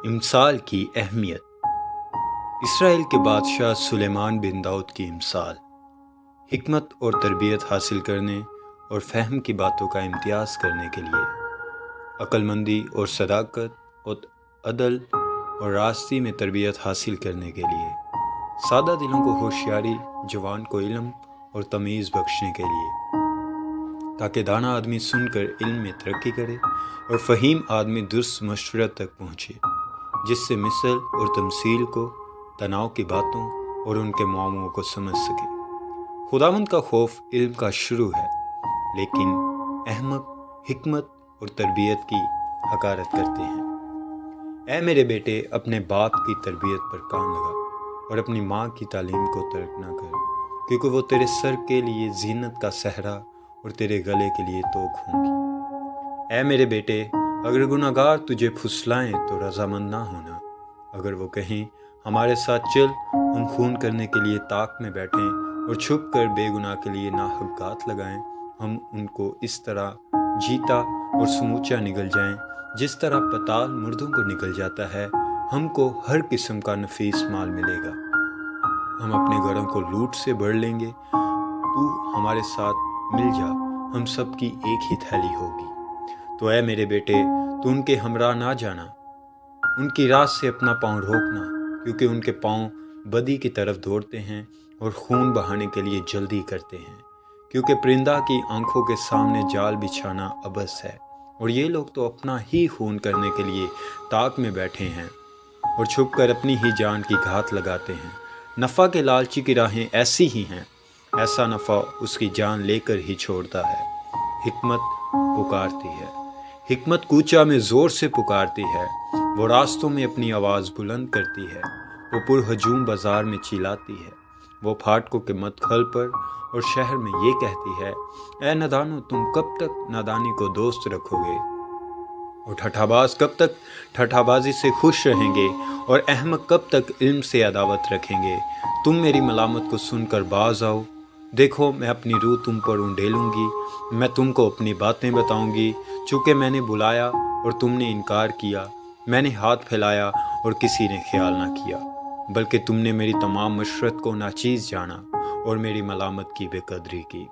امثال کی اہمیت۔ اسرائیل کے بادشاہ سلیمان بن داؤد کی امثال حکمت اور تربیت حاصل کرنے اور فہم کی باتوں کا امتیاز کرنے کے لیے، عقل مندی اور صداقت اور عدل اور راستی میں تربیت حاصل کرنے کے لیے، سادہ دلوں کو ہوشیاری، جوان کو علم اور تمیز بخشنے کے لیے، تاکہ دانا آدمی سن کر علم میں ترقی کرے اور فہیم آدمی درست مشورت تک پہنچے، جس سے مثل اور تمثیل کو، تناؤ کی باتوں اور ان کے معاموں کو سمجھ سکے۔ خداوند کا خوف علم کا شروع ہے، لیکن احمق حکمت اور تربیت کی حقارت کرتے ہیں۔ اے میرے بیٹے، اپنے باپ کی تربیت پر کان لگا اور اپنی ماں کی تعلیم کو ترک نہ کر، کیونکہ وہ تیرے سر کے لیے زینت کا صحرا اور تیرے گلے کے لیے توق ہوں گی۔ اے میرے بیٹے، اگر گناہگار تجھے پھسلائیں تو رضامند نہ ہونا۔ اگر وہ کہیں ہمارے ساتھ چل، ہم خون کرنے کے لیے طاق میں بیٹھیں اور چھپ کر بے گناہ کے لیے ناحق گات لگائیں، ہم ان کو اس طرح جیتا اور سموچا نگل جائیں جس طرح پتال مردوں کو نگل جاتا ہے۔ ہم کو ہر قسم کا نفیس مال ملے گا، ہم اپنے گھروں کو لوٹ سے بھر لیں گے۔ تو ہمارے ساتھ مل جا، ہم سب کی ایک ہی تھیلی ہوگی۔ تو اے میرے بیٹے، تو ان کے ہمراہ نہ جانا، ان کی راہ سے اپنا پاؤں روکنا، کیونکہ ان کے پاؤں بدی کی طرف دوڑتے ہیں اور خون بہانے کے لیے جلدی کرتے ہیں۔ کیونکہ پرندہ کی آنکھوں کے سامنے جال بچھانا عبث ہے، اور یہ لوگ تو اپنا ہی خون کرنے کے لیے طاق میں بیٹھے ہیں اور چھپ کر اپنی ہی جان کی گھات لگاتے ہیں۔ نفع کے لالچی کی راہیں ایسی ہی ہیں، ایسا نفع اس کی جان لے کر ہی چھوڑتا ہے۔ حکمت پکارتی ہے، حکمت کوچہ میں زور سے پکارتی ہے، وہ راستوں میں اپنی آواز بلند کرتی ہے، وہ پرہجوم بازار میں چلاتی ہے، وہ پھاٹکوں کے مدخل پر اور شہر میں یہ کہتی ہے، اے نادانو، تم کب تک نادانی کو دوست رکھو گے، اور ٹھٹھا باز کب تک ٹھٹھا بازی سے خوش رہیں گے، اور احمق کب تک علم سے عداوت رکھیں گے۔ تم میری ملامت کو سن کر باز آؤ، دیکھو میں اپنی روح تم پر انڈیلوں گی، میں تم کو اپنی باتیں بتاؤں گی۔ چونکہ میں نے بلایا اور تم نے انکار کیا، میں نے ہاتھ پھیلایا اور کسی نے خیال نہ کیا، بلکہ تم نے میری تمام مشورت کو ناچیز جانا اور میری ملامت کی بے قدری کی۔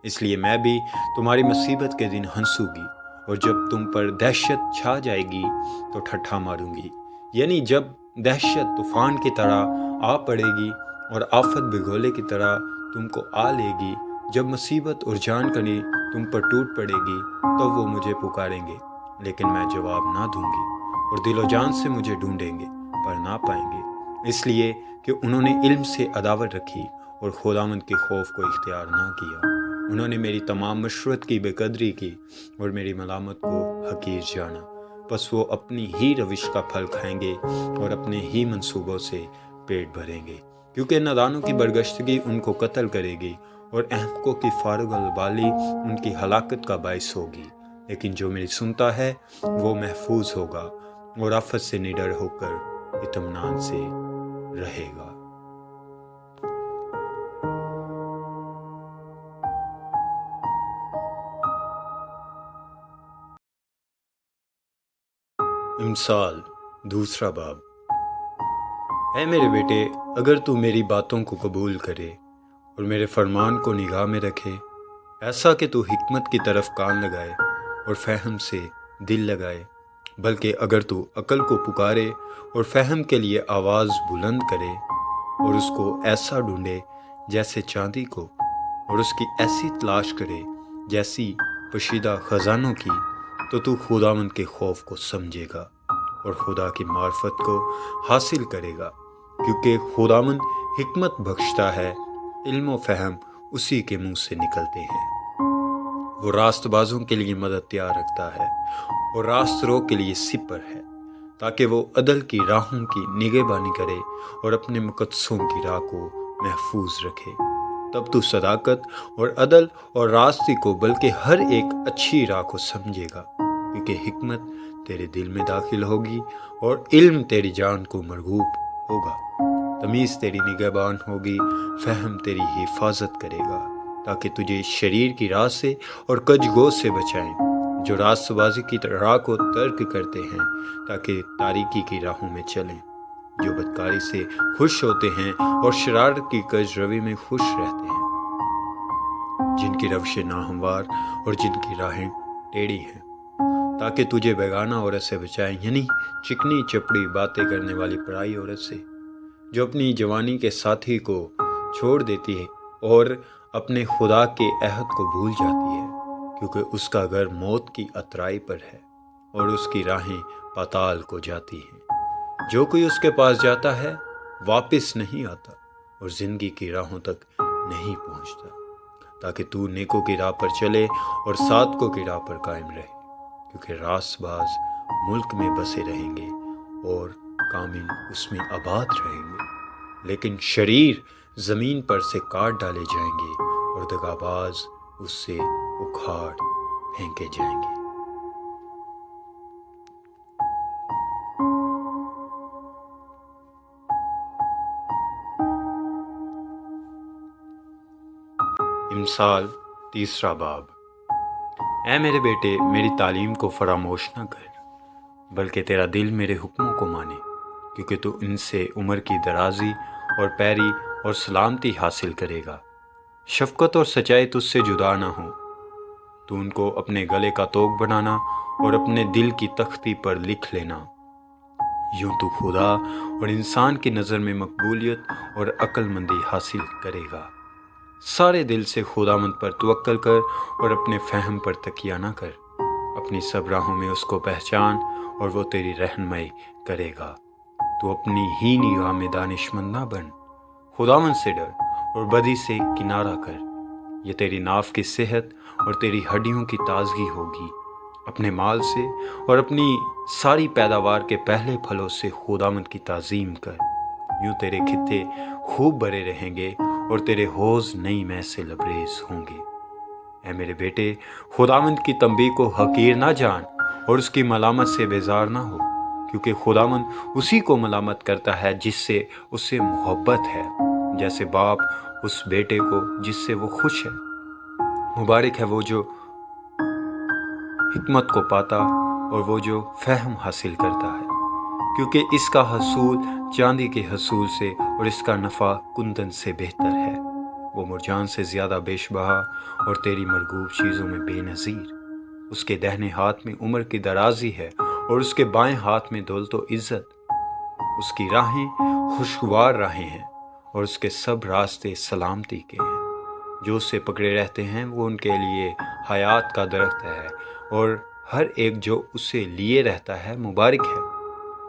اس لیے میں بھی تمہاری مصیبت کے دن ہنسوں گی، اور جب تم پر دہشت چھا جائے گی تو ٹھٹھا ماروں گی، یعنی جب دہشت طوفان کی طرح آ پڑے گی اور آفت بگولے کی طرح تم کو آ لے گی، جب مصیبت اور جان کنی تم پر ٹوٹ پڑے گی، تب وہ مجھے پکاریں گے، لیکن میں جواب نہ دوں گی، اور دل و جان سے مجھے ڈھونڈیں گے پر نہ پائیں گے، اس لیے کہ انہوں نے علم سے عداوت رکھی اور خداوند کے خوف کو اختیار نہ کیا۔ انہوں نے میری تمام مشورت کی بے قدری کی اور میری ملامت کو حقیر جانا، پس وہ اپنی ہی روش کا پھل کھائیں گے اور اپنے ہی منصوبوں سے پیٹ بھریں گے، کیونکہ نادانوں کی برگشتگی ان کو قتل کرے گی اور احمقوں کی فارغ البالی ان کی ہلاکت کا باعث ہوگی۔ لیکن جو میری سنتا ہے وہ محفوظ ہوگا اور آفت سے نڈر ہو کر اطمینان سے رہے گا۔ امثال دوسرا باب۔ اے میرے بیٹے، اگر تو میری باتوں کو قبول کرے اور میرے فرمان کو نگاہ میں رکھے، ایسا کہ تو حکمت کی طرف کان لگائے اور فہم سے دل لگائے، بلکہ اگر تو عقل کو پکارے اور فہم کے لیے آواز بلند کرے، اور اس کو ایسا ڈھونڈے جیسے چاندی کو، اور اس کی ایسی تلاش کرے جیسی پوشیدہ خزانوں کی، تو خداوند کے خوف کو سمجھے گا اور خدا کی معرفت کو حاصل کرے گا، کیونکہ خداوند حکمت بخشتا ہے، علم و فہم اسی کے منہ سے نکلتے ہیں۔ وہ راست بازوں کے لیے مدد تیار رکھتا ہے اور راست رو کے لیے سپر ہے، تاکہ وہ عدل کی راہوں کی نگہبانی کرے اور اپنے مقدسوں کی راہ کو محفوظ رکھے۔ تب تو صداقت اور عدل اور راستی کو، بلکہ ہر ایک اچھی راہ کو سمجھے گا، کیونکہ حکمت تیرے دل میں داخل ہوگی اور علم تیری جان کو مرغوب ہوگا۔ تمیز تیری نگہبان ہوگی، فہم تیری حفاظت کرے گا، تاکہ تجھے شریر کی راہ سے اور کج گو سے بچائیں۔ جو راست بازی کی راہ کو ترک کرتے ہیں تاکہ تاریکی کی راہوں میں چلیں، جو بدکاری سے خوش ہوتے ہیں اور شرارت کی کج روی میں خوش رہتے ہیں، جن کی روشیں ناہموار اور جن کی راہیں ٹیڑھی ہیں، تاکہ تجھے بیگانہ عورت سے بچائیں، یعنی چکنی چپڑی باتیں کرنے والی پرائی عورت سے، جو اپنی جوانی کے ساتھی کو چھوڑ دیتی ہے اور اپنے خدا کے عہد کو بھول جاتی ہے، کیونکہ اس کا گھر موت کی اترائی پر ہے اور اس کی راہیں پاتال کو جاتی ہیں۔ جو کوئی اس کے پاس جاتا ہے واپس نہیں آتا اور زندگی کی راہوں تک نہیں پہنچتا، تاکہ تو نیکوں کی راہ پر چلے اور صادقوں کی راہ پر قائم رہے، کیونکہ راست باز ملک میں بسے رہیں گے اور کامل اس میں آباد رہیں گے، لیکن شریر زمین پر سے کاٹ ڈالے جائیں گے اور دغاباز اس سے اکھاڑ پھینکے جائیں گے۔ امثال تیسرا باب۔ اے میرے بیٹے، میری تعلیم کو فراموش نہ کر، بلکہ تیرا دل میرے حکموں کو مانے، کیونکہ تو ان سے عمر کی درازی اور پیری اور سلامتی حاصل کرے گا۔ شفقت اور سچائی تجھ سے جدا نہ ہو، تو ان کو اپنے گلے کا طوق بنانا اور اپنے دل کی تختی پر لکھ لینا۔ یوں تو خدا اور انسان کی نظر میں مقبولیت اور عقل مندی حاصل کرے گا۔ سارے دل سے خداوند پر توکل کر اور اپنے فہم پر تکیہ نہ کر، اپنی سب راہوں میں اس کو پہچان اور وہ تیری رہنمائی کرے گا۔ تو اپنی ہی نگاہ میں دانش مند نہ بن، خداوند سے ڈر اور بدی سے کنارہ کر، یہ تیری ناف کی صحت اور تیری ہڈیوں کی تازگی ہوگی۔ اپنے مال سے اور اپنی ساری پیداوار کے پہلے پھلوں سے خداوند کی تعظیم کر، یوں تیرے کھتے خوب بھرے رہیں گے اور تیرے حوض نئی مے سے لبریز ہوں گے۔ اے میرے بیٹے، خداوند کی تنبیہ کو حقیر نہ جان اور اس کی ملامت سے بیزار نہ ہو، کیونکہ خداوند اسی کو ملامت کرتا ہے جس سے اس سے محبت ہے، جیسے باپ اس بیٹے کو جس سے وہ خوش ہے۔ مبارک ہے وہ جو حکمت کو پاتا اور وہ جو فہم حاصل کرتا ہے، کیونکہ اس کا حصول چاندی کے حصول سے اور اس کا نفع کندن سے بہتر ہے۔ وہ مرجان سے زیادہ بیش بہا اور تیری مرغوب چیزوں میں بے نظیر۔ اس کے دہنے ہاتھ میں عمر کی درازی ہے اور اس کے بائیں ہاتھ میں دولت و عزت۔ اس کی راہیں خوشگوار راہیں ہیں اور اس کے سب راستے سلامتی کے ہیں۔ جو اس سے پکڑے رہتے ہیں وہ ان کے لیے حیات کا درخت ہے، اور ہر ایک جو اسے لیے رہتا ہے مبارک ہے۔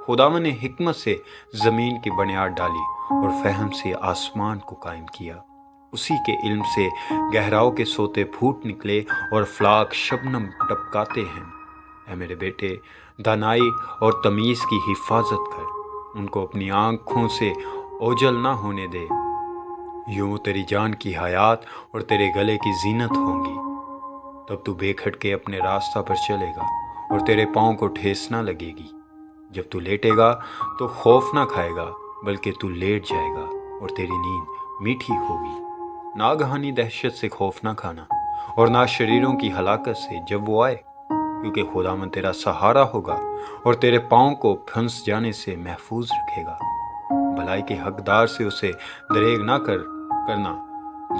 خداوند نے حکمت سے زمین کی بنیاد ڈالی اور فہم سے آسمان کو قائم کیا۔ اسی کے علم سے گہراؤں کے سوتے پھوٹ نکلے اور افلاک شبنم ٹپکاتے ہیں۔ اے میرے بیٹے، دانائی اور تمیز کی حفاظت کر، ان کو اپنی آنکھوں سے اوجھل نہ ہونے دے، یوں تیری جان کی حیات اور تیرے گلے کی زینت ہوں گی۔ تب تو بے کھٹکے اپنے راستہ پر چلے گا اور تیرے پاؤں کو ٹھیس نہ لگے گی۔ جب تو لیٹے گا تو خوف نہ کھائے گا، بلکہ تو لیٹ جائے گا اور تیری نیند میٹھی ہوگی۔ ناگہانی دہشت سے خوف نہ کھانا اور نہ شریروں کی ہلاکت سے جب وہ آئے، کیونکہ خداوند تیرا سہارا ہوگا اور تیرے پاؤں کو پھنس جانے سے محفوظ رکھے گا۔ بھلائی کے حقدار سے اسے دریغ نہ کرنا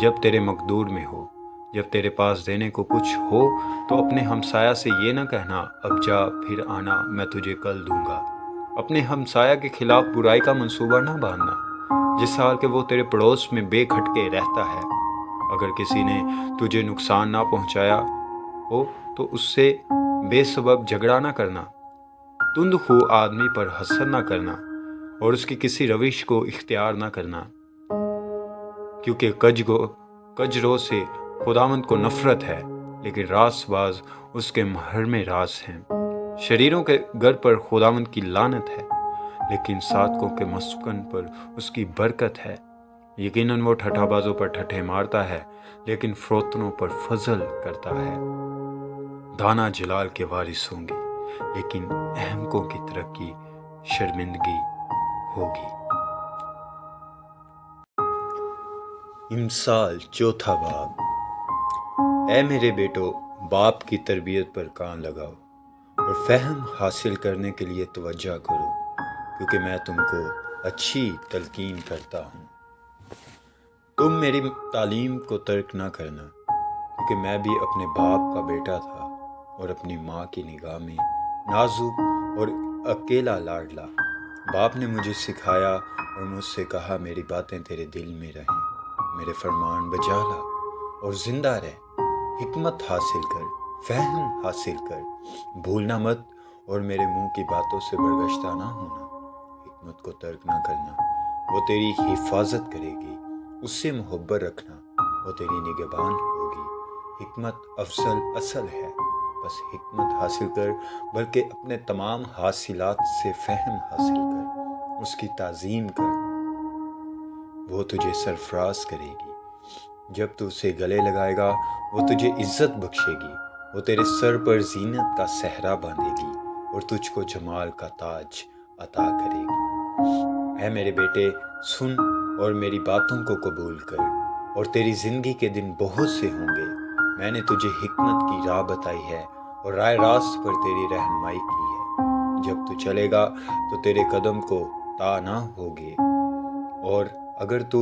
جب تیرے مقدور میں ہو۔ جب تیرے پاس دینے کو کچھ ہو تو اپنے ہمسایہ سے یہ نہ کہنا، اب جا پھر آنا، میں تجھے کل دوں گا۔ اپنے ہمسایہ کے خلاف برائی کا منصوبہ نہ باندھنا، جس حال کہ وہ تیرے پڑوس میں بے کھٹکے رہتا ہے۔ اگر کسی نے تجھے نقصان نہ پہنچایا ہو تو اس سے بے سبب جھگڑا نہ کرنا۔ تند خو آدمی پر حسد نہ کرنا اور اس کی کسی روش کو اختیار نہ کرنا، کیونکہ کجرو سے خداوند کو نفرت ہے، لیکن راست باز اس کے محرم راز ہیں۔ شریروں کے گھر پر خداوند کی لعنت ہے، لیکن صادقوں کے مسکن پر اس کی برکت ہے۔ یقیناً وہ ٹھٹھا بازوں پر ٹھٹھے مارتا ہے، لیکن فروتنوں پر فضل کرتا ہے۔ دانا جلال کے وارث ہوں گے، لیکن احمقوں کی ترقی شرمندگی ہوگی۔ امثال چوتھا باب۔ اے میرے بیٹو، باپ کی تربیت پر کان لگاؤ اور فہم حاصل کرنے کے لیے توجہ کرو، کیونکہ میں تم کو اچھی تلقین کرتا ہوں۔ تم میری تعلیم کو ترک نہ کرنا، کیونکہ میں بھی اپنے باپ کا بیٹا تھا اور اپنی ماں کی نگاہ میں نازک اور اکیلا لاڈلا۔ باپ نے مجھے سکھایا اور مجھ سے کہا، میری باتیں تیرے دل میں رہیں، میرے فرمان بجا لا اور زندہ رہ، حکمت حاصل کر، فہم حاصل کر، بھولنا مت اور میرے منہ کی باتوں سے برگشتہ نہ ہونا۔ حکمت کو ترک نہ کرنا، وہ تیری حفاظت کرے گی، اس سے محبت رکھنا، وہ تیری نگہبان ہوگی۔ حکمت افضل اصل ہے، بس حکمت حاصل کر، بلکہ اپنے تمام حاصلات سے فہم حاصل کر، اس کی تعظیم کر، وہ تجھے سرفراز کرے گی۔ جب تو اسے گلے لگائے گا وہ تجھے عزت بخشے گی، وہ تیرے سر پر زینت کا صحرا باندھے گی اور تجھ کو جمال کا تاج عطا کرے گی۔ اے میرے بیٹے، سن اور میری باتوں کو قبول کر، اور تیری زندگی کے دن بہت سے ہوں گے۔ میں نے تجھے حکمت کی راہ بتائی ہے اور رائے راست پر تیری رہنمائی کی ہے۔ جب تو چلے گا تو تیرے قدم کو تا نہ ہوگے، اور اگر تو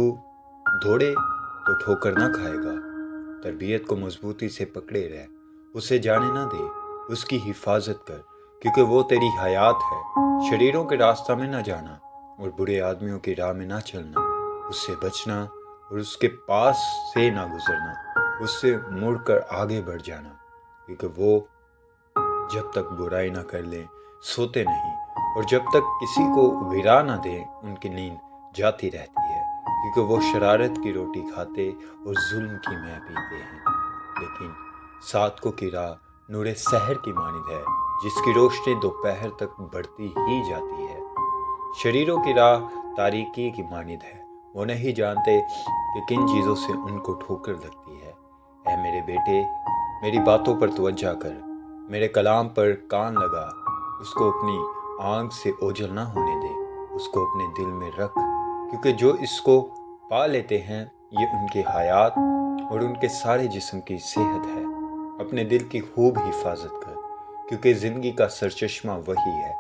دوڑے تو ٹھوکر نہ کھائے گا۔ تربیت کو مضبوطی سے پکڑے رہ، اسے جانے نہ دے، اس کی حفاظت کر، کیونکہ وہ تیری حیات ہے۔ شریروں کے راستہ میں نہ جانا اور برے آدمیوں کی راہ میں نہ چلنا، اس سے بچنا اور اس کے پاس سے نہ گزرنا، اس سے مڑ کر آگے بڑھ جانا، کیونکہ وہ جب تک برائی نہ کر لیں سوتے نہیں، اور جب تک کسی کو گرا نہ دیں ان کی نیند جاتی رہتی ہے، کیونکہ وہ شرارت کی روٹی کھاتے اور ظلم کی مے پیتے ہیں۔ لیکن صادقوں کی راہ نور سحر کی مانند ہے، جس کی روشنی دوپہر تک بڑھتی ہی جاتی ہے۔ شریروں کی راہ تاریکی کی مانند ہے، وہ نہیں جانتے کہ کن چیزوں سے ان کو ٹھوکر لگتی ہے۔ اے میرے بیٹے، میری باتوں پر توجہ کر، میرے کلام پر کان لگا، اس کو اپنی آنکھ سے اوجھل نہ ہونے دے، اس کو اپنے دل میں رکھ، کیونکہ جو اس کو پا لیتے ہیں یہ ان کی حیات اور ان کے سارے جسم کی صحت ہے۔ اپنے دل کی خوب حفاظت کر، کیونکہ زندگی کا سرچشمہ وہی ہے۔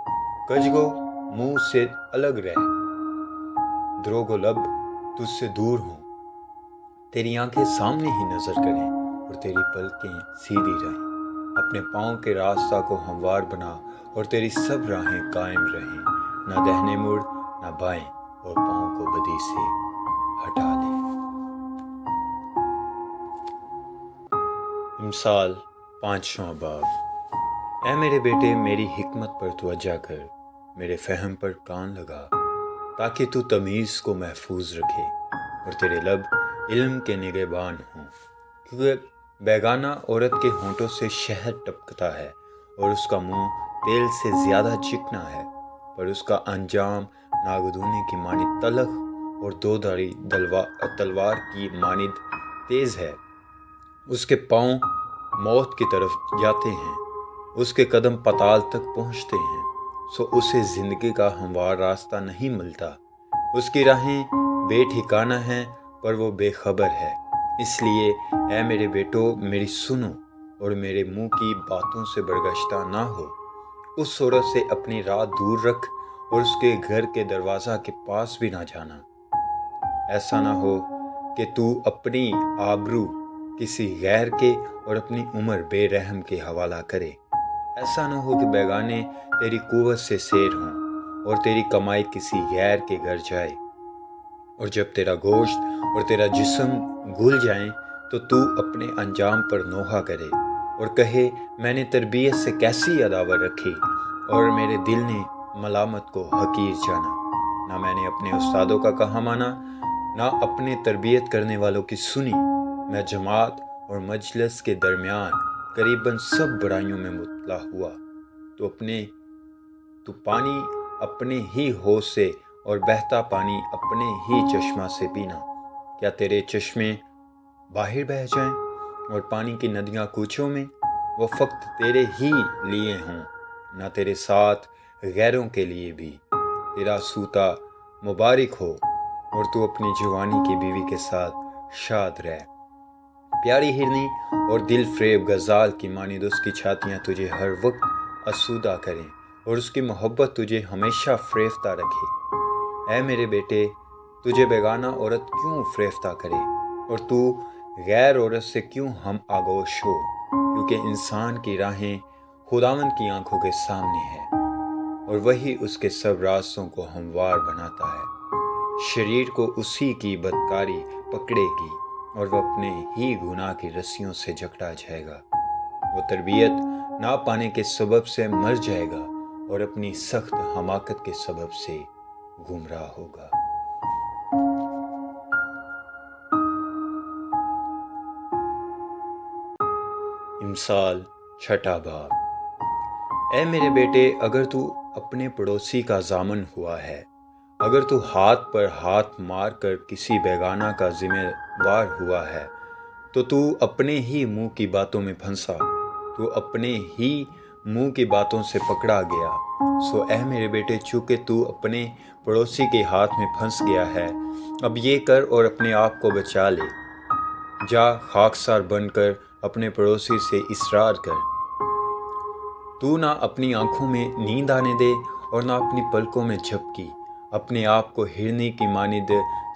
کج گو منہ سے الگ رہ، دروغ و لب تجھ سے دور ہوں، تیری آنکھیں سامنے ہی نظر کریں اور تیری پلکیں سیدھی رہیں۔ اپنے پاؤں کے راستہ کو ہموار بنا اور تیری سب راہیں قائم رہیں، نہ دہنے مڑ نہ بائیں، اور پاؤں کو بدی سے ہٹا لے۔ امثال 5واں باب۔ اے میرے بیٹے، میری حکمت پر توجہ کر، میرے فہم پر کان لگا، تاکہ تو تمیز کو محفوظ رکھے اور تیرے لب علم کے نگہبان ہوں، کیونکہ بیگانہ عورت کے ہونٹوں سے شہد ٹپکتا ہے اور اس کا منہ تیل سے زیادہ چکنا ہے، پر اس کا انجام ناگدونے کی مانند تلخ اور دو دھاری تلوار کی مانند تیز ہے۔ اس کے پاؤں موت کی طرف جاتے ہیں، اس کے قدم پتال تک پہنچتے ہیں، سو اسے زندگی کا ہموار راستہ نہیں ملتا۔ اس کی راہیں بے ٹھکانہ ہیں، پر وہ بے خبر ہے۔ اس لیے اے میرے بیٹو، میری سنو اور میرے منہ کی باتوں سے برگشتہ نہ ہو۔ اس عورت سے اپنی راہ دور رکھ اور اس کے گھر کے دروازہ کے پاس بھی نہ جانا۔ ایسا نہ ہو کہ تو اپنی آبرو کسی غیر کے اور اپنی عمر بے رحم کے حوالہ کرے۔ ایسا نہ ہو کہ بیگانے تیری قوت سے سیر ہوں اور تیری کمائی کسی غیر کے گھر جائے، اور جب تیرا گوشت اور تیرا جسم گل جائیں تو اپنے انجام پر نوحہ کرے اور کہے، میں نے تربیت سے کیسی عداوت رکھی اور میرے دل نے ملامت کو حقیر جانا۔ نہ میں نے اپنے استادوں کا کہا مانا، نہ اپنے تربیت کرنے والوں کی سنی۔ میں جماعت اور مجلس کے درمیان قریباً سب برائیوں میں مبتلا ہوا۔ تو پانی اپنے ہی حوض سے اور بہتا پانی اپنے ہی چشمہ سے پینا۔ کیا تیرے چشمے باہر بہہ جائیں اور پانی کی ندیاں کوچوں میں؟ وہ فقط تیرے ہی لیے ہوں، نہ تیرے ساتھ غیروں کے لیے بھی۔ تیرا سوتا مبارک ہو اور تو اپنی جوانی کی بیوی کے ساتھ شاد رہ۔ پیاری ہرنی اور دل فریب غزال کی مانند اس کی چھاتیاں تجھے ہر وقت آسودہ کریں اور اس کی محبت تجھے ہمیشہ فریفتہ رکھے۔ اے میرے بیٹے، تجھے بیگانہ عورت کیوں فریفتہ کرے اور تو غیر عورت سے کیوں ہم آغوش ہو، کیونکہ انسان کی راہیں خداوند کی آنکھوں کے سامنے ہیں اور وہی اس کے سب راستوں کو ہموار بناتا ہے۔ شریر کو اسی کی بدکاری پکڑے گی اور وہ اپنے ہی گناہ کی رسیوں سے جکڑا جائے گا۔ وہ تربیت نہ پانے کے سبب سے مر جائے گا اور اپنی سخت حماقت کے سبب سے گمراہ ہوگا۔ امثال چھٹا باب۔ اے میرے بیٹے، اگر تو اپنے پڑوسی کا ضامن ہوا ہے، اگر تو ہاتھ پر ہاتھ مار کر کسی بیگانہ کا ذمہ وار ہوا ہے، تو اپنے ہی منہ کی باتوں میں پھنسا، تو اپنے ہی منہ کی باتوں سے پکڑا گیا۔ سو اے میرے بیٹے، چونکہ تو اپنے پڑوسی کے ہاتھ میں پھنس گیا ہے، اب یہ کر اور اپنے آپ کو بچا لے۔ جا خاکسار بن کر اپنے پڑوسی سے اصرار کر۔ تو نہ اپنی آنکھوں میں نیند آنے دے اور نہ اپنی پلکوں میں جھپکی۔ اپنے آپ کو ہرنی کی مانند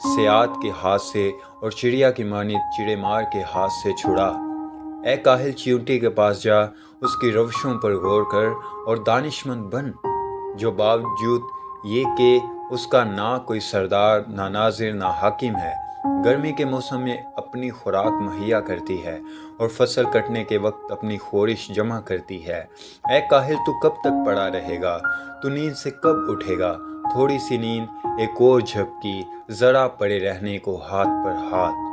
صیاد کے ہاتھ سے اور چڑیا کی مانند چڑے مار کے ہاتھ سے چھڑا۔ اے کاہل چیونٹی کے پاس جا، اس کی روشوں پر غور کر اور دانشمند بن، جو باوجود یہ کہ اس کا نہ کوئی سردار، نہ ناظر، نہ حاکم ہے، گرمی کے موسم میں اپنی خوراک مہیا کرتی ہے اور فصل کٹنے کے وقت اپنی خورش جمع کرتی ہے۔ اے کاہل، تو کب تک پڑا رہے گا؟ تو نیند سے کب اٹھے گا؟ تھوڑی سی نیند، ایک اور جھپکی، ذرا پڑے رہنے کو ہاتھ پر ہاتھ۔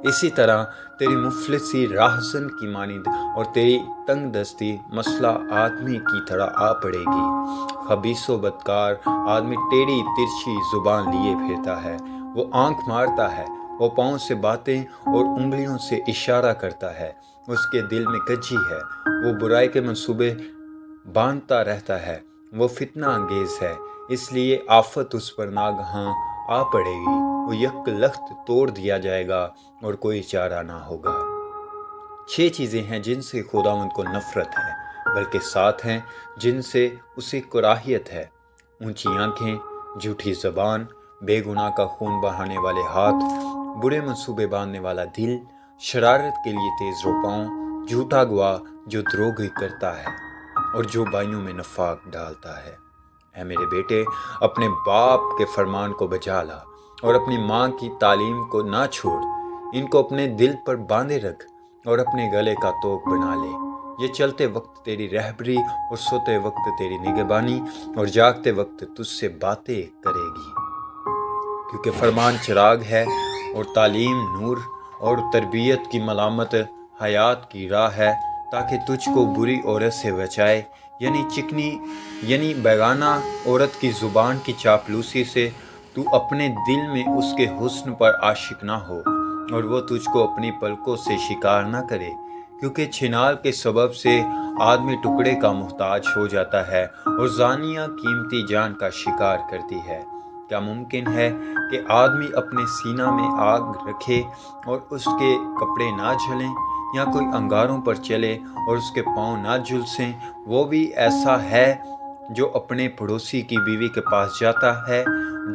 اسی طرح تیری مفلسی راہزن کی مانند اور تیری تنگ دستی مسئلہ آدمی کی طرح آ پڑے گی۔ خبیث و بدکار آدمی ٹیڑھی ترچھی زبان لیے پھرتا ہے، وہ آنکھ مارتا ہے، وہ پاؤں سے باتیں اور انگلیوں سے اشارہ کرتا ہے، اس کے دل میں کجی ہے، وہ برائی کے منصوبے باندھتا رہتا ہے، وہ فتنہ انگیز ہے، اس لیے آفت اس پر ناگہاں آ پڑے گی، وہ یک لخت توڑ دیا جائے گا اور کوئی چارہ نہ ہوگا۔ 6 چیزیں ہیں جن سے خداوند کو نفرت ہے، بلکہ 7 ہیں جن سے اسے کراہیت ہے: اونچی آنکھیں، جھوٹی زبان، بے گناہ کا خون بہانے والے ہاتھ، برے منصوبے باندھنے والا دل، شرارت کے لیے تیز رو پاؤں، جھوٹا گواہ جو دروغی کرتا ہے اور جو بائیوں میں نفاق ڈالتا ہے۔ اے میرے بیٹے، اپنے باپ کے فرمان کو بجا لا اور اپنی ماں کی تعلیم کو نہ چھوڑ، ان کو اپنے دل پر باندھے رکھ اور اپنے گلے کا توق بنا لے۔ یہ چلتے وقت تیری رہبری اور سوتے وقت تیری نگہبانی اور جاگتے وقت تجھ سے باتیں کرے گی، کیونکہ فرمان چراغ ہے اور تعلیم نور اور تربیت کی ملامت حیات کی راہ ہے، تاکہ تجھ کو بری عورت سے بچائے، یعنی چکنی، یعنی بیگانہ عورت کی زبان کی چاپلوسی سے تو اپنے دل میں اس کے حسن پر عاشق نہ ہو اور وہ تجھ کو اپنی پلکوں سے شکار نہ کرے، کیونکہ چھنال کے سبب سے آدمی ٹکڑے کا محتاج ہو جاتا ہے اور زانیہ قیمتی جان کا شکار کرتی ہے۔ کیا ممکن ہے کہ آدمی اپنے سینہ میں آگ رکھے اور اس کے کپڑے نہ جلیں، یا کوئی انگاروں پر چلے اور اس کے پاؤں نہ جھلسیں؟ وہ بھی ایسا ہے جو اپنے پڑوسی کی بیوی کے پاس جاتا ہے،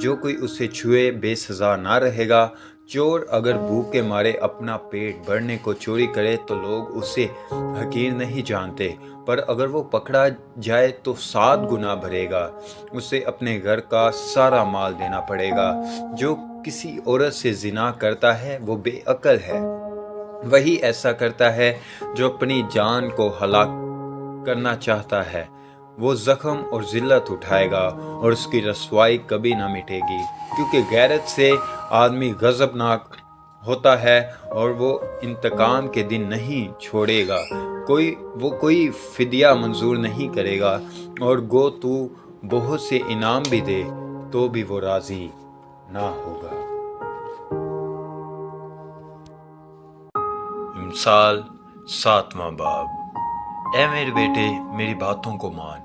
جو کوئی اسے چھوئے بے سزا نہ رہے گا۔ چور اگر بھوک کے مارے اپنا پیٹ بھرنے کو چوری کرے تو لوگ اسے حقیر نہیں جانتے، پر اگر وہ پکڑا جائے تو 7 گنا بھرے گا، اسے اپنے گھر کا سارا مال دینا پڑے گا۔ جو کسی عورت سے زنا کرتا ہے وہ بے عقل ہے، وہی ایسا کرتا ہے جو اپنی جان کو ہلاک کرنا چاہتا ہے، وہ زخم اور ذلت اٹھائے گا اور اس کی رسوائی کبھی نہ مٹے گی، کیونکہ غیرت سے آدمی غضبناک ہوتا ہے اور وہ انتقام کے دن نہیں چھوڑے گا، وہ کوئی فدیہ منظور نہیں کرے گا، اور گو تو بہت سے انعام بھی دے تو بھی وہ راضی نہ ہوگا۔ امثال 7واں باب۔ اے میرے بیٹے، میری باتوں کو مان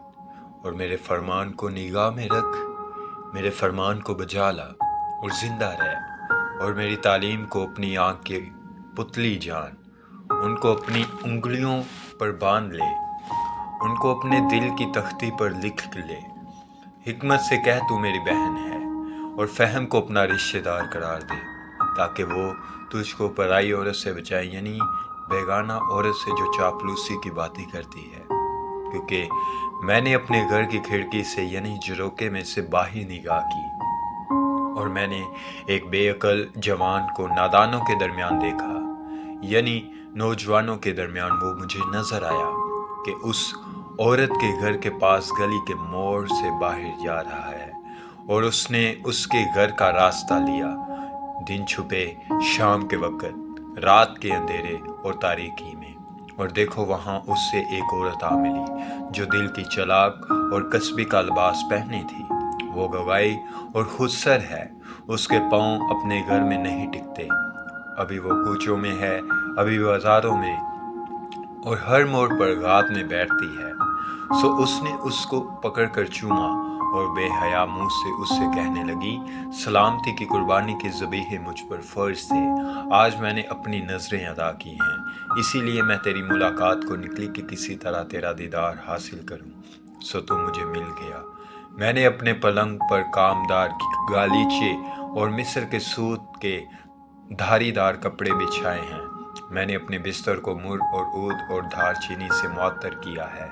اور میرے فرمان کو نگاہ میں رکھ، میرے فرمان کو بجا لا اور زندہ رہ، اور میری تعلیم کو اپنی آنکھ کے پتلی جان، ان کو اپنی انگلیوں پر باندھ لے، ان کو اپنے دل کی تختی پر لکھ لے۔ حکمت سے کہہ تو میری بہن ہے، اور فہم کو اپنا رشتہ دار قرار دے، تاکہ وہ تجھ کو پرائی عورت سے بچائے، یعنی بیگانہ عورت سے جو چاپلوسی کی باتیں کرتی ہے، کیونکہ میں نے اپنے گھر کی کھڑکی سے یعنی جروکے میں سے باہر نگاہ کی، اور میں نے ایک بے عقل جوان کو نادانوں کے درمیان دیکھا، یعنی نوجوانوں کے درمیان۔ وہ مجھے نظر آیا کہ اس عورت کے گھر کے پاس گلی کے موڑ سے باہر جا رہا ہے، اور اس نے اس کے گھر کا راستہ لیا، دن چھپے شام کے وقت، رات کے اندھیرے اور تاریکی میں۔ اور دیکھو وہاں اس سے ایک عورت آ ملی جو دل کی چلاک اور کسبی کا لباس پہنی تھی۔ وہ گوائی اور خودسر ہے، اس کے پاؤں اپنے گھر میں نہیں ٹکتے، ابھی وہ کوچوں میں ہے، ابھی بازاروں میں، اور ہر موڑ پر غات میں بیٹھتی ہے۔ سو اس نے اس کو پکڑ کر چوما، اور بے حیا منہ سے اس سے کہنے لگی، سلامتی کی قربانی کے ذبیحے مجھ پر فرض تھے، آج میں نے اپنی نذریں ادا کی ہیں، اسی لیے میں تیری ملاقات کو نکلی کہ کسی طرح تیرا دیدار حاصل کروں۔ سو تو مجھے مل گیا۔ میں نے اپنے پلنگ پر کامدار گالیچے اور مصر کے سوت کے دھاری دار کپڑے بچھائے ہیں۔ میں نے اپنے بستر کو مر اور عود اور دھار چینی سے معطر کیا ہے۔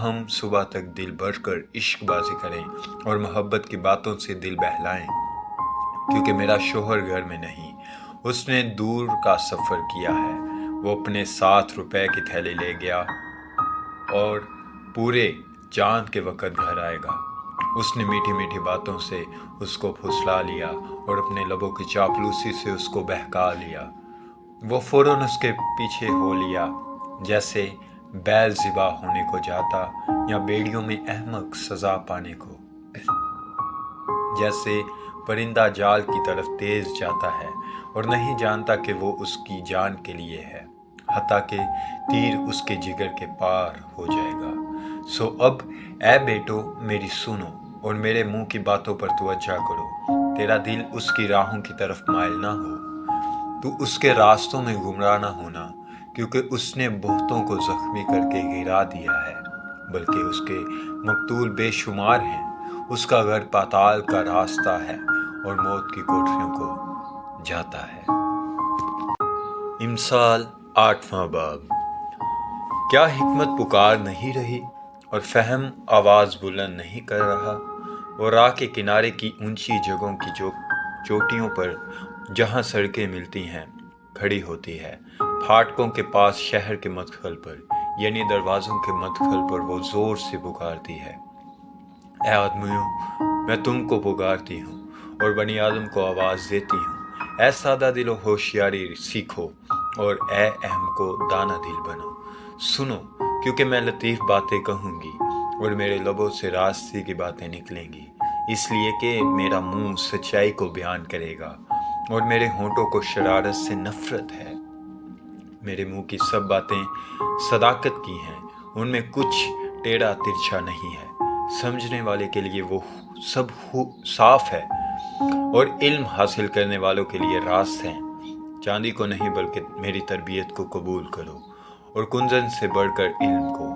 ہم صبح تک دل بھر کر عشق بازی کریں اور محبت کی باتوں سے دل بہلائیں، کیونکہ میرا شوہر گھر میں نہیں، اس نے دور کا سفر کیا ہے۔ وہ اپنے 7 روپے کی تھیلی لے گیا اور پورے چاند کے وقت گھر آئے گا۔ اس نے میٹھی میٹھی باتوں سے اس کو پھسلا لیا اور اپنے لبوں کی چاپلوسی سے اس کو بہکا لیا۔ وہ فوراً اس کے پیچھے ہو لیا، جیسے بیل ذبح ہونے کو جاتا یا بیڑیوں میں احمق سزا پانے کو، جیسے پرندہ جال کی طرف تیز جاتا ہے اور نہیں جانتا کہ وہ اس کی جان کے لیے ہے، حتیٰ کہ تیر اس کے جگر کے پار ہو جائے گا۔ سو اب اے بیٹو میری سنو اور میرے منہ کی باتوں پر توجہ کرو، تیرا دل اس کی راہوں کی طرف مائل نہ ہو، تو اس کے راستوں میں گمراہ نہ ہونا، کیونکہ اس نے بہتوں کو زخمی کر کے گرا دیا ہے، بلکہ اس کے مقتول بے شمار ہیں۔ اس کا گھر پاتال کا راستہ ہے اور موت کی کوٹھریوں کو جاتا ہے۔ امثال 8واں باب۔ کیا حکمت پکار نہیں رہی اور فہم آواز بلند نہیں کر رہا؟ وہ راہ کے کنارے کی اونچی جگہوں کی چوٹیوں پر جہاں سڑکیں ملتی ہیں کھڑی ہوتی ہے، پھاٹکوں کے پاس شہر کے مدخل پر یعنی دروازوں کے مدخل پر وہ زور سے پکارتی ہے، اے آدمیوں میں تم کو پکارتی ہوں اور بنی آدم کو آواز دیتی ہوں، اے سادہ دل و ہوشیاری سیکھو اور اے اہم کو دانا دل بنو۔ سنو کیونکہ میں لطیف باتیں کہوں گی اور میرے لبوں سے راستے کی باتیں نکلیں گی، اس لیے کہ میرا منہ سچائی کو بیان کرے گا اور میرے ہونٹوں کو شرارت سے نفرت ہے۔ میرے منہ کی سب باتیں صداقت کی ہیں، ان میں کچھ ٹیڑھا ترچھا نہیں ہے، سمجھنے والے کے لیے وہ سب صاف ہے اور علم حاصل کرنے والوں کے لیے راست ہیں۔ چاندی کو نہیں بلکہ میری تربیت کو قبول کرو اور کنزن سے بڑھ کر علم کو،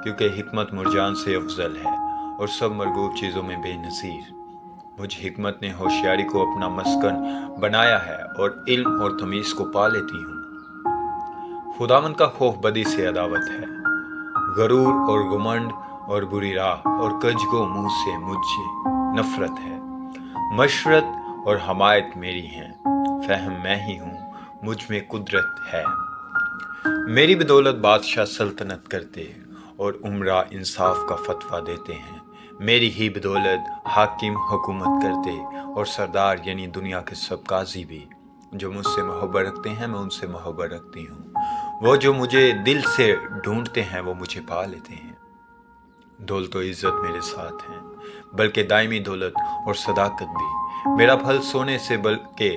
کیونکہ حکمت مرجان سے افضل ہے اور سب مرغوب چیزوں میں بے نظیر۔ مجھ حکمت نے ہوشیاری کو اپنا مسکن بنایا ہے اور علم اور تمیز کو پا لیتی ہوں۔ خداوند کا خوف بدی سے عداوت ہے، غرور اور گمنڈ اور بری راہ اور کجگو منہ سے مجھ نفرت ہے۔ مشورت اور حمایت میری ہیں، فہم میں ہی ہوں، مجھ میں قدرت ہے۔ میری بدولت بادشاہ سلطنت کرتے اور عمرہ انصاف کا فتویٰ دیتے ہیں، میری ہی بدولت حاکم حکومت کرتے اور سردار یعنی دنیا کے سب قاضی بھی۔ جو مجھ سے محبت رکھتے ہیں میں ان سے محبت رکھتی ہوں، وہ جو مجھے دل سے ڈھونڈتے ہیں وہ مجھے پا لیتے ہیں۔ دولت و عزت میرے ساتھ ہیں، بلکہ دائمی دولت اور صداقت بھی۔ میرا پھل سونے سے بلکہ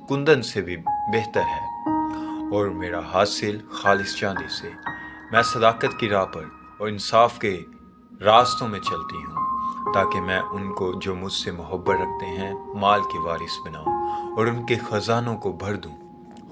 کندن سے بھی بہتر ہے اور میرا حاصل خالص چاندی سے۔ میں صداقت کی راہ پر اور انصاف کے راستوں میں چلتی ہوں، تاکہ میں ان کو جو مجھ سے محبت رکھتے ہیں مال کی وارث بناؤں اور ان کے خزانوں کو بھر دوں۔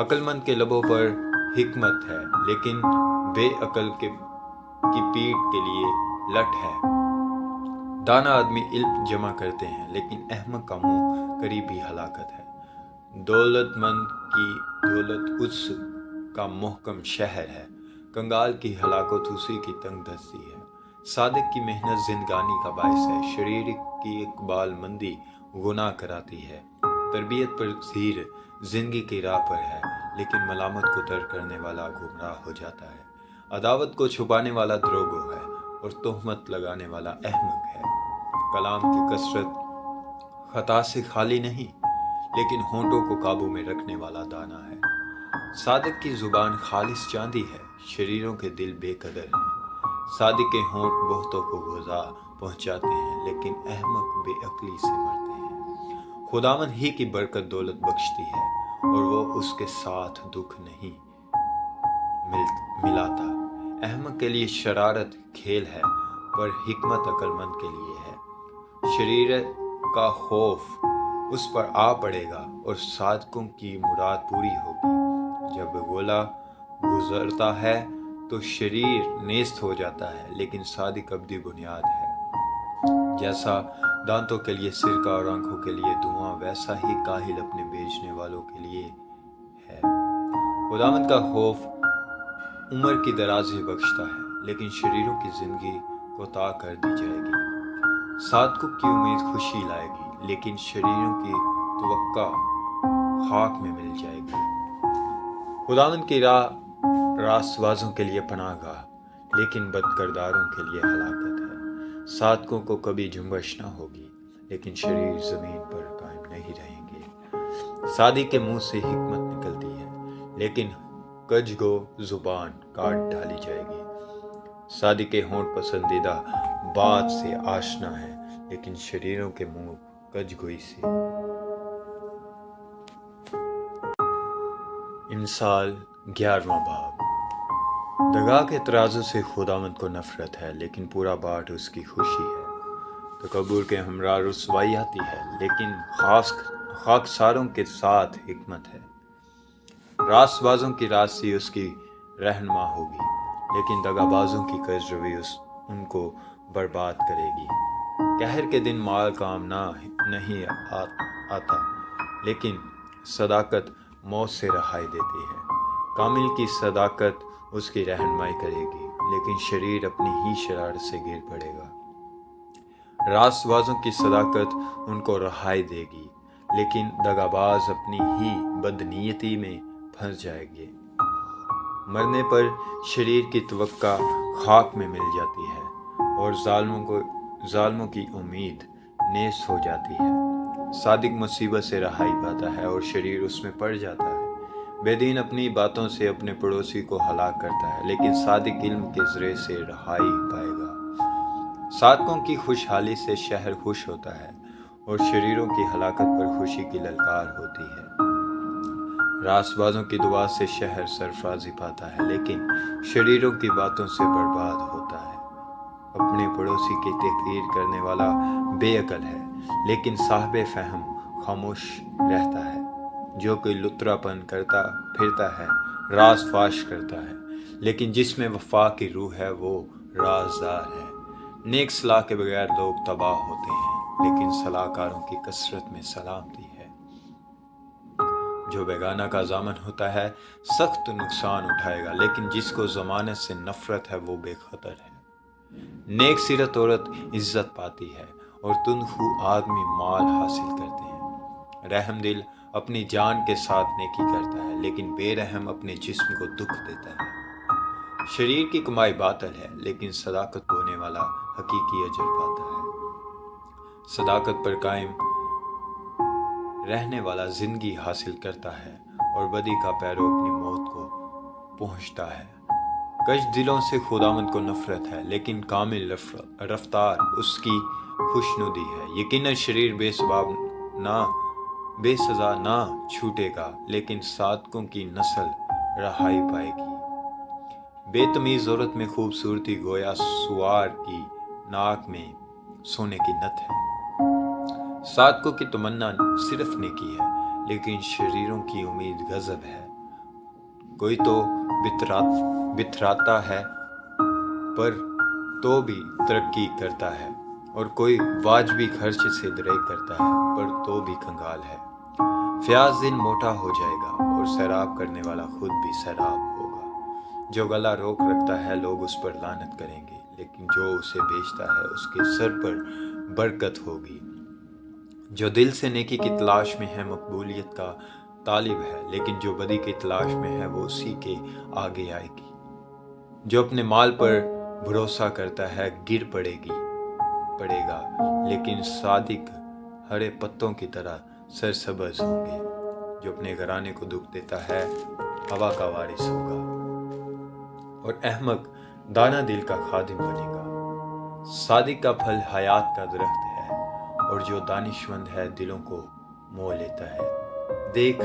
عقل مند کے لبوں پر حکمت ہے لیکن بے عقل کی پیٹھ کے لیے لٹ ہے۔ دانا آدمی علم جمع کرتے ہیں لیکن احمق کا منہ قریبی ہلاکت ہے۔ دولت مند کی دولت اس کا محکم شہر ہے، کنگال کی ہلاکت اسی کی تنگ دستی ہے۔ صادق کی محنت زندگانی کا باعث ہے، شریر کی اقبال مندی گناہ کراتی ہے۔ تربیت پذیر زندگی کی راہ پر ہے لیکن ملامت کو ترک کرنے والا گمراہ ہو جاتا ہے۔ عداوت کو چھپانے والا دروغ ہے اور تہمت لگانے والا احمق ہے۔ کلام کی کثرت خطا سے خالی نہیں لیکن ہونٹوں کو قابو میں رکھنے والا دانا ہے۔ صادق کی زبان خالص چاندی ہے، شریروں کے دل بے قدر ہیں۔ صادق کے ہونٹ بہتوں کو غذا پہنچاتے ہیں لیکن احمق بے عقلی سے مرتے ہیں۔ خداوند ہی کی برکت دولت بخشتی ہے اور وہ اس کے ساتھ دکھ نہیں ملاتا۔ احمق کے لیے شرارت کھیل ہے پر حکمت عقل مند کے لیے ہے۔ شریر کا خوف اس پر آ پڑے گا اور صادقوں کی مراد پوری ہوگی۔ جب گولا گزرتا ہے تو شریر نیست ہو جاتا ہے لیکن صادق ابدی بنیاد ہے۔ جیسا دانتوں کے لیے سرکہ اور آنکھوں کے لیے دھواں، ویسا ہی کاہل اپنے بیچنے والوں کے لیے ہے۔ خداوند کا خوف عمر کی درازی بخشتا ہے لیکن شریروں کی زندگی کو طاق کر دی جائے گی۔ صادقوں کی امید خوشی لائے گی لیکن شریروں کی توقع خاک میں مل جائے گی۔ خداوند کی راہ راست بازوں کے لیے پناہ گاہ لیکن بد کرداروں کے لیے ہلاکت ہے۔ صادقوں کو کبھی جنبش نہ ہوگی لیکن شریر زمین پر قائم نہیں رہیں گے۔ صادق کے منہ سے حکمت نکلتی ہے لیکن کج گو زبان کاٹ ڈالی جائے گی۔ صادق کے ہونٹ پسندیدہ بات سے آشنا ہے لیکن شریروں کے منہ کج گوئی سے۔ امثال 11واں باب۔ دگا کے ترازو سے خداوند کو نفرت ہے لیکن پورا باٹ اس کی خوشی ہے۔ تکبر کے ہمراہ رسوائی آتی ہے لیکن خاکساروں کے ساتھ حکمت ہے۔ راست بازوں کی راستی اس کی رہنما ہوگی لیکن دگا بازوں کی کج روی ان کو برباد کرے گی۔ قہر کے دن مال کام نہیں آتا لیکن صداقت موت سے رہائی دیتی ہے۔ کامل کی صداقت اس کی رہنمائی کرے گی لیکن شریر اپنی ہی شرارت سے گر پڑے گا۔ راست بازوں کی صداقت ان کو رہائی دے گی لیکن دگا باز اپنی ہی بدنیتی میں پھنس جائے گے۔ مرنے پر شریر کی توقع خاک میں مل جاتی ہے اور ظالموں کی امید نیست ہو جاتی ہے۔ صادق مصیبت سے رہائی پاتا ہے اور شریر اس میں پڑ جاتا ہے۔ بے دین اپنی باتوں سے اپنے پڑوسی کو ہلاک کرتا ہے لیکن صادق علم کے ذریعے سے رہائی پائے گا۔ صادقوں کی خوشحالی سے شہر خوش ہوتا ہے اور شریروں کی ہلاکت پر خوشی کی للکار ہوتی ہے۔ راست بازوں کی دعا سے شہر سرفرازی پاتا ہے لیکن شریروں کی باتوں سے برباد ہوتا ہے۔ اپنے پڑوسی کی تحقیر کرنے والا بے عقل ہے لیکن صاحب فہم خاموش رہتا ہے۔ جو کوئی لطرا پن کرتا پھرتا ہے راز فاش کرتا ہے لیکن جس میں وفا کی روح ہے وہ رازدار ہے۔ نیک صلاح کے بغیر لوگ تباہ ہوتے ہیں لیکن صلاح کاروں کی کثرت میں سلامتی ہے۔ جو بیگانہ کا ضامن ہوتا ہے سخت نقصان اٹھائے گا لیکن جس کو ضمانت سے نفرت ہے وہ بے خطر ہے۔ نیک سیرت عورت عزت پاتی ہے اور تندخو آدمی مال حاصل کرتے ہیں۔ رحم دل اپنی جان کے ساتھ نیکی کرتا ہے لیکن بے رحم اپنے جسم کو دکھ دیتا ہے۔ شریر کی کمائی باطل ہے لیکن صداقت بونے والا حقیقی اجر پاتا ہے۔ صداقت پر قائم رہنے والا زندگی حاصل کرتا ہے اور بدی کا پیرو اپنی موت کو پہنچتا ہے۔ کج دلوں سے خداوند کو نفرت ہے لیکن کامل رفتار اس کی خوشنودی ہے۔ یقیناً شریر بے سزا نہ چھوٹے گا لیکن صادقوں کی نسل رہائی پائے گی۔ بے تمیز عورت میں خوبصورتی گویا سوار کی ناک میں سونے کی نت ہے۔ صادقوں کی تمنا صرف نیکی ہے لیکن شریروں کی امید غضب ہے۔ کوئی تو بتراتا ہے پر تو بھی ترقی کرتا ہے، اور کوئی واجبی خرچ سے درے کرتا ہے پر تو بھی کنگال ہے۔ فیاض دن موٹا ہو جائے گا اور سیراب کرنے والا خود بھی سیراب ہوگا۔ جو گلا روک رکھتا ہے لوگ اس پر لعنت کریں گے، لیکن جو اسے بیچتا ہے اس کے سر پر برکت ہوگی۔ جو دل سے نیکی کی تلاش میں ہے مقبولیت کا طالب ہے، لیکن جو بدی کی تلاش میں ہے وہ اسی کے آگے آئے گی۔ جو اپنے مال پر بھروسہ کرتا ہے گر پڑے گا، لیکن صادق ہرے پتوں کی طرح سرسبز ہوں گے۔ جو اپنے گھرانے کو دکھ دیتا ہے ہوا کا وارث ہوگا، اور احمق دانا دل کا خادم بنے گا۔ صادق کا پھل حیات کا درخت ہے، اور جو دانشمند ہے دلوں کو مو لیتا ہے۔ دیکھ،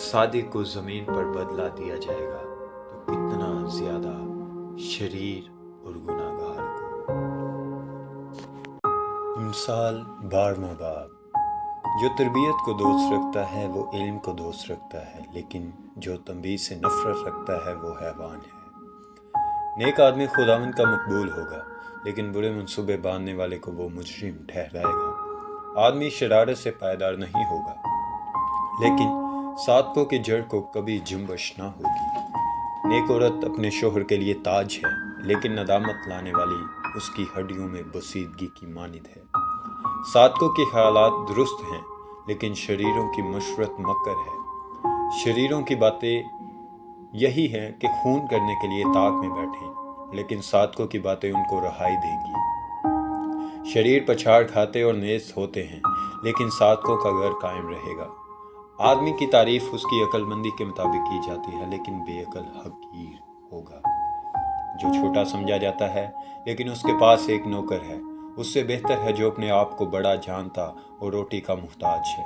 صادق کو زمین پر بدلہ دیا جائے گا تو کتنا زیادہ شریر اور گناہگار کو۔ امثال 12واں باب۔ جو تربیت کو دوست رکھتا ہے وہ علم کو دوست رکھتا ہے، لیکن جو تنبیہ سے نفرت رکھتا ہے وہ حیوان ہے۔ نیک آدمی خداوند کا مقبول ہوگا، لیکن برے منصوبے باندھنے والے کو وہ مجرم ٹھہرائے گا۔ آدمی شرارت سے پائیدار نہیں ہوگا، لیکن صادقوں کی جڑ کو کبھی جنبش نہ ہوگی۔ نیک عورت اپنے شوہر کے لیے تاج ہے، لیکن ندامت لانے والی اس کی ہڈیوں میں بوسیدگی کی مانند ہے۔ صادقوں کے خیالات درست ہیں، لیکن شریروں کی مشورت مکر ہے۔ شریروں کی باتیں یہی ہیں کہ خون کرنے کے لیے طاق میں بیٹھیں، لیکن صادقوں کی باتیں ان کو رہائی دیں گی۔ شریر پچھاڑ کھاتے اور نیست ہوتے ہیں، لیکن صادقوں کا گھر قائم رہے گا۔ آدمی کی تعریف اس کی عقل مندی کے مطابق کی جاتی ہے، لیکن بے عقل حقیر ہوگا۔ جو چھوٹا سمجھا جاتا ہے لیکن اس کے پاس ایک نوکر ہے، اس سے بہتر ہے جو اپنے آپ کو بڑا جانتا اور روٹی کا محتاج ہے۔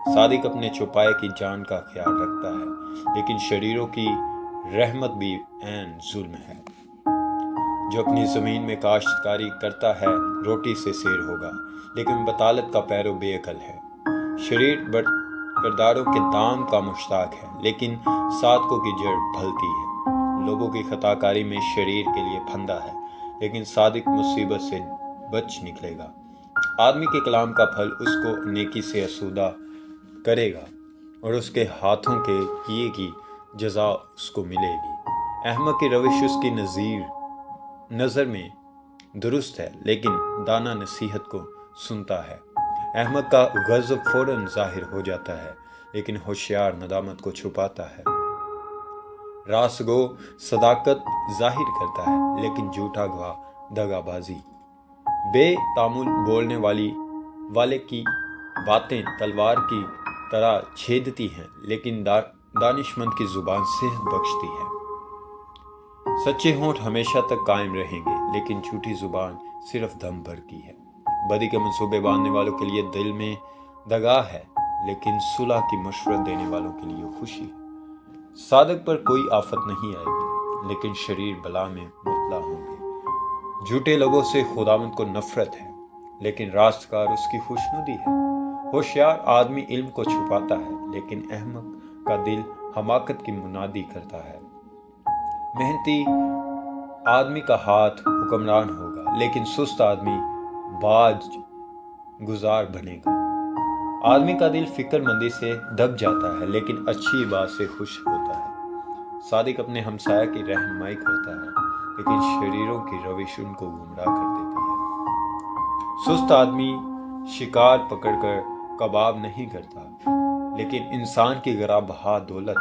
صادق اپنے چھپائے کی جان کا خیال رکھتا ہے، لیکن شریروں کی رحمت بھی عین ظلم ہے۔ جو اپنی زمین میں کاشتکاری کرتا ہے روٹی سے سیر ہوگا، لیکن بطالت کا پیرو بے عقل ہے۔ شریر کرداروں کے دام کا مشتاق ہے، لیکن صادقوں کی جڑ ڈھلتی ہے۔ لوگوں کی خطا کاری میں شریر کے لیے پھندا ہے، لیکن صادق مصیبت سے بچ نکلے گا۔ آدمی کے کلام کا پھل اس کو نیکی سے آسودہ کرے گا، اور اس کے ہاتھوں کے کیے کی جزا اس کو ملے گی۔ احمق کی روش اس کی نظر میں درست ہے، لیکن دانا نصیحت کو سنتا ہے۔ احمق کا غضب فوراً ظاہر ہو جاتا ہے، لیکن ہوشیار ندامت کو چھپاتا ہے۔ راست گو صداقت ظاہر کرتا ہے، لیکن جھوٹا گواہ دغا بازی۔ بے تامل بولنے والے کی باتیں تلوار کی طرح چھیدتی ہیں، لیکن دانشمند کی زبان صحت بخشتی ہے۔ سچے ہونٹ ہمیشہ تک قائم رہیں گے، لیکن جھوٹی زبان صرف دم بھر کی ہے۔ بدی کے منصوبے باندھنے والوں کے لیے دل میں دغا ہے، لیکن صلح کی مشورت دینے والوں کے لیے خوشی ہے۔ صادق پر کوئی آفت نہیں آئے گی، لیکن شریر بلا میں مبتلا ہوں گے۔ جھوٹے لوگوں سے خداوند کو نفرت ہے، لیکن راستگار اس کی خوشنودی ہے۔ ہوشیار آدمی علم کو چھپاتا ہے، لیکن احمق کا دل حماقت کی منادی کرتا ہے۔ محنتی آدمی کا ہاتھ حکمران ہوگا، لیکن سست آدمی باج گزار بنے گا۔ آدمی کا دل فکر مندی سے دب جاتا ہے، لیکن اچھی بات سے خوش ہوتا ہے۔ صادق اپنے ہمسایہ کی رہنمائی کرتا ہے، لیکن شریروں کی روش ان کو گمراہ کر دیتی ہے۔ سست آدمی شکار پکڑ کر کباب نہیں کرتا، لیکن انسان کی گرہ بہا دولت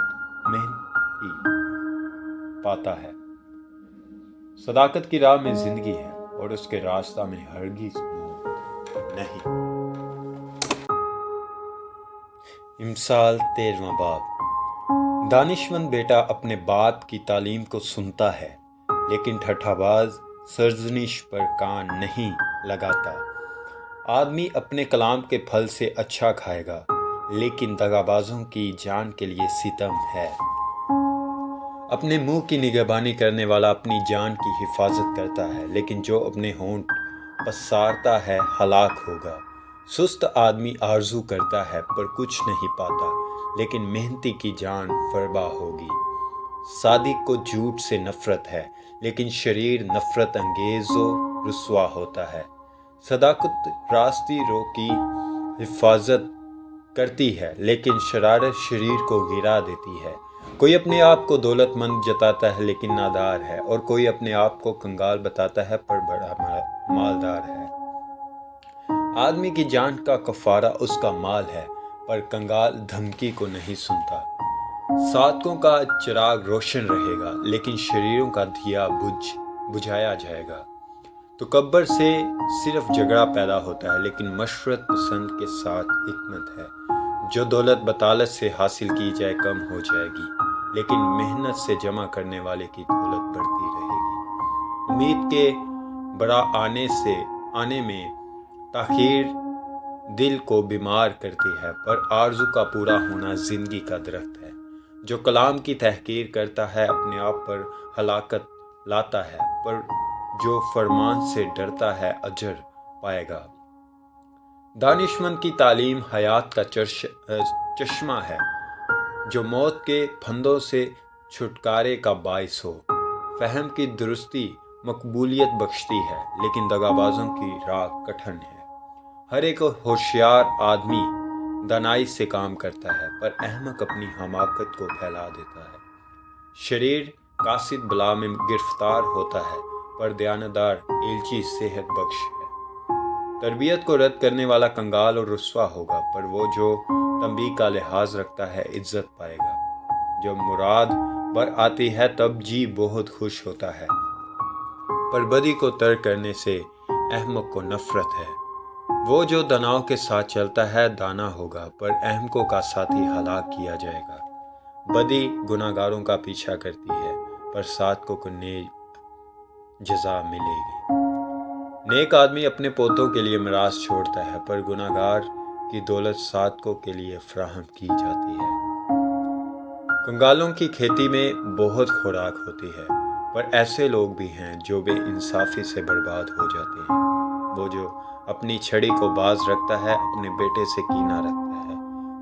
محنتی پاتا ہے۔ صداقت کی راہ میں زندگی ہے، اور اس کے راستہ میں ہرگز موت نہیں۔ امثال 13واں باب۔ دانشمند بیٹا اپنے باپ کی تعلیم کو سنتا ہے، لیکن ٹھٹھا باز سرزنش پر کان نہیں لگاتا۔ آدمی اپنے کلام کے پھل سے اچھا کھائے گا، لیکن دغا بازوں کی جان کے لیے ستم ہے۔ اپنے منہ کی نگہبانی کرنے والا اپنی جان کی حفاظت کرتا ہے، لیکن جو اپنے ہونٹ پسارتا ہے ہلاک ہوگا۔ سست آدمی آرزو کرتا ہے پر کچھ نہیں پاتا، لیکن محنتی کی جان فربا ہوگی۔ صادق کو جھوٹ سے نفرت ہے، لیکن شریر نفرت انگیز و رسوا ہوتا ہے۔ صداقت راستی رو کی حفاظت کرتی ہے، لیکن شرارت شریر کو گرا دیتی ہے۔ کوئی اپنے آپ کو دولت مند جتاتا ہے لیکن نادار ہے، اور کوئی اپنے آپ کو کنگال بتاتا ہے پر بڑا مالدار ہے۔ آدمی کی جان کا کفارہ اس کا مال ہے، پر کنگال دھمکی کو نہیں سنتا۔ صادقوں کا چراغ روشن رہے گا، لیکن شریروں کا دیا بجھایا جائے گا۔ تکبر سے صرف جھگڑا پیدا ہوتا ہے، لیکن مشورت پسند کے ساتھ حکمت ہے۔ جو دولت بطالت سے حاصل کی جائے کم ہو جائے گی، لیکن محنت سے جمع کرنے والے کی دولت بڑھتی رہے گی۔ امید کے بڑا آنے میں تاخیر دل کو بیمار کرتی ہے، پر آرزو کا پورا ہونا زندگی کا درخت ہے۔ جو کلام کی تحقیر کرتا ہے اپنے آپ پر ہلاکت لاتا ہے، پر جو فرمان سے ڈرتا ہے اجر پائے گا۔ دانشمند کی تعلیم حیات کا چشمہ ہے، جو موت کے پھندوں سے چھٹکارے کا باعث ہو۔ فہم کی درستی مقبولیت بخشتی ہے، لیکن دغابازوں کی راہ کٹھن ہے۔ ہر ایک ہوشیار آدمی دانائی سے کام کرتا ہے، پر احمق اپنی حماقت کو پھیلا دیتا ہے۔ شریر قاصد بلا میں گرفتار ہوتا ہے، پر دیانتدار ایلچی صحت بخش ہے۔ تربیت کو رد کرنے والا کنگال اور رسوا ہوگا، پر وہ جو تنبیہ کا لحاظ رکھتا ہے عزت پائے گا۔ جب مراد بر آتی ہے تب جی بہت خوش ہوتا ہے، پر بدی کو ترک کرنے سے احمق کو نفرت ہے۔ وہ جو داناؤں کے ساتھ چلتا ہے دانا ہوگا، پر احمقوں کا ساتھی ہلاک کیا جائے گا۔ بدی گناہگاروں کا پیچھا کرتی ہے، پر صادقوں کو نیک جزا ملے گی۔ نیک آدمی اپنے پوتوں کے لیے میراث چھوڑتا ہے، پر گناہگار کی دولت صادقوں کے لیے فراہم کی جاتی ہے۔ کنگالوں کی کھیتی میں بہت خوراک ہوتی ہے، پر ایسے لوگ بھی ہیں جو بے انصافی سے برباد ہو جاتے ہیں۔ وہ جو اپنی چھڑی کو باز رکھتا ہے اپنے بیٹے سے کینہ رکھتا ہے،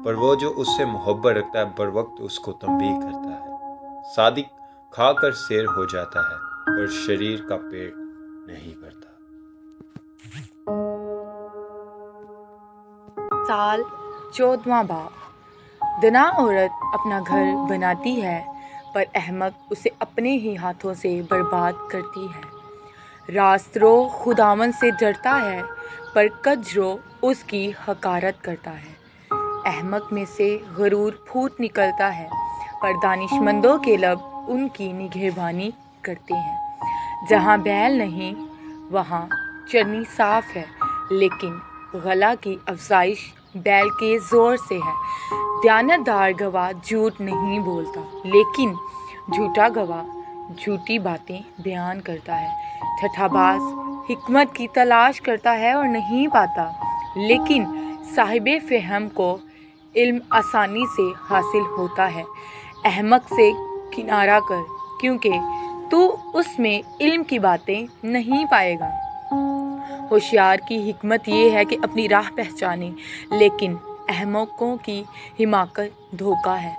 پر وہ جو اس سے محبت رکھتا ہے بر وقت اس کو تنبیہ کرتا ہے۔ صادق کھا کر سیر ہو جاتا ہے، پر شریر کا پیٹ نہیں بھرتا۔ سال 14واں باب۔ دنا عورت اپنا گھر بناتی ہے، پر احمق اسے اپنے ہی ہاتھوں سے برباد کرتی ہے۔ راست رو خداوند سے ڈرتا ہے، پر کج رو اس کی حقارت کرتا ہے۔ احمق میں سے غرور پھوٹ نکلتا ہے، پر دانشمندوں کے لب ان کی نگہبانی کرتے ہیں۔ جہاں بیل نہیں وہاں چرنی صاف ہے، لیکن غلہ کی افزائش بیل کے زور سے ہے۔ دیانتدار گواہ جھوٹ نہیں بولتا، لیکن جھوٹا گواہ جھوٹی باتیں بیان کرتا ہے۔ ٹھٹھا باز حکمت کی تلاش کرتا ہے اور نہیں پاتا، لیکن صاحب فہم کو علم آسانی سے حاصل ہوتا ہے۔ احمق سے کنارہ کر، کیونکہ تو اس میں علم کی باتیں نہیں پائے گا۔ ہوشیار کی حکمت یہ ہے کہ اپنی راہ پہچانے، لیکن احمقوں کی حماقت دھوکہ ہے۔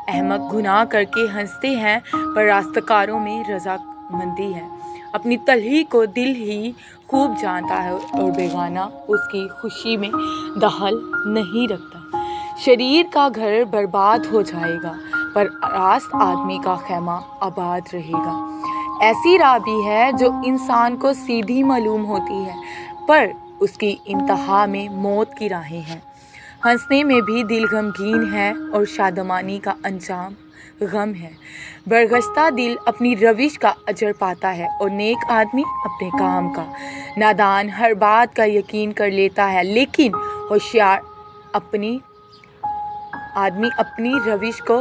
احمق گناہ کر کے ہنستے ہیں، پر راستکاروں میں رضامندی ہے۔ اپنی تلخی کو دل ہی خوب جانتا ہے، اور بیگانہ اس کی خوشی میں دخل نہیں رکھتا۔ شریر کا گھر برباد ہو جائے گا، پر راست آدمی کا خیمہ آباد رہے گا۔ ایسی راہ بھی ہے جو انسان کو سیدھی معلوم ہوتی ہے، پر اس کی انتہا میں موت کی راہیں ہیں۔ ہنسنے میں بھی دل غمگین ہے، اور شادمانی کا انجام غم ہے۔ برگشتہ دل اپنی روش کا اجر پاتا ہے، اور نیک آدمی اپنے کام کا۔ نادان ہر بات کا یقین کر لیتا ہے، لیکن ہوشیار آدمی اپنی روش کو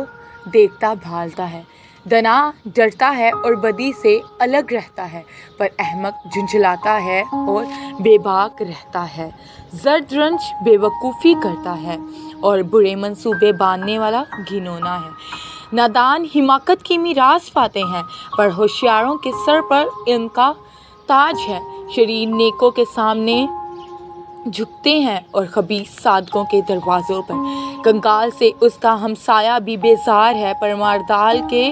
دیکھتا بھالتا ہے۔ دنا ڈرتا ہے اور بدی سے الگ رہتا ہے، پر احمق جھنجھلاتا ہے اور بے باک رہتا ہے۔ زرد رنج بے وقوفی کرتا ہے، اور برے منصوبے باندھنے والا گھنونا ہے۔ نادان حماقت کی میراث پاتے ہیں، پر ہوشیاروں کے سر پر ان کا تاج ہے۔ شریر نیکوں کے سامنے جھکتے ہیں، اور خبیث صادقوں کے دروازوں پر۔ کنگال سے اس کا ہمسایہ بھی بیزار ہے، پر ماردال کے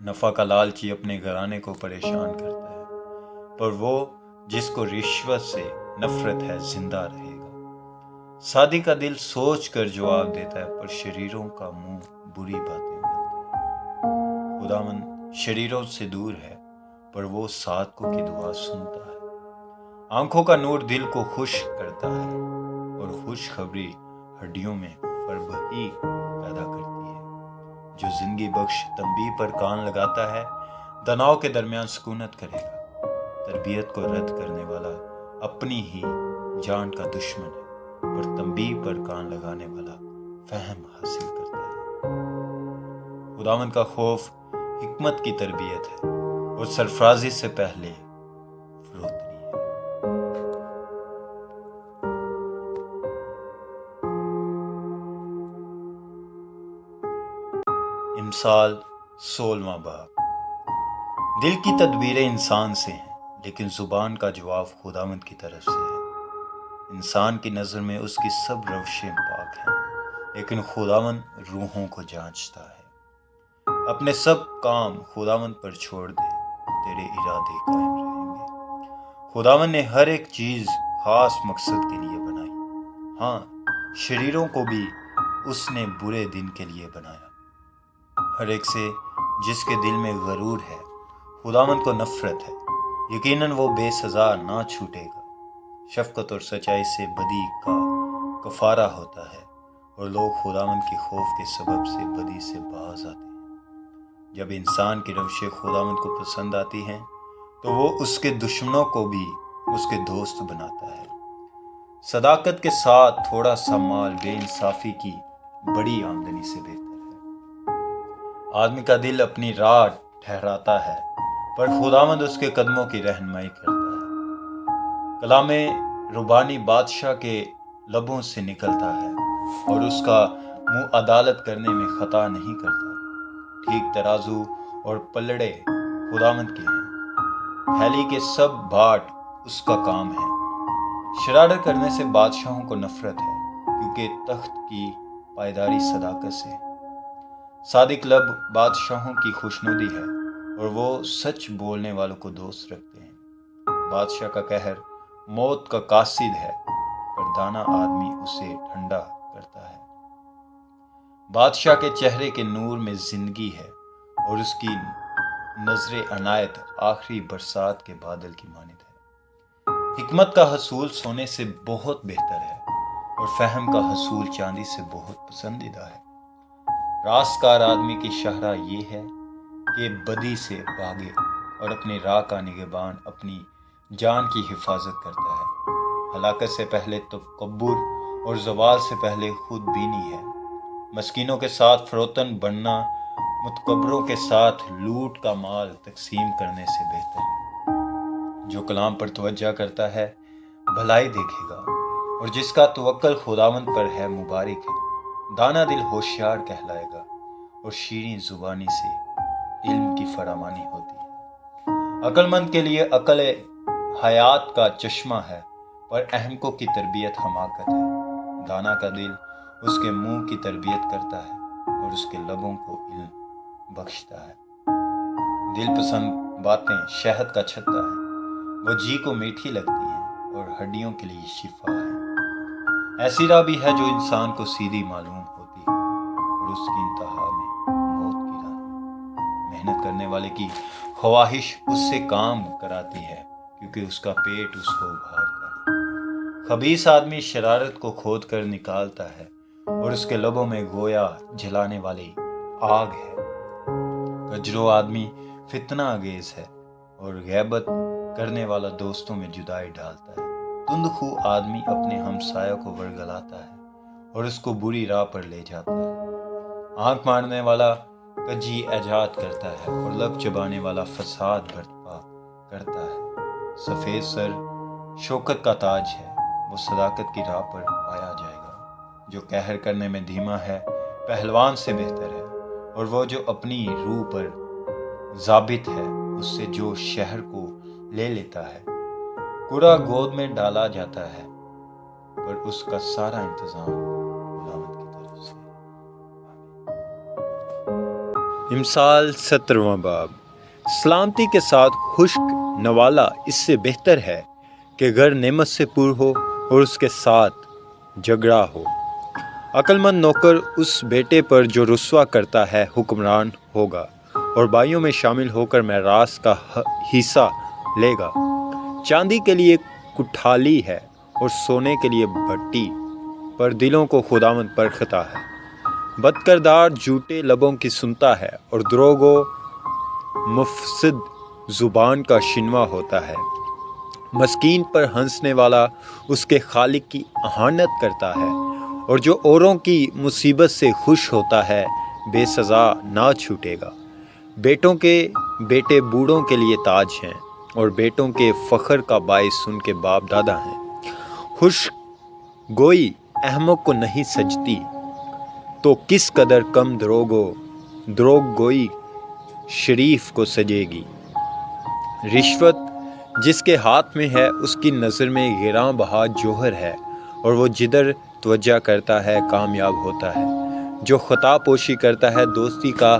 نفع کا لالچی اپنے گھرانے کو پریشان کرتا ہے، پر وہ جس کو رشوت سے نفرت ہے زندہ رہے گا۔ سادی کا دل سوچ کر جواب دیتا ہے، پر شریروں کا منہ بری باتیں کرتا ہے۔ خداوند شریروں سے دور ہے، پر وہ صادقوں کی دعا سنتا ہے۔ آنکھوں کا نور دل کو خوش کرتا ہے، اور خوشخبری ہڈیوں میں فربہی پیدا کرتی ہے۔ جو زندگی بخش تنبیہ پر کان لگاتا ہے، تناؤ کے درمیان سکونت کرے گا۔ تربیت کو رد کرنے والا اپنی ہی جان کا دشمن ہے، اور تنبیہ پر کان لگانے والا فہم حاصل کرتا ہے۔ خداوند کا خوف حکمت کی تربیت ہے، اور سرفرازی سے پہلے فروتنی ہے۔ امثال 16واں باب۔ دل کی تدبیریں انسان سے ہیں، لیکن زبان کا جواب خداوند کی طرف سے ہے۔ انسان کی نظر میں اس کی سب روشیں پاک ہیں، لیکن خداوند روحوں کو جانچتا ہے۔ اپنے سب کام خداوند پر چھوڑ دے، تیرے ارادے قائم رہیں گے۔ خداوند نے ہر ایک چیز خاص مقصد کے لیے بنائی، ہاں شریروں کو بھی اس نے برے دن کے لیے بنایا۔ ہر ایک سے جس کے دل میں غرور ہے خداوند کو نفرت ہے، یقیناً وہ بے سزا نہ چھوٹے گا۔ شفقت اور سچائی سے بدی کا کفارہ ہوتا ہے، اور لوگ خداوند کے خوف کے سبب سے بدی سے باز آتے ہیں۔ جب انسان کی روشیں خداوند کو پسند آتی ہیں تو وہ اس کے دشمنوں کو بھی اس کے دوست بناتا ہے۔ صداقت کے ساتھ تھوڑا سا مال بے انصافی کی بڑی آمدنی سے بہتر ہے۔ آدمی کا دل اپنی راہ ٹھہراتا ہے، پر خداوند اس کے قدموں کی رہنمائی کرتا ہے۔ کلام ربانی بادشاہ کے لبوں سے نکلتا ہے، اور اس کا منہ عدالت کرنے میں خطا نہیں کرتا۔ ٹھیک ترازو اور پلڑے خداوند کے ہیں، تھیلی کے سب باٹ اس کا کام ہے۔ شرارت کرنے سے بادشاہوں کو نفرت ہے، کیونکہ تخت کی پائیداری صداقت سے ہے۔ صادق لب بادشاہوں کی خوشنودی ہے، اور وہ سچ بولنے والوں کو دوست رکھتے ہیں۔ بادشاہ کا قہر موت کا قاصد ہے، پر دانا آدمی اسے ٹھنڈا کرتا ہے۔ بادشاہ کے چہرے کے نور میں زندگی ہے، اور اس کی نظر عنایت آخری برسات کے بادل کی مانند ہے۔ حکمت کا حصول سونے سے بہت بہتر ہے، اور فہم کا حصول چاندی سے بہت پسندیدہ ہے۔ راستگار آدمی کی شاہراہ یہ ہے کہ بدی سے بھاگے، اور اپنی راہ کا نگہبان اپنی جان کی حفاظت کرتا ہے۔ ہلاکت سے پہلے تکبر، اور زوال سے پہلے خود بینی ہے۔ مسکینوں کے ساتھ فروتن بننا متکبروں کے ساتھ لوٹ کا مال تقسیم کرنے سے بہتر ہے۔ جو کلام پر توجہ کرتا ہے بھلائی دیکھے گا، اور جس کا توکل خداوند پر ہے مبارک ہے۔ دانا دل ہوشیار کہلائے گا، اور شیریں زبانی سے علم کی فراوانی ہوتی ہے۔ عقل مند کے لیے عقل حیات کا چشمہ ہے، پر احمقوں کی تربیت حماقت ہے۔ دانا کا دل اس کے منہ کی تربیت کرتا ہے، اور اس کے لبوں کو علم بخشتا ہے۔ دل پسند باتیں شہد کا چھتا ہے، وہ جی کو میٹھی لگتی ہیں، اور ہڈیوں کے لیے شفا ہے۔ ایسی راہ بھی ہے جو انسان کو سیدھی معلوم ہوتی ہے، اور اس کی انتہا میں موت کی راہ ہے۔ محنت کرنے والے کی خواہش اس سے کام کراتی ہے، کیونکہ اس کا پیٹ اس کو ابھارتا ہے۔ خبیث آدمی شرارت کو کھود کر نکالتا ہے، اور اس کے لبوں میں گویا جلانے والی آگ ہے۔ کجرو آدمی فتنہ انگیز ہے، اور غیبت کرنے والا دوستوں میں جدائی ڈالتا ہے۔ تند خو آدمی اپنے ہمسایہ کو ورگلاتا ہے، اور اس کو بری راہ پر لے جاتا ہے۔ آنکھ مارنے والا کجی ایجاد کرتا ہے، اور لب چبانے والا فساد برپا کرتا ہے۔ سفید سر شوکت کا تاج ہے، وہ صداقت کی راہ پر پایا جائے گا۔ جو قہر کرنے میں دھیما ہے پہلوان سے بہتر ہے، اور وہ جو اپنی روح پر ضابط ہے اس سے جو شہر کو لے لیتا ہے۔ کوڑا گود میں ڈالا جاتا ہے، پر اس کا سارا انتظام خداوند کی طرف سے ہے۔ امثال 17واں باب۔ سلامتی کے ساتھ خشک نوالا اس سے بہتر ہے کہ گھر نعمت سے پر ہو اور اس کے ساتھ جھگڑا ہو۔ عقل مند نوکر اس بیٹے پر جو رسوا کرتا ہے حکمران ہوگا، اور بھائیوں میں شامل ہو کر میراث کا حصہ لے گا۔ چاندی کے لیے کٹھالی ہے اور سونے کے لیے بھٹی، پر دلوں کو خداوند پرکھتا ہے۔ بد کردار جھوٹے لبوں کی سنتا ہے، اور دروغ و مفسد زبان کا شنوا ہوتا ہے۔ مسکین پر ہنسنے والا اس کے خالق کی اہانت کرتا ہے، اور جو اوروں کی مصیبت سے خوش ہوتا ہے بے سزا نہ چھوٹے گا۔ بیٹوں کے بیٹے بوڑھوں کے لیے تاج ہیں، اور بیٹوں کے فخر کا باعث ان کے باپ دادا ہیں۔ خوش گوئی احمق کو نہیں سجتی، تو کس قدر کم دروغ گوئی شریف کو سجے گی۔ رشوت جس کے ہاتھ میں ہے اس کی نظر میں گراں بہا جوہر ہے، اور وہ جدھر توجہ کرتا ہے کامیاب ہوتا ہے۔ جو خطا پوشی کرتا ہے دوستی کا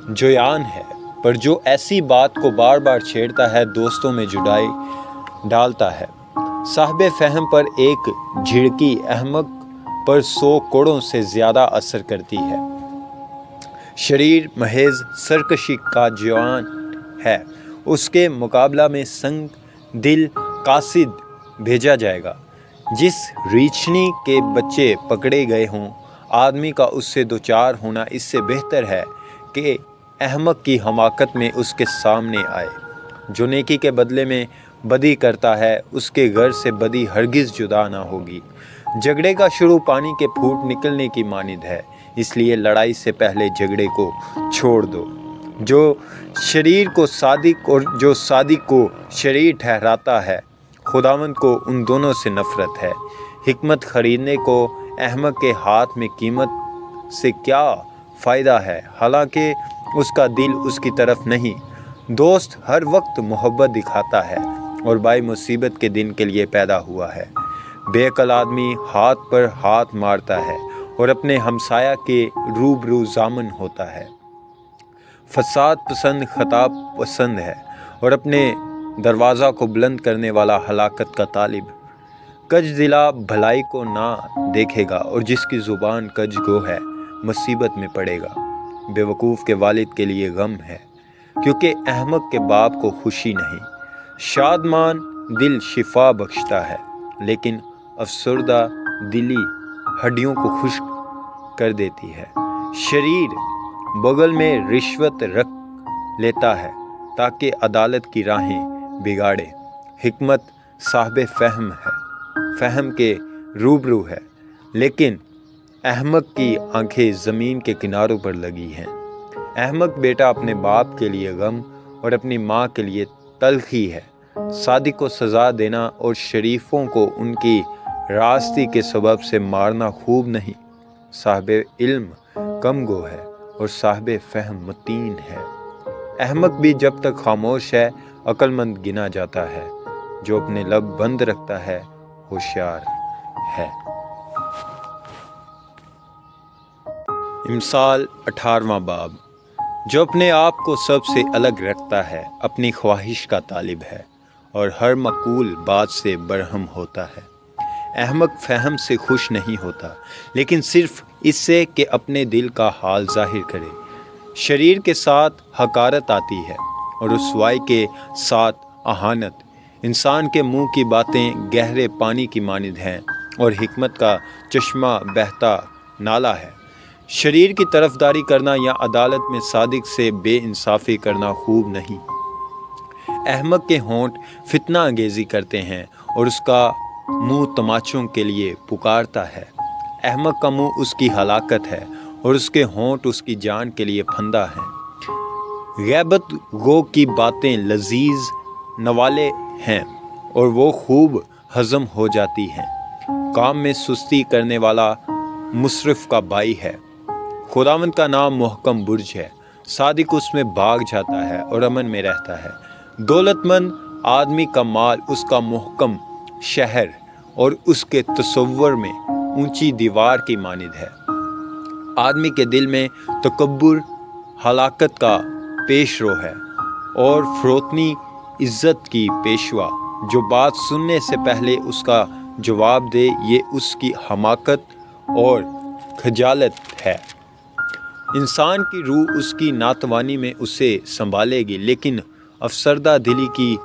جویان ہے، پر جو ایسی بات کو بار بار چھیڑتا ہے دوستوں میں جدائی ڈالتا ہے۔ صاحب فہم پر ایک جھڑکی احمق پر 100 کوڑوں سے زیادہ اثر کرتی ہے۔ شریر محض سرکشی کا جوان ہے، اس کے مقابلہ میں سنگ دل قاصد بھیجا جائے گا۔ جس ریچھنی کے بچے پکڑے گئے ہوں، آدمی کا اس سے دوچار ہونا اس سے بہتر ہے کہ احمق کی حماقت میں اس کے سامنے آئے۔ جو نیکی کے بدلے میں بدی کرتا ہے، اس کے گھر سے بدی ہرگز جدا نہ ہوگی۔ جھگڑے کا شروع پانی کے پھوٹ نکلنے کی مانند ہے، اس لیے لڑائی سے پہلے جھگڑے کو چھوڑ دو۔ جو شریر کو صادق اور جو صادق کو شریر ٹھہراتا ہے، خداوند کو ان دونوں سے نفرت ہے۔ حکمت خریدنے کو احمق کے ہاتھ میں قیمت سے کیا فائدہ ہے، حالانکہ اس کا دل اس کی طرف نہیں۔ دوست ہر وقت محبت دکھاتا ہے، اور بھائی مصیبت کے دن کے لیے پیدا ہوا ہے۔ بے عقل آدمی ہاتھ پر ہاتھ مارتا ہے، اور اپنے ہمسایہ کے روبرو ضامن ہوتا ہے۔ فساد پسند خطا پسند ہے، اور اپنے دروازہ کو بلند کرنے والا ہلاکت کا طالب۔ کج دلا بھلائی کو نہ دیکھے گا، اور جس کی زبان کج گو ہے مصیبت میں پڑے گا۔ بے وقوف کے والد کے لیے غم ہے، کیونکہ احمق کے باپ کو خوشی نہیں۔ شادمان دل شفا بخشتا ہے، لیکن افسردہ دلی ہڈیوں کو خشک کر دیتی ہے۔ شریر بغل میں رشوت رکھ لیتا ہے تاکہ عدالت کی راہیں بگاڑے۔ حکمت صاحب فہم ہے، فہم کے روبرو ہے، لیکن احمق کی آنکھیں زمین کے کناروں پر لگی ہیں۔ احمق بیٹا اپنے باپ کے لیے غم اور اپنی ماں کے لیے تلخی ہے۔ صادق کو سزا دینا اور شریفوں کو ان کی راستی کے سبب سے مارنا خوب نہیں۔ صاحب علم کم گو ہے، اور صاحب فہم متین ہے۔ احمق بھی جب تک خاموش ہے عقل مند گنا جاتا ہے، جو اپنے لب بند رکھتا ہے ہوشیار ہے۔ امثال 18واں باب۔ جو اپنے آپ کو سب سے الگ رکھتا ہے اپنی خواہش کا طالب ہے، اور ہر معقول بات سے برہم ہوتا ہے۔ احمق فہم سے خوش نہیں ہوتا، لیکن صرف اس سے کہ اپنے دل کا حال ظاہر کرے۔ شریر کے ساتھ حقارت آتی ہے، اور رسوائی کے ساتھ اہانت۔ انسان کے منہ کی باتیں گہرے پانی کی مانند ہیں، اور حکمت کا چشمہ بہتا نالا ہے۔ شریر کی طرفداری کرنا یا عدالت میں صادق سے بے انصافی کرنا خوب نہیں۔ احمق کے ہونٹ فتنہ انگیزی کرتے ہیں، اور اس کا منہ تماچوں کے لیے پکارتا ہے۔ احمق کا منہ اس کی ہلاکت ہے، اور اس کے ہونٹ اس کی جان کے لیے پھندا ہیں۔ غیبت گو کی باتیں لذیذ نوالے ہیں، اور وہ خوب ہضم ہو جاتی ہیں۔ کام میں سستی کرنے والا مصرف کا بھائی ہے۔ خداوند کا نام محکم برج ہے، صادق اس میں بھاگ جاتا ہے اور امن میں رہتا ہے۔ دولت مند آدمی کا مال اس کا محکم شہر، اور اس کے تصور میں اونچی دیوار کی مانند ہے۔ آدمی کے دل میں تکبر ہلاکت کا پیش رو ہے، اور فروتنی عزت کی پیشوا۔ جو بات سننے سے پہلے اس کا جواب دے، یہ اس کی حماقت اور خجالت ہے۔ انسان کی روح اس کی ناتوانی میں اسے سنبھالے گی، لیکن افسردہ دلی کی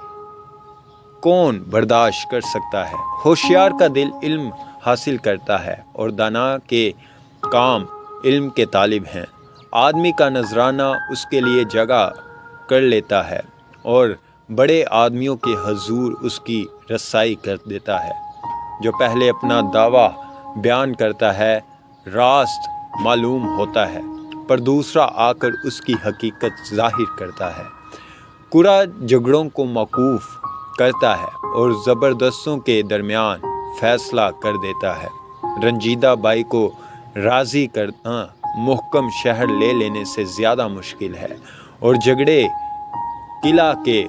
کون برداشت کر سکتا ہے؟ ہوشیار کا دل علم حاصل کرتا ہے، اور دانا کے کام علم کے طالب ہیں۔ آدمی کا نذرانہ اس کے لیے جگہ کر لیتا ہے، اور بڑے آدمیوں کے حضور اس کی رسائی کر دیتا ہے۔ جو پہلے اپنا دعویٰ بیان کرتا ہے راست معلوم ہوتا ہے، پر دوسرا آ کر اس کی حقیقت ظاہر کرتا ہے۔ کرا جھگڑوں کو موقوف کرتا ہے، اور زبردستوں کے درمیان فیصلہ کر دیتا ہے۔ رنجیدہ بائی کو راضی کرنا محکم شہر لے لینے سے زیادہ مشکل ہے، اور جھگڑے قلعہ کے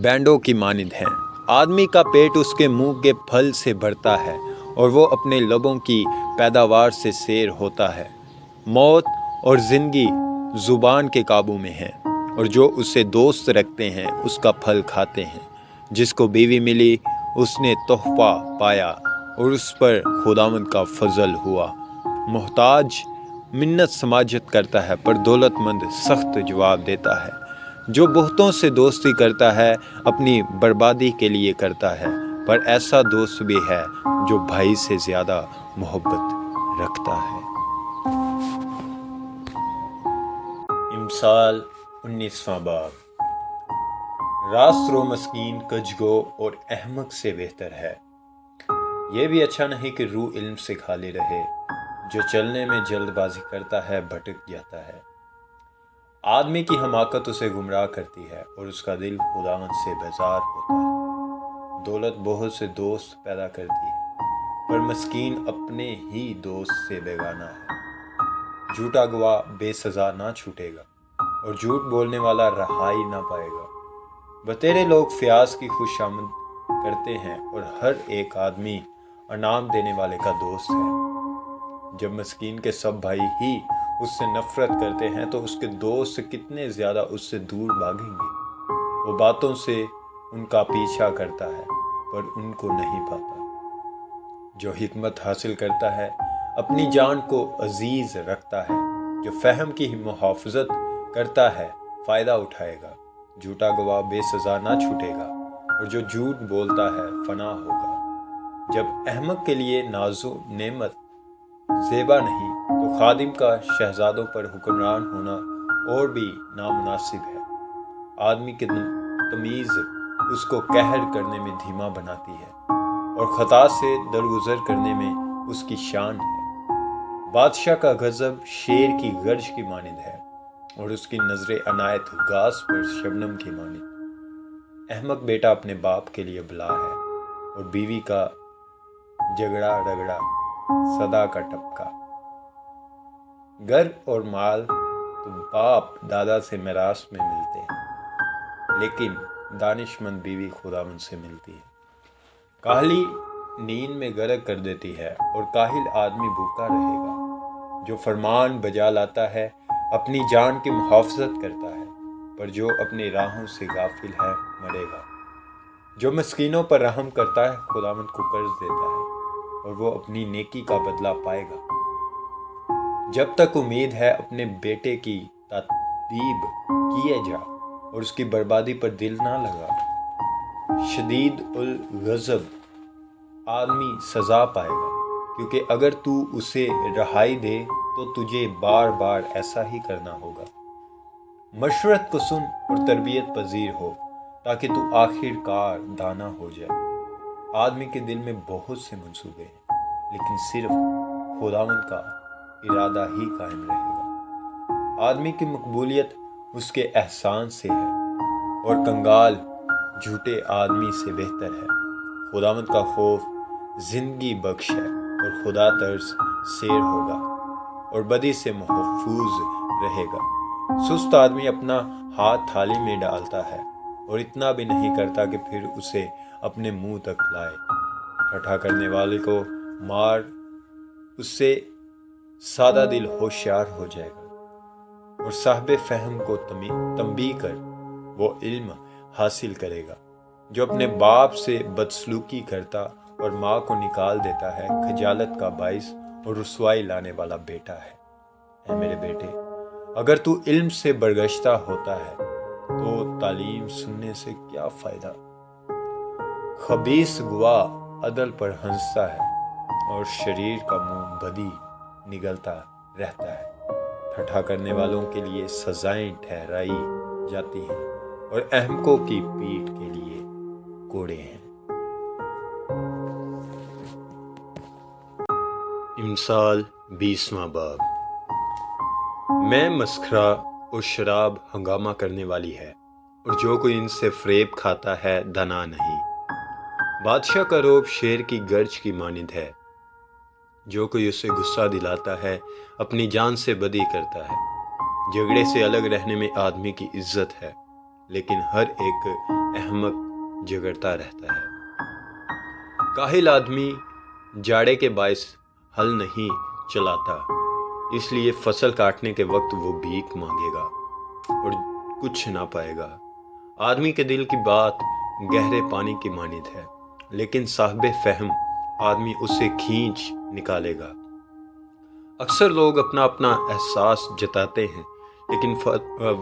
بینڈوں کی مانند ہیں۔ آدمی کا پیٹ اس کے منہ کے پھل سے بھرتا ہے، اور وہ اپنے لبوں کی پیداوار سے سیر ہوتا ہے۔ موت اور زندگی زبان کے قابو میں ہیں، اور جو اسے دوست رکھتے ہیں اس کا پھل کھاتے ہیں۔ جس کو بیوی ملی اس نے تحفہ پایا، اور اس پر خداوند کا فضل ہوا۔ محتاج منت سماجت کرتا ہے، پر دولت مند سخت جواب دیتا ہے۔ جو بہتوں سے دوستی کرتا ہے اپنی بربادی کے لیے کرتا ہے، پر ایسا دوست بھی ہے جو بھائی سے زیادہ محبت رکھتا ہے۔ امثال 19واں باب۔ راست رو مسکین کجگو اور احمق سے بہتر ہے۔ یہ بھی اچھا نہیں کہ روح علم سے خالی رہے۔ جو چلنے میں جلد بازی کرتا ہے بھٹک جاتا ہے۔ آدمی کی حماقت اسے گمراہ کرتی ہے، اور اس کا دل خداوند سے بیزار ہوتا ہے۔ دولت بہت سے دوست پیدا کرتی ہے، پر مسکین اپنے ہی دوست سے بیگانہ ہے۔ جھوٹا گواہ بے سزا نہ چھوٹے گا، اور جھوٹ بولنے والا رہائی نہ پائے گا۔ بتیرے لوگ فیاض کی خوش آمد کرتے ہیں، اور ہر ایک آدمی انعام دینے والے کا دوست ہے۔ جب مسکین کے سب بھائی ہی اس سے نفرت کرتے ہیں تو اس کے دوست کتنے زیادہ اس سے دور بھاگیں گے۔ وہ باتوں سے ان کا پیچھا کرتا ہے، پر ان کو نہیں پاتا۔ جو حکمت حاصل کرتا ہے اپنی جان کو عزیز رکھتا ہے۔ جو فہم کی محافظت کرتا ہے فائدہ اٹھائے گا۔ جھوٹا گواہ بے سزا نہ چھوٹے گا، اور جو جھوٹ بولتا ہے فنا ہوگا۔ جب احمق کے لیے نازو نعمت زیبا نہیں، تو خادم کا شہزادوں پر حکمران ہونا اور بھی نامناسب ہے۔ آدمی کی تمیز اس کو قہر کرنے میں دھیما بناتی ہے، اور خطا سے درگزر کرنے میں اس کی شان ہے۔ بادشاہ کا غضب شیر کی گرج کی مانند ہے، اور اس کی نظر عنایت گھاس پر شبنم کی مانند۔ احمق بیٹا اپنے باپ کے لیے بلا ہے، اور بیوی کا جھگڑا رگڑا صدا کا ٹپکا۔ گھر اور مال تو باپ دادا سے میراث میں ملتے ہیں، لیکن دانش مند بیوی خداوند سے ملتی ہے۔ کاہلی نیند میں غرق کر دیتی ہے، اور کاہل آدمی بھوکا رہے گا۔ جو فرمان بجا لاتا ہے اپنی جان کی محافظت کرتا ہے، پر جو اپنی راہوں سے غافل ہے مرے گا۔ جو مسکینوں پر رحم کرتا ہے خداوند کو قرض دیتا ہے، اور وہ اپنی نیکی کا بدلہ پائے گا۔ جب تک امید ہے اپنے بیٹے کی تادیب کیے جا، اور اس کی بربادی پر دل نہ لگا۔ شدید الغضب آدمی سزا پائے گا، کیونکہ اگر تو اسے رہائی دے تو تجھے بار بار ایسا ہی کرنا ہوگا۔ مشورت کو سن اور تربیت پذیر ہو، تاکہ تو آخر کار دانا ہو جائے۔ آدمی کے دل میں بہت سے منصوبے ہیں، لیکن صرف خداوند کا ارادہ ہی قائم رہے گا۔ آدمی کی مقبولیت اس کے احسان سے ہے، اور کنگال جھوٹے آدمی سے بہتر ہے۔ خداوند کا خوف زندگی بخش ہے، اور خدا ترس سیر ہوگا، اور بدی سے محفوظ رہے گا۔ سست آدمی اپنا ہاتھ تھالی میں ڈالتا ہے، اور اتنا بھی نہیں کرتا کہ پھر اسے اپنے منہ تک لائے۔ ٹھٹھا کرنے والے کو مار، اس سے سادہ دل ہوشیار ہو جائے گا۔ اور صاحب فہم کو تنبیہ کر وہ علم حاصل کرے گا۔ جو اپنے باپ سے بدسلوکی کرتا اور ماں کو نکال دیتا ہے، خجالت کا باعث اور رسوائی لانے والا بیٹا ہے۔ اے میرے بیٹے، اگر تو علم سے برگشتہ ہوتا ہے تو تعلیم سننے سے کیا فائدہ؟ خبیث گواہ عدل پر ہنستا ہے اور شریر کا منہ بدی نگلتا رہتا ہے۔ ٹھٹھا کرنے والوں کے لیے سزائیں ٹھہرائی جاتی ہیں اور احمقوں کی پیٹھ کے لیے کوڑے ہیں۔ امثال 20واں باب۔ میں مسخرہ اور شراب ہنگامہ کرنے والی ہے، اور جو کوئی ان سے فریب کھاتا ہے دنا نہیں۔ بادشاہ کا روب شیر کی گرج کی مانند ہے، جو کوئی اسے غصہ دلاتا ہے اپنی جان سے بدی کرتا ہے۔ جھگڑے سے الگ رہنے میں آدمی کی عزت ہے، لیکن ہر ایک احمق جھگڑتا رہتا ہے۔ کاہل آدمی جاڑے کے باعث ہل نہیں چلاتا، اس لیے فصل کاٹنے کے وقت وہ بھیک مانگے گا اور کچھ نہ پائے گا۔ آدمی کے دل کی بات گہرے پانی کی مانند ہے، لیکن صاحب فہم آدمی اسے کھینچ نکالے گا۔ اکثر لوگ اپنا اپنا احساس جتاتے ہیں، لیکن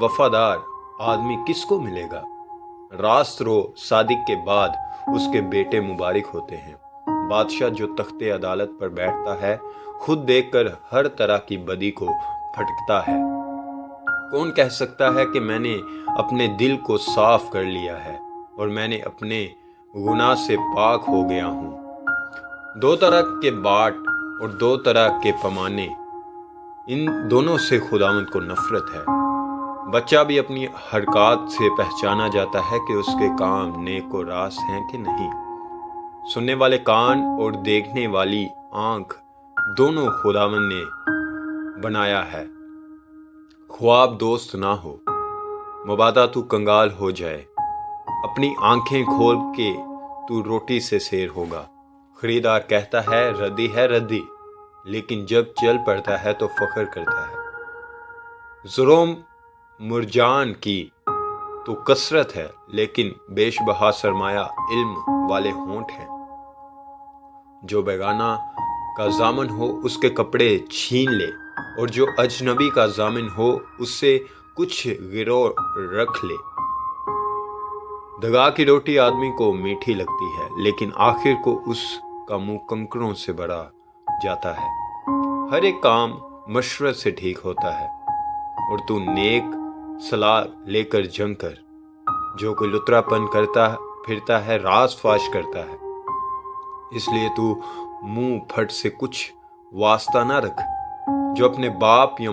وفادار آدمی کس کو ملے گا؟ راست رو صادق کے بعد اس کے بیٹے مبارک ہوتے ہیں۔ بادشاہ جو تخت عدالت پر بیٹھتا ہے خود دیکھ کر ہر طرح کی بدی کو پھٹکتا ہے۔ کون کہہ سکتا ہے کہ میں نے اپنے دل کو صاف کر لیا ہے اور میں نے اپنے گناہ سے پاک ہو گیا ہوں؟ دو طرح کے باٹ اور دو طرح کے پیمانے، ان دونوں سے خداوند کو نفرت ہے۔ بچہ بھی اپنی حرکات سے پہچانا جاتا ہے کہ اس کے کام نیک و راست ہیں کہ نہیں۔ سننے والے کان اور دیکھنے والی آنکھ دونوں خداوند نے بنایا ہے۔ خواب دوست نہ ہو، مبادا تو کنگال ہو جائے۔ اپنی آنکھیں کھول کے تو روٹی سے سیر ہوگا۔ خریدار کہتا ہے ردی، لیکن جب چل پڑتا ہے تو فخر کرتا ہے۔ زروم مرجان کی تو کثرت ہے، لیکن بیش بہا سرمایہ علم والے ہونٹ ہیں۔ جو بیگانہ کا ضامن ہو اس کے کپڑے چھین لے، اور جو اجنبی کا ضامن ہو اس سے کچھ گرو رکھ لے۔ دگا کی روٹی آدمی کو میٹھی لگتی ہے، لیکن آخر کو اس کا منہ کنکروں سے بھرا جاتا ہے۔ ہر ایک کام مشورت سے ٹھیک ہوتا ہے، اور تو نیک صلاح لے کر جنگ کر۔ جو کوئی لترا پن کرتا پھرتا ہے راز فاش کرتا ہے، اس لیے تو منہ پھٹ سے کچھ واسطہ نہ رکھ۔ جو اپنے باپ یا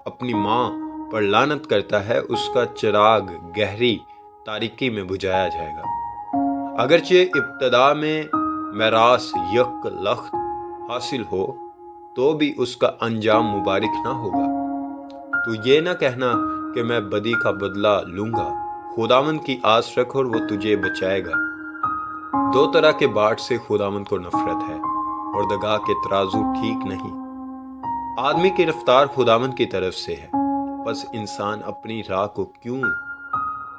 اپنی ماں پر لعنت کرتا ہے اس کا چراغ گہری تاریکی میں بجھایا جائے گا۔ اگرچہ ابتدا میں میراث یک لخت حاصل ہو تو بھی اس کا انجام مبارک نہ ہوگا۔ تو یہ نہ کہنا کہ میں بدی کا بدلہ لوں گا۔ خداوند کی آس رکھ اور وہ تجھے بچائے گا۔ دو طرح کے باٹ سے خداوند کو نفرت ہے، اور دگا کے ترازو ٹھیک نہیں۔ آدمی کی رفتار خداوند کی طرف سے ہے، پس انسان اپنی راہ کو کیوں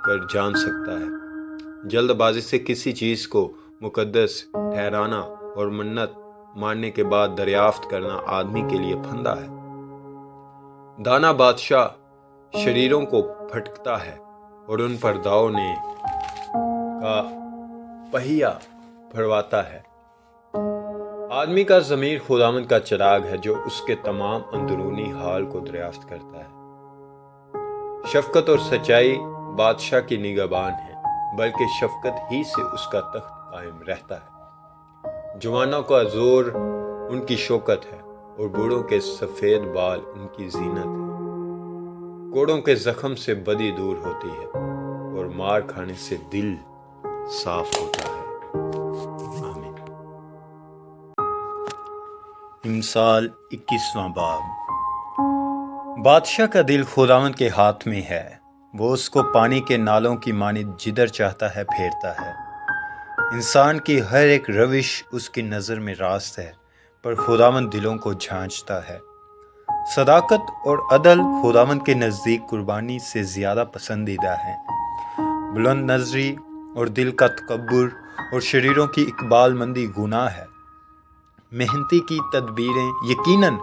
کر جان سکتا ہے؟ جلد بازی سے کسی چیز کو مقدس ٹھہرانا اور منت ماننے کے بعد دریافت کرنا آدمی کے لیے پھندا ہے۔ دانا بادشاہ شریروں کو پھٹکتا ہے اور ان پر داؤنے کا پہیا پھرواتا ہے۔ آدمی کا ضمیر خداوند کا چراغ ہے جو اس کے تمام اندرونی حال کو دریافت کرتا ہے۔ شفقت اور سچائی بادشاہ کی نگہبان ہے، بلکہ شفقت ہی سے اس کا تخت قائم رہتا ہے۔ جوانوں کا زور ان کی شوکت ہے، اور بوڑھوں کے سفید بال ان کی زینت ہے۔ کوڑوں کے زخم سے بدی دور ہوتی ہے، اور مار کھانے سے دل صاف ہوتا ہے۔ آمین۔ امثال 21واں باب۔ بادشاہ کا دل خداوند کے ہاتھ میں ہے، وہ اس کو پانی کے نالوں کی مانند جدھر چاہتا ہے پھیرتا ہے۔ انسان کی ہر ایک روش اس کی نظر میں راست ہے، پر خداوند دلوں کو جھانچتا ہے۔ صداقت اور عدل خداوند کے نزدیک قربانی سے زیادہ پسندیدہ ہیں۔ بلند نظری اور دل کا تکبر اور شریروں کی اقبال مندی گناہ ہے۔ محنتی کی تدبیریں یقیناً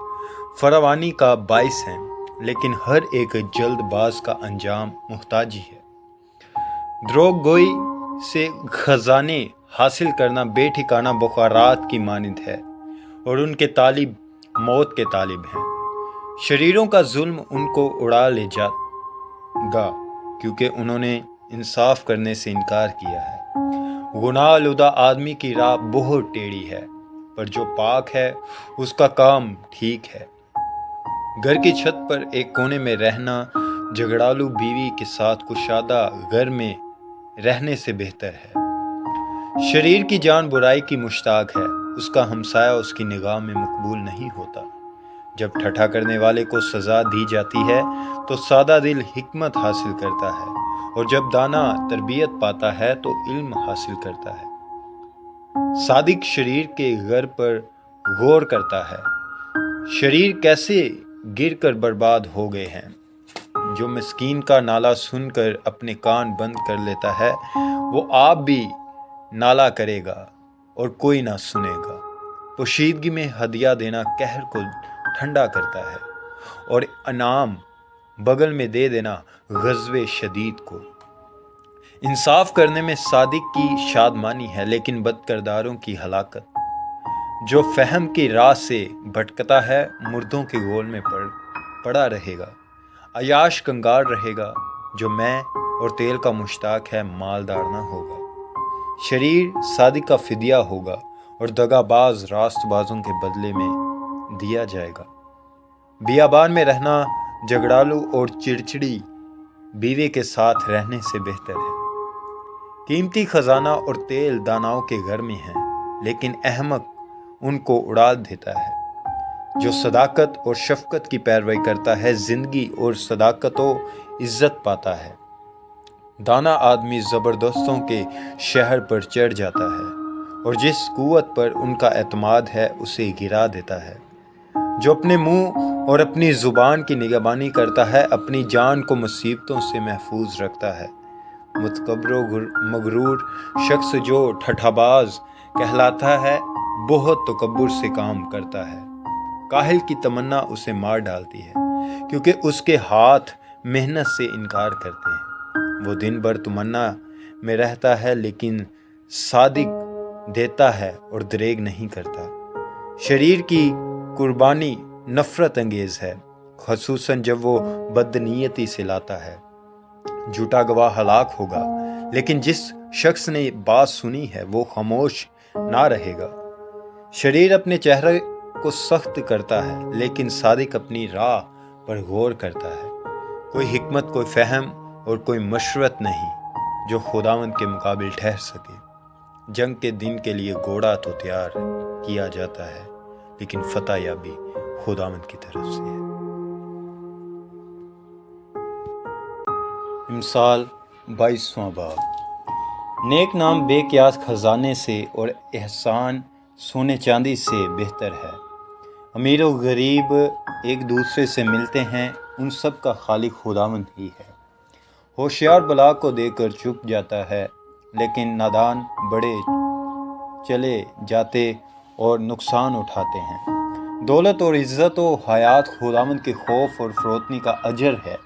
فراوانی کا باعث ہیں، لیکن ہر ایک جلد باز کا انجام محتاجی ہے۔ دروغ گوئی سے خزانے حاصل کرنا بے ٹھکانہ بخارات کی مانند ہے اور ان کے طالب موت کے طالب ہیں۔ شریروں کا ظلم ان کو اڑا لے جائے گا کیونکہ انہوں نے انصاف کرنے سے انکار کیا ہے۔ گناہ آلودہ آدمی کی راہ بہت ٹیڑھی ہے، پر جو پاک ہے اس کا کام ٹھیک ہے۔ گھر کی چھت پر ایک کونے میں رہنا جھگڑالو بیوی کے ساتھ کشادہ گھر میں رہنے سے بہتر ہے۔ شریر کی جان برائی کی مشتاق ہے، اس کا ہمسایہ اس کی نگاہ میں مقبول نہیں ہوتا۔ جب ٹھٹھا کرنے والے کو سزا دی جاتی ہے تو سادہ دل حکمت حاصل کرتا ہے، اور جب دانا تربیت پاتا ہے تو علم حاصل کرتا ہے۔ صادق شریر کے گھر پر غور کرتا ہے، شریر کیسے گر کر برباد ہو گئے ہیں۔ جو مسکین کا نالہ سن کر اپنے کان بند کر لیتا ہے، وہ آپ بھی نالہ کرے گا اور کوئی نہ سنے گا۔ پوشیدگی میں ہدیہ دینا قہر کو ٹھنڈا کرتا ہے، اور انعام بغل میں دے دینا غضب شدید کو۔ انصاف کرنے میں صادق کی شادمانی ہے، لیکن بد کرداروں کی ہلاکت۔ جو فہم کی راہ سے بھٹکتا ہے مردوں کے گول میں پڑا رہے گا، عیاش کنگار رہے گا۔ جو میں اور تیل کا مشتاق ہے مالدار نہ ہوگا۔ شریر صادق کا فدیہ ہوگا اور دغا باز راست بازوں کے بدلے میں دیا جائے گا۔ بیابان میں رہنا جھگڑالو اور چڑچڑی بیوی کے ساتھ رہنے سے بہتر ہے۔ قیمتی خزانہ اور تیل داناؤں کے گھر میں ہیں، لیکن احمق ان کو اڑا دیتا ہے۔ جو صداقت اور شفقت کی پیروی کرتا ہے زندگی اور صداقت و عزت پاتا ہے۔ دانا آدمی زبردستوں کے شہر پر چڑھ جاتا ہے، اور جس قوت پر ان کا اعتماد ہے اسے گرا دیتا ہے۔ جو اپنے منہ اور اپنی زبان کی نگہبانی کرتا ہے اپنی جان کو مصیبتوں سے محفوظ رکھتا ہے۔ متکبر و مغرور شخص جو ٹھٹھا باز کہلاتا ہے بہت تکبر سے کام کرتا ہے۔ کاہل کی تمنا اسے مار ڈالتی ہے، کیونکہ اس کے ہاتھ محنت سے انکار کرتے ہیں۔ وہ دن بھر تمنا میں رہتا ہے، لیکن صادق دیتا ہے اور دریغ نہیں کرتا۔ شریر کی قربانی نفرت انگیز ہے، خصوصاً جب وہ بدنیتی سے لاتا ہے۔ جھوٹا گواہ ہلاک ہوگا، لیکن جس شخص نے بات سنی ہے وہ خاموش نہ رہے گا۔ شریر اپنے چہرے کو سخت کرتا ہے، لیکن صادق اپنی راہ پر غور کرتا ہے۔ کوئی حکمت، کوئی فہم اور کوئی مشورت نہیں جو خداوند کے مقابل ٹھہر سکے۔ جنگ کے دن کے لیے گھوڑا تو تیار کیا جاتا ہے، لیکن فتح یابی خداوند کی طرف سے ہے۔ امثال 22واں باب۔ نیک نام بے قیاس خزانے سے اور احسان سونے چاندی سے بہتر ہے۔ امیر و غریب ایک دوسرے سے ملتے ہیں، ان سب کا خالق خداوند ہی ہے۔ ہوشیار بلا کو دیکھ کر چپ جاتا ہے، لیکن نادان بڑے چلے جاتے اور نقصان اٹھاتے ہیں۔ دولت اور عزت و حیات خداوند کے خوف اور فروتنی کا اجر ہے۔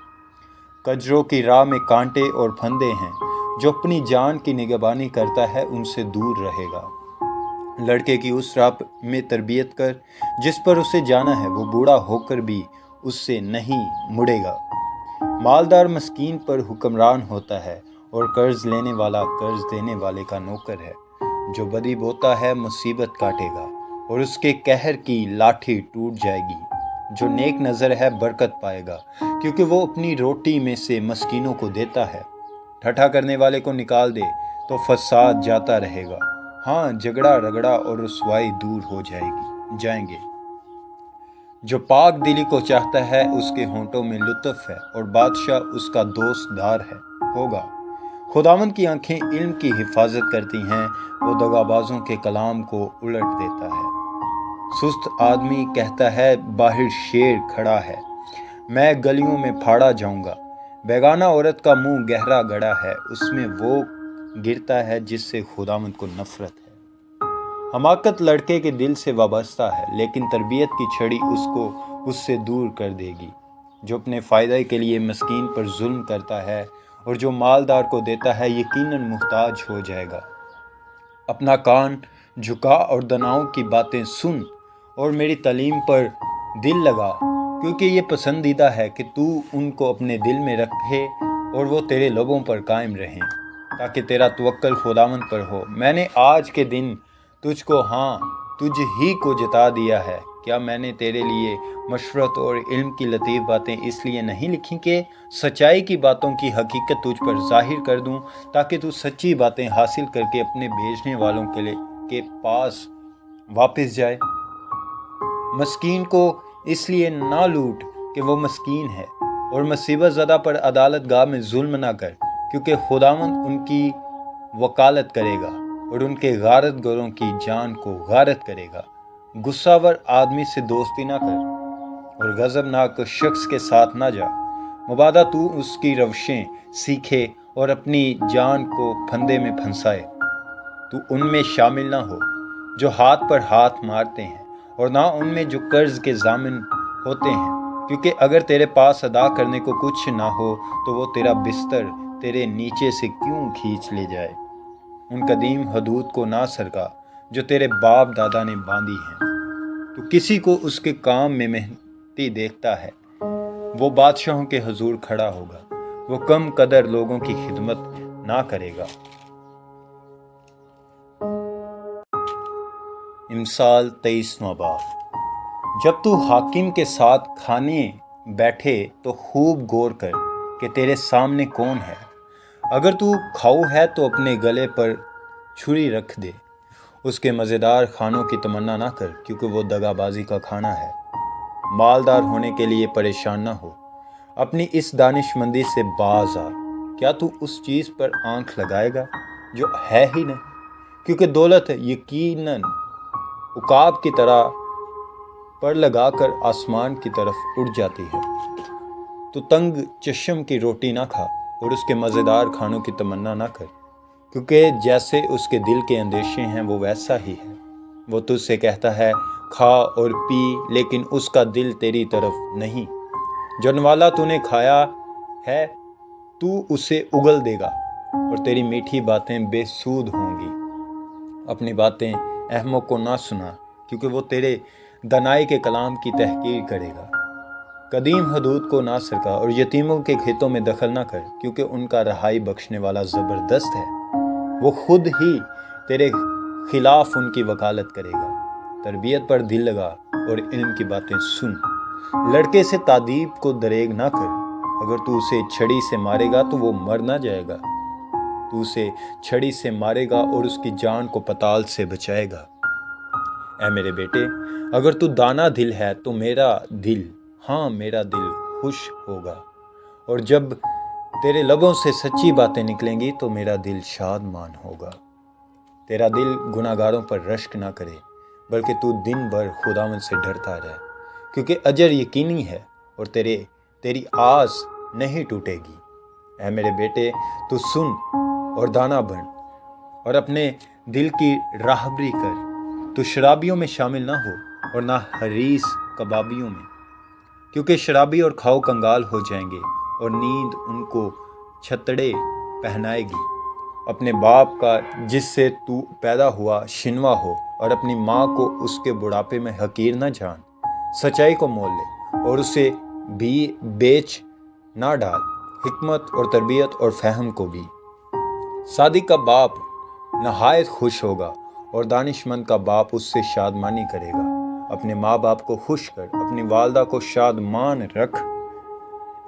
کجروں کی راہ میں کانٹے اور پھندے ہیں، جو اپنی جان کی نگہبانی کرتا ہے ان سے دور رہے گا۔ لڑکے کی اس راہ میں تربیت کر جس پر اسے جانا ہے، وہ بوڑھا ہو کر بھی اس سے نہیں مڑے گا۔ مالدار مسکین پر حکمران ہوتا ہے، اور قرض لینے والا قرض دینے والے کا نوکر ہے۔ جو بدی بوتا ہے مصیبت کاٹے گا، اور اس کے قہر کی لاٹھی ٹوٹ جائے گی۔ جو نیک نظر ہے برکت پائے گا، کیونکہ وہ اپنی روٹی میں سے مسکینوں کو دیتا ہے۔ ٹھٹھا کرنے والے کو نکال دے تو فساد جاتا رہے گا۔ ہاں، جھگڑا رگڑا اور رسوائی دور ہو جائیں گے۔ جو پاک دلی کو چاہتا ہے اس کے ہونٹوں میں لطف ہے، اور بادشاہ اس کا دوست دار ہوگا۔ خداوند کی آنکھیں علم کی حفاظت کرتی ہیں، وہ دغا بازوں کے کلام کو الٹ دیتا ہے۔ سست آدمی کہتا ہے باہر شیر کھڑا ہے، میں گلیوں میں پھاڑا جاؤں گا۔ بیگانہ عورت کا منہ گہرا گڑا ہے، اس میں وہ گرتا ہے جس سے خداوند کو نفرت ہے۔ حماقت لڑکے کے دل سے وابستہ ہے، لیکن تربیت کی چھڑی اس سے دور کر دے گی۔ جو اپنے فائدے کے لیے مسکین پر ظلم کرتا ہے اور جو مالدار کو دیتا ہے یقیناً محتاج ہو جائے گا۔ اپنا کان جھکا اور دناؤں کی باتیں سن اور میری تعلیم پر دل لگا، کیونکہ یہ پسندیدہ ہے کہ تو ان کو اپنے دل میں رکھے اور وہ تیرے لبوں پر قائم رہیں، تاکہ تیرا توکل خداوند پر ہو۔ میں نے آج کے دن تجھ ہی کو جتا دیا ہے۔ کیا میں نے تیرے لیے مشورت اور علم کی لطیف باتیں اس لیے نہیں لکھی کہ سچائی کی باتوں کی حقیقت تجھ پر ظاہر کر دوں، تاکہ تو سچی باتیں حاصل کر کے اپنے بھیجنے والوں کے پاس واپس جائے؟ مسکین کو اس لیے نہ لوٹ کہ وہ مسکین ہے، اور مصیبت زدہ پر عدالت گاہ میں ظلم نہ کر، کیونکہ خداوند ان کی وکالت کرے گا اور ان کے غارت گروں کی جان کو غارت کرے گا۔ غصہ ور آدمی سے دوستی نہ کر اور غضبناک شخص کے ساتھ نہ جا، مبادا تو اس کی روشیں سیکھے اور اپنی جان کو پھندے میں پھنسائے۔ تو ان میں شامل نہ ہو جو ہاتھ پر ہاتھ مارتے ہیں، اور نہ ان میں جو قرض کے ضامن ہوتے ہیں، کیونکہ اگر تیرے پاس ادا کرنے کو کچھ نہ ہو تو وہ تیرا بستر تیرے نیچے سے کیوں کھینچ لے جائے۔ ان قدیم حدود کو نہ سرکا جو تیرے باپ دادا نے باندھی ہیں۔ تو کسی کو اس کے کام میں محنتی دیکھتا ہے، وہ بادشاہوں کے حضور کھڑا ہوگا، وہ کم قدر لوگوں کی خدمت نہ کرے گا۔ امثال 23واں باب۔ جب تو حاکم کے ساتھ کھانے بیٹھے تو خوب غور کر کہ تیرے سامنے کون ہے۔ اگر تو کھاؤ ہے تو اپنے گلے پر چھری رکھ دے۔ اس کے مزیدار کھانوں کی تمنا نہ کر، کیونکہ وہ دغا بازی کا کھانا ہے۔ مالدار ہونے کے لیے پریشان نہ ہو، اپنی اس دانش مندی سے باز آ۔ کیا تو اس چیز پر آنکھ لگائے گا جو ہے ہی نہیں؟ کیونکہ دولت یقیناً عقاب کی طرح پر لگا کر آسمان کی طرف اڑ جاتی ہے۔ تو تنگ چشم کی روٹی نہ کھا اور اس کے مزیدار کھانوں کی تمنا نہ کر، کیونکہ جیسے اس کے دل کے اندیشے ہیں وہ ویسا ہی ہے۔ وہ تجھ سے کہتا ہے کھا اور پی، لیکن اس کا دل تیری طرف نہیں۔ جو نوالا تو نے کھایا ہے تو اسے اگل دے گا، اور تیری میٹھی باتیں بے سود ہوں گی۔ اپنی باتیں احمق کو نہ سنا، کیونکہ وہ تیرے دنائی کے کلام کی تحقیر کرے گا۔ قدیم حدود کو نہ سرکا اور یتیموں کے کھیتوں میں دخل نہ کر، کیونکہ ان کا رہائی بخشنے والا زبردست ہے۔ وہ خود ہی تیرے خلاف ان کی وکالت کرے گا۔ تربیت پر دل لگا اور علم کی باتیں سن۔ لڑکے سے تادیب کو دریغ نہ کر۔ اگر تو اسے چھڑی سے مارے گا تو وہ مر نہ جائے گا۔ تو اسے چھڑی سے مارے گا اور اس کی جان کو پتال سے بچائے گا۔ اے میرے بیٹے، اگر تو دانا دل ہے تو میرا دل خوش ہوگا، اور جب تیرے لبوں سے سچی باتیں نکلیں گی تو میرا دل شادمان ہوگا۔ تیرا دل گناہگاروں پر رشک نہ کرے، بلکہ تو دن بھر خداوند سے ڈرتا رہے، کیونکہ اجر یقینی ہے اور تیری آس نہیں ٹوٹے گی۔ اے میرے بیٹے، تو سن اور دانا بن اور اپنے دل کی راہبری کر۔ تو شرابیوں میں شامل نہ ہو اور نہ حریص کبابیوں میں، کیونکہ شرابی اور کھاؤ کنگال ہو جائیں گے اور نیند ان کو چھتڑے پہنائے گی۔ اپنے باپ کا جس سے تو پیدا ہوا شنوا ہو، اور اپنی ماں کو اس کے بڑھاپے میں حقیر نہ جان۔ سچائی کو مول لے اور اسے بھی بیچ نہ ڈال، حکمت اور تربیت اور فہم کو بھی۔ صادق کا باپ نہایت خوش ہوگا اور دانش مند کا باپ اس سے شادمانی کرے گا۔ اپنے ماں باپ کو خوش کر، اپنی والدہ کو شادمان رکھ۔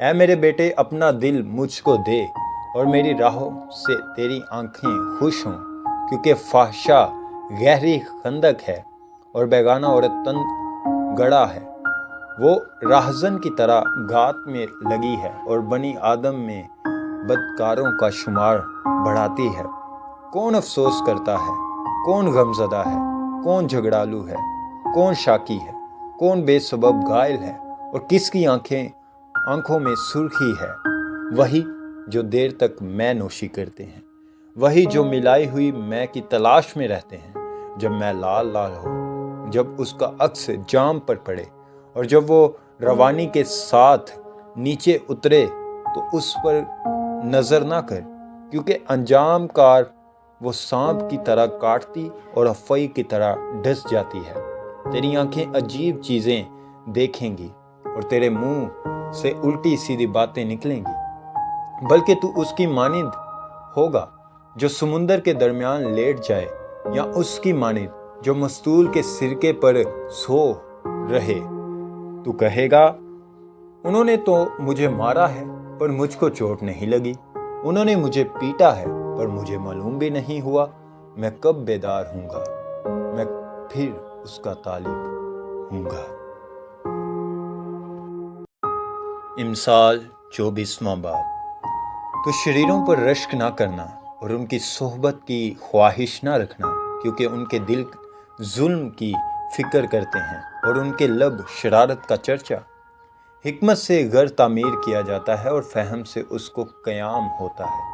اے میرے بیٹے، اپنا دل مجھ کو دے اور میری راہوں سے تیری آنکھیں خوش ہوں، کیونکہ فحشا گہری خندق ہے اور بیگانہ عورت تن گڑا ہے۔ وہ راہزن کی طرح گات میں لگی ہے اور بنی آدم میں بدکاروں کا شمار بڑھاتی ہے۔ کون افسوس کرتا ہے؟ کون غمزدہ ہے؟ کون جھگڑالو ہے؟ کون شاکی ہے، کون بے سبب غائل ہے اور کس کی آنکھوں میں سرخی ہے؟ وہی جو دیر تک میں نوشی کرتے ہیں، وہی جو ملائی ہوئی میں کی تلاش میں رہتے ہیں۔ جب میں لال لال ہو، جب اس کا عکس جام پر پڑے اور جب وہ روانی کے ساتھ نیچے اترے تو اس پر نظر نہ کر، کیونکہ انجام کار وہ سانپ کی طرح کاٹتی اور افعی کی طرح ڈس جاتی ہے۔ تیری آنکھیں عجیب چیزیں دیکھیں گی اور تیرے منہ سے الٹی سیدھی باتیں نکلیں گی، بلکہ تو اس کی مانند ہوگا جو سمندر کے درمیان لیٹ جائے، یا اس کی مانند جو مستول کے سرکے پر سو رہے۔ تو کہے گا، انہوں نے تو مجھے مارا ہے پر مجھ کو چوٹ نہیں لگی، انہوں نے مجھے پیٹا ہے پر مجھے معلوم بھی نہیں ہوا۔ میں کب بیدار ہوں گا، میں پھر اس کا طالب ہوں گا۔ امثال 24واں باب۔ تو شریروں پر رشک نہ کرنا اور ان کی صحبت کی خواہش نہ رکھنا، کیونکہ ان کے دل ظلم کی فکر کرتے ہیں اور ان کے لب شرارت کا چرچا۔ حکمت سے گھر تعمیر کیا جاتا ہے اور فہم سے اس کو قیام ہوتا ہے،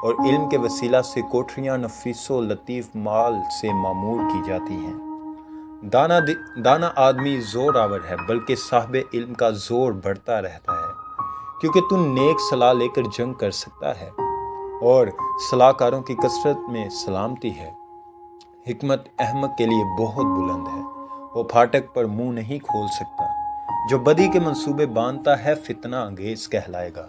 اور علم کے وسیلہ سے کوٹھریاں نفیس و لطیف مال سے معمور کی جاتی ہیں۔ دانا آدمی زور آور ہے، بلکہ صاحب علم کا زور بڑھتا رہتا ہے، کیونکہ تو نیک صلاح لے کر جنگ کر سکتا ہے، اور صلاح کاروں کی کثرت میں سلامتی ہے۔ حکمت احمق کے لیے بہت بلند ہے، وہ پھاٹک پر منہ نہیں کھول سکتا۔ جو بدی کے منصوبے باندھتا ہے فتنہ انگیز کہلائے گا۔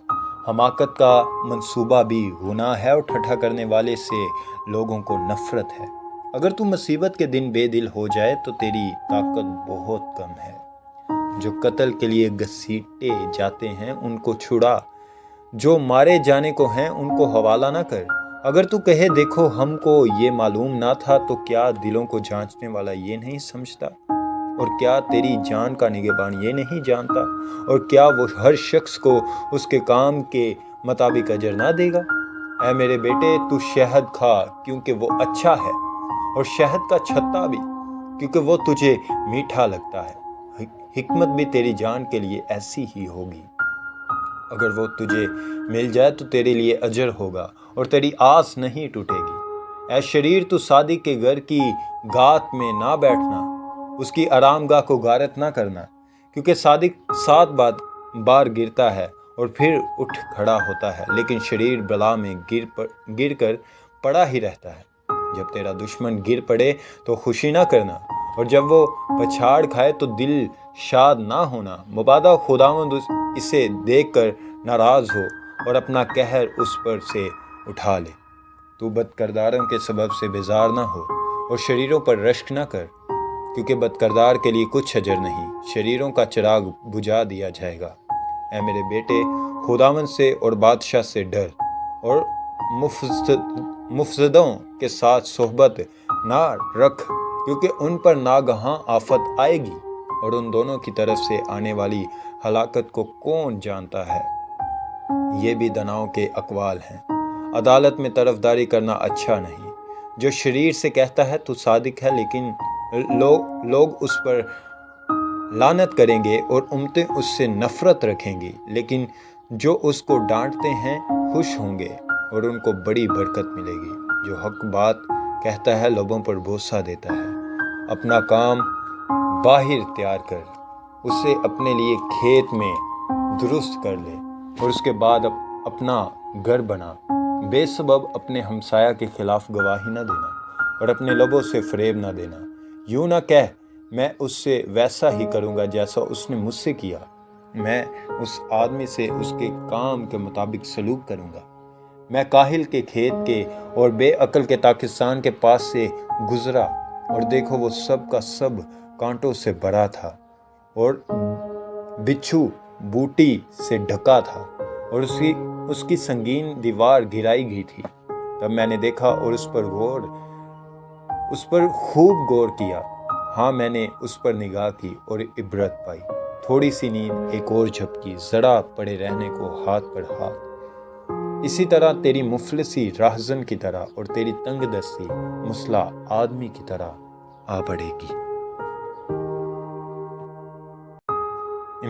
حماقت کا منصوبہ بھی گناہ ہے اور ٹھٹھا کرنے والے سے لوگوں کو نفرت ہے۔ اگر تو مصیبت کے دن بے دل ہو جائے تو تیری طاقت بہت کم ہے۔ جو قتل کے لیے گھسیٹے جاتے ہیں ان کو چھڑا، جو مارے جانے کو ہیں ان کو حوالہ نہ کر۔ اگر تو کہے دیکھو ہم کو یہ معلوم نہ تھا، تو کیا دلوں کو جانچنے والا یہ نہیں سمجھتا؟ اور کیا تیری جان کا نگہبان یہ نہیں جانتا؟ اور کیا وہ ہر شخص کو اس کے کام کے مطابق اجر نہ دے گا؟ اے میرے بیٹے، تو شہد کھا کیونکہ وہ اچھا ہے، اور شہد کا چھتا بھی کیونکہ وہ تجھے میٹھا لگتا ہے۔ حکمت بھی تیری جان کے لیے ایسی ہی ہوگی۔ اگر وہ تجھے مل جائے تو تیرے لیے اجر ہوگا اور تیری آس نہیں ٹوٹے گی۔ اے شریر، تو صادق کے گھر کی گات میں نہ بیٹھنا، اس کی آرام گاہ کو غارت نہ کرنا، کیونکہ صادق 7 بار گرتا ہے اور پھر اٹھ کھڑا ہوتا ہے، لیکن شریر بلا میں گر کر پڑا ہی رہتا ہے۔ جب تیرا دشمن گر پڑے تو خوشی نہ کرنا، اور جب وہ پچھاڑ کھائے تو دل شاد نہ ہونا، مبادا خداوند اسے دیکھ کر ناراض ہو اور اپنا قہر اس پر سے اٹھا لے۔ تو بد کرداروں کے سبب سے بیزار نہ ہو اور شریروں پر رشک نہ کر، کیونکہ بد کردار کے لیے کچھ اجر نہیں، شریروں کا چراغ بجھا دیا جائے گا۔ اے میرے بیٹے، خداوند سے اور بادشاہ سے ڈر، اور مفسدوں کے ساتھ صحبت نہ رکھ، کیونکہ ان پر ناگہاں آفت آئے گی، اور ان دونوں کی طرف سے آنے والی ہلاکت کو کون جانتا ہے؟ یہ بھی دناؤں کے اقوال ہیں۔ عدالت میں طرفداری کرنا اچھا نہیں۔ جو شریر سے کہتا ہے تو صادق ہے، لیکن لوگ اس پر لعنت کریں گے اور امتیں اس سے نفرت رکھیں گی، لیکن جو اس کو ڈانٹتے ہیں خوش ہوں گے اور ان کو بڑی برکت ملے گی۔ جو حق بات کہتا ہے لوگوں پر بوسہ دیتا ہے۔ اپنا کام باہر تیار کر، اسے اپنے لیے کھیت میں درست کر لے، اور اس کے بعد اپنا گھر بنا۔ بے سبب اپنے ہمسایہ کے خلاف گواہی نہ دینا، اور اپنے لبوں سے فریب نہ دینا۔ یوں نہ کہہ، میں اس سے ویسا ہی کروں گا جیسا اس نے مجھ سے کیا، میں اس آدمی سے اس کے کام کے مطابق سلوک کروں گا۔ میں کاہل کے کھیت کے اور بے عقل کے پاکستان کے پاس سے گزرا، اور دیکھو وہ سب کا سب کانٹوں سے بھرا تھا، اور بچھو بوٹی سے ڈھکا تھا، اور اس کی سنگین دیوار گرائی گئی تھی۔ تب میں نے دیکھا اور اس پر خوب غور کیا۔ ہاں، میں نے اس پر نگاہ کی اور عبرت پائی۔ تھوڑی سی نیند ایک اور جھپکی، ذرا پڑے رہنے کو ہاتھ پر ہاتھ۔ اسی طرح تیری مفلسی راہزن کی طرح اور تیری تنگ دستی مسلح آدمی کی طرح آ پڑے گی۔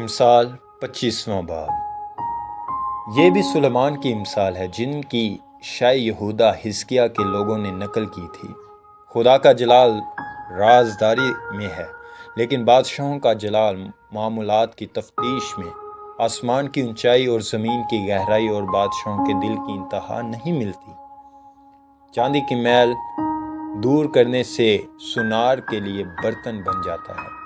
امثال 25واں باب۔ یہ بھی سلیمان کی امثال ہے جن کی شاہ یہودہ حزقیہ کے لوگوں نے نقل کی تھی۔ خدا کا جلال رازداری میں ہے، لیکن بادشاہوں کا جلال معاملات کی تفتیش میں۔ آسمان کی اونچائی اور زمین کی گہرائی اور بادشاہوں کے دل کی انتہا نہیں ملتی۔ چاندی کی میل دور کرنے سے سونار کے لیے برتن بن جاتا ہے۔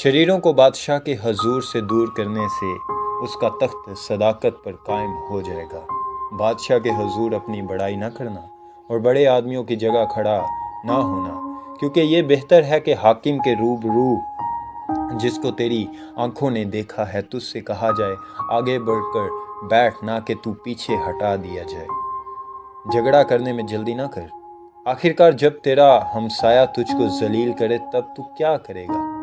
شریروں کو بادشاہ کے حضور سے دور کرنے سے اس کا تخت صداقت پر قائم ہو جائے گا۔ بادشاہ کے حضور اپنی بڑائی نہ کرنا اور بڑے آدمیوں کی جگہ کھڑا نہ ہونا، کیونکہ یہ بہتر ہے کہ حاکم کے روبرو جس کو تیری آنکھوں نے دیکھا ہے تجھ سے کہا جائے آگے بڑھ کر بیٹھ، نہ کہ تو پیچھے ہٹا دیا جائے۔ جھگڑا کرنے میں جلدی نہ کر، آخرکار جب تیرا ہمسایہ تجھ کو ذلیل کرے تب تو کیا کرے گا؟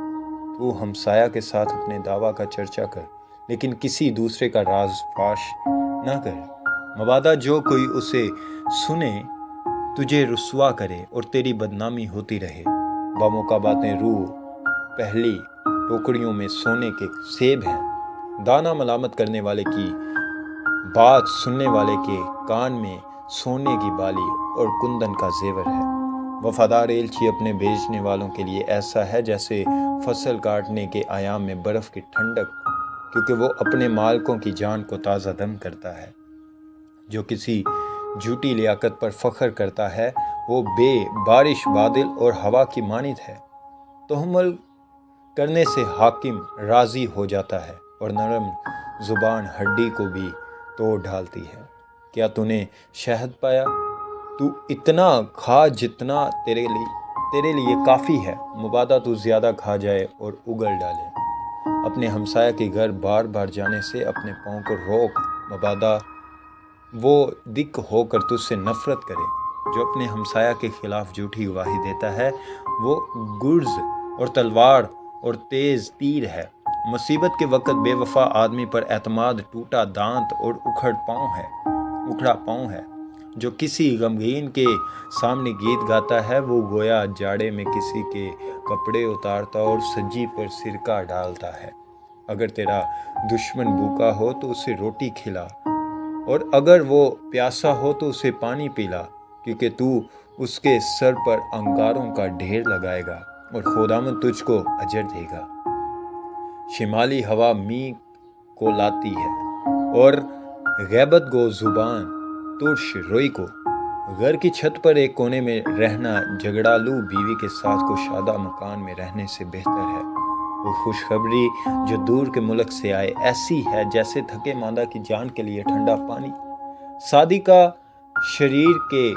تو ہمسایہ کے ساتھ اپنے دعویٰ کا چرچا کر، لیکن کسی دوسرے کا راز فاش نہ کر، مبادا جو کوئی اسے سنے تجھے رسوا کرے اور تیری بدنامی ہوتی رہے۔ باموقع باتیں روح پہلی ٹوکریوں میں سونے کے سیب ہیں، دانا ملامت کرنے والے کی بات سننے والے کے کان میں سونے کی بالی اور کندن کا زیور ہے۔ وفادار ایلچی اپنے بھیجنے والوں کے لیے ایسا ہے جیسے فصل کاٹنے کے ایام میں برف کی ٹھنڈک، کیونکہ وہ اپنے مالکوں کی جان کو تازہ دم کرتا ہے۔ جو کسی جھوٹی لیاقت پر فخر کرتا ہے وہ بے بارش بادل اور ہوا کی مانند ہے۔ تحمل کرنے سے حاکم راضی ہو جاتا ہے اور نرم زبان ہڈی کو بھی توڑ ڈالتی ہے۔ کیا تو نے شہد پایا؟ تو اتنا کھا جتنا تیرے لیے کافی ہے، مبادا تو زیادہ کھا جائے اور اگل ڈالے۔ اپنے ہمسایہ کے گھر بار بار جانے سے اپنے پاؤں کو روک، مبادا وہ دک ہو کر تجھ سے نفرت کرے۔ جو اپنے ہمسایہ کے خلاف جھوٹی گواہی دیتا ہے وہ گرز اور تلوار اور تیز تیر ہے۔ مصیبت کے وقت بے وفا آدمی پر اعتماد ٹوٹا دانت اور اکھڑا پاؤں ہے۔ جو کسی غمگین کے سامنے گیت گاتا ہے وہ گویا جاڑے میں کسی کے کپڑے اتارتا اور سجی پر سرکہ ڈالتا ہے۔ اگر تیرا دشمن بھوکا ہو تو اسے روٹی کھلا، اور اگر وہ پیاسا ہو تو اسے پانی پلا، کیونکہ تو اس کے سر پر انگاروں کا ڈھیر لگائے گا اور خداوند تجھ کو اجر دے گا۔ شمالی ہوا میغ کو لاتی ہے اور غیبت گو زبان ترش روئی کو۔ گھر کی چھت پر ایک کونے میں رہنا جھگڑالو بیوی کے ساتھ کشادہ مکان میں رہنے سے بہتر ہے۔ وہ خوشخبری جو دور کے ملک سے آئے ایسی ہے جیسے تھکے ماندہ کی جان کے لیے ٹھنڈا پانی۔ سادی کا شریر کے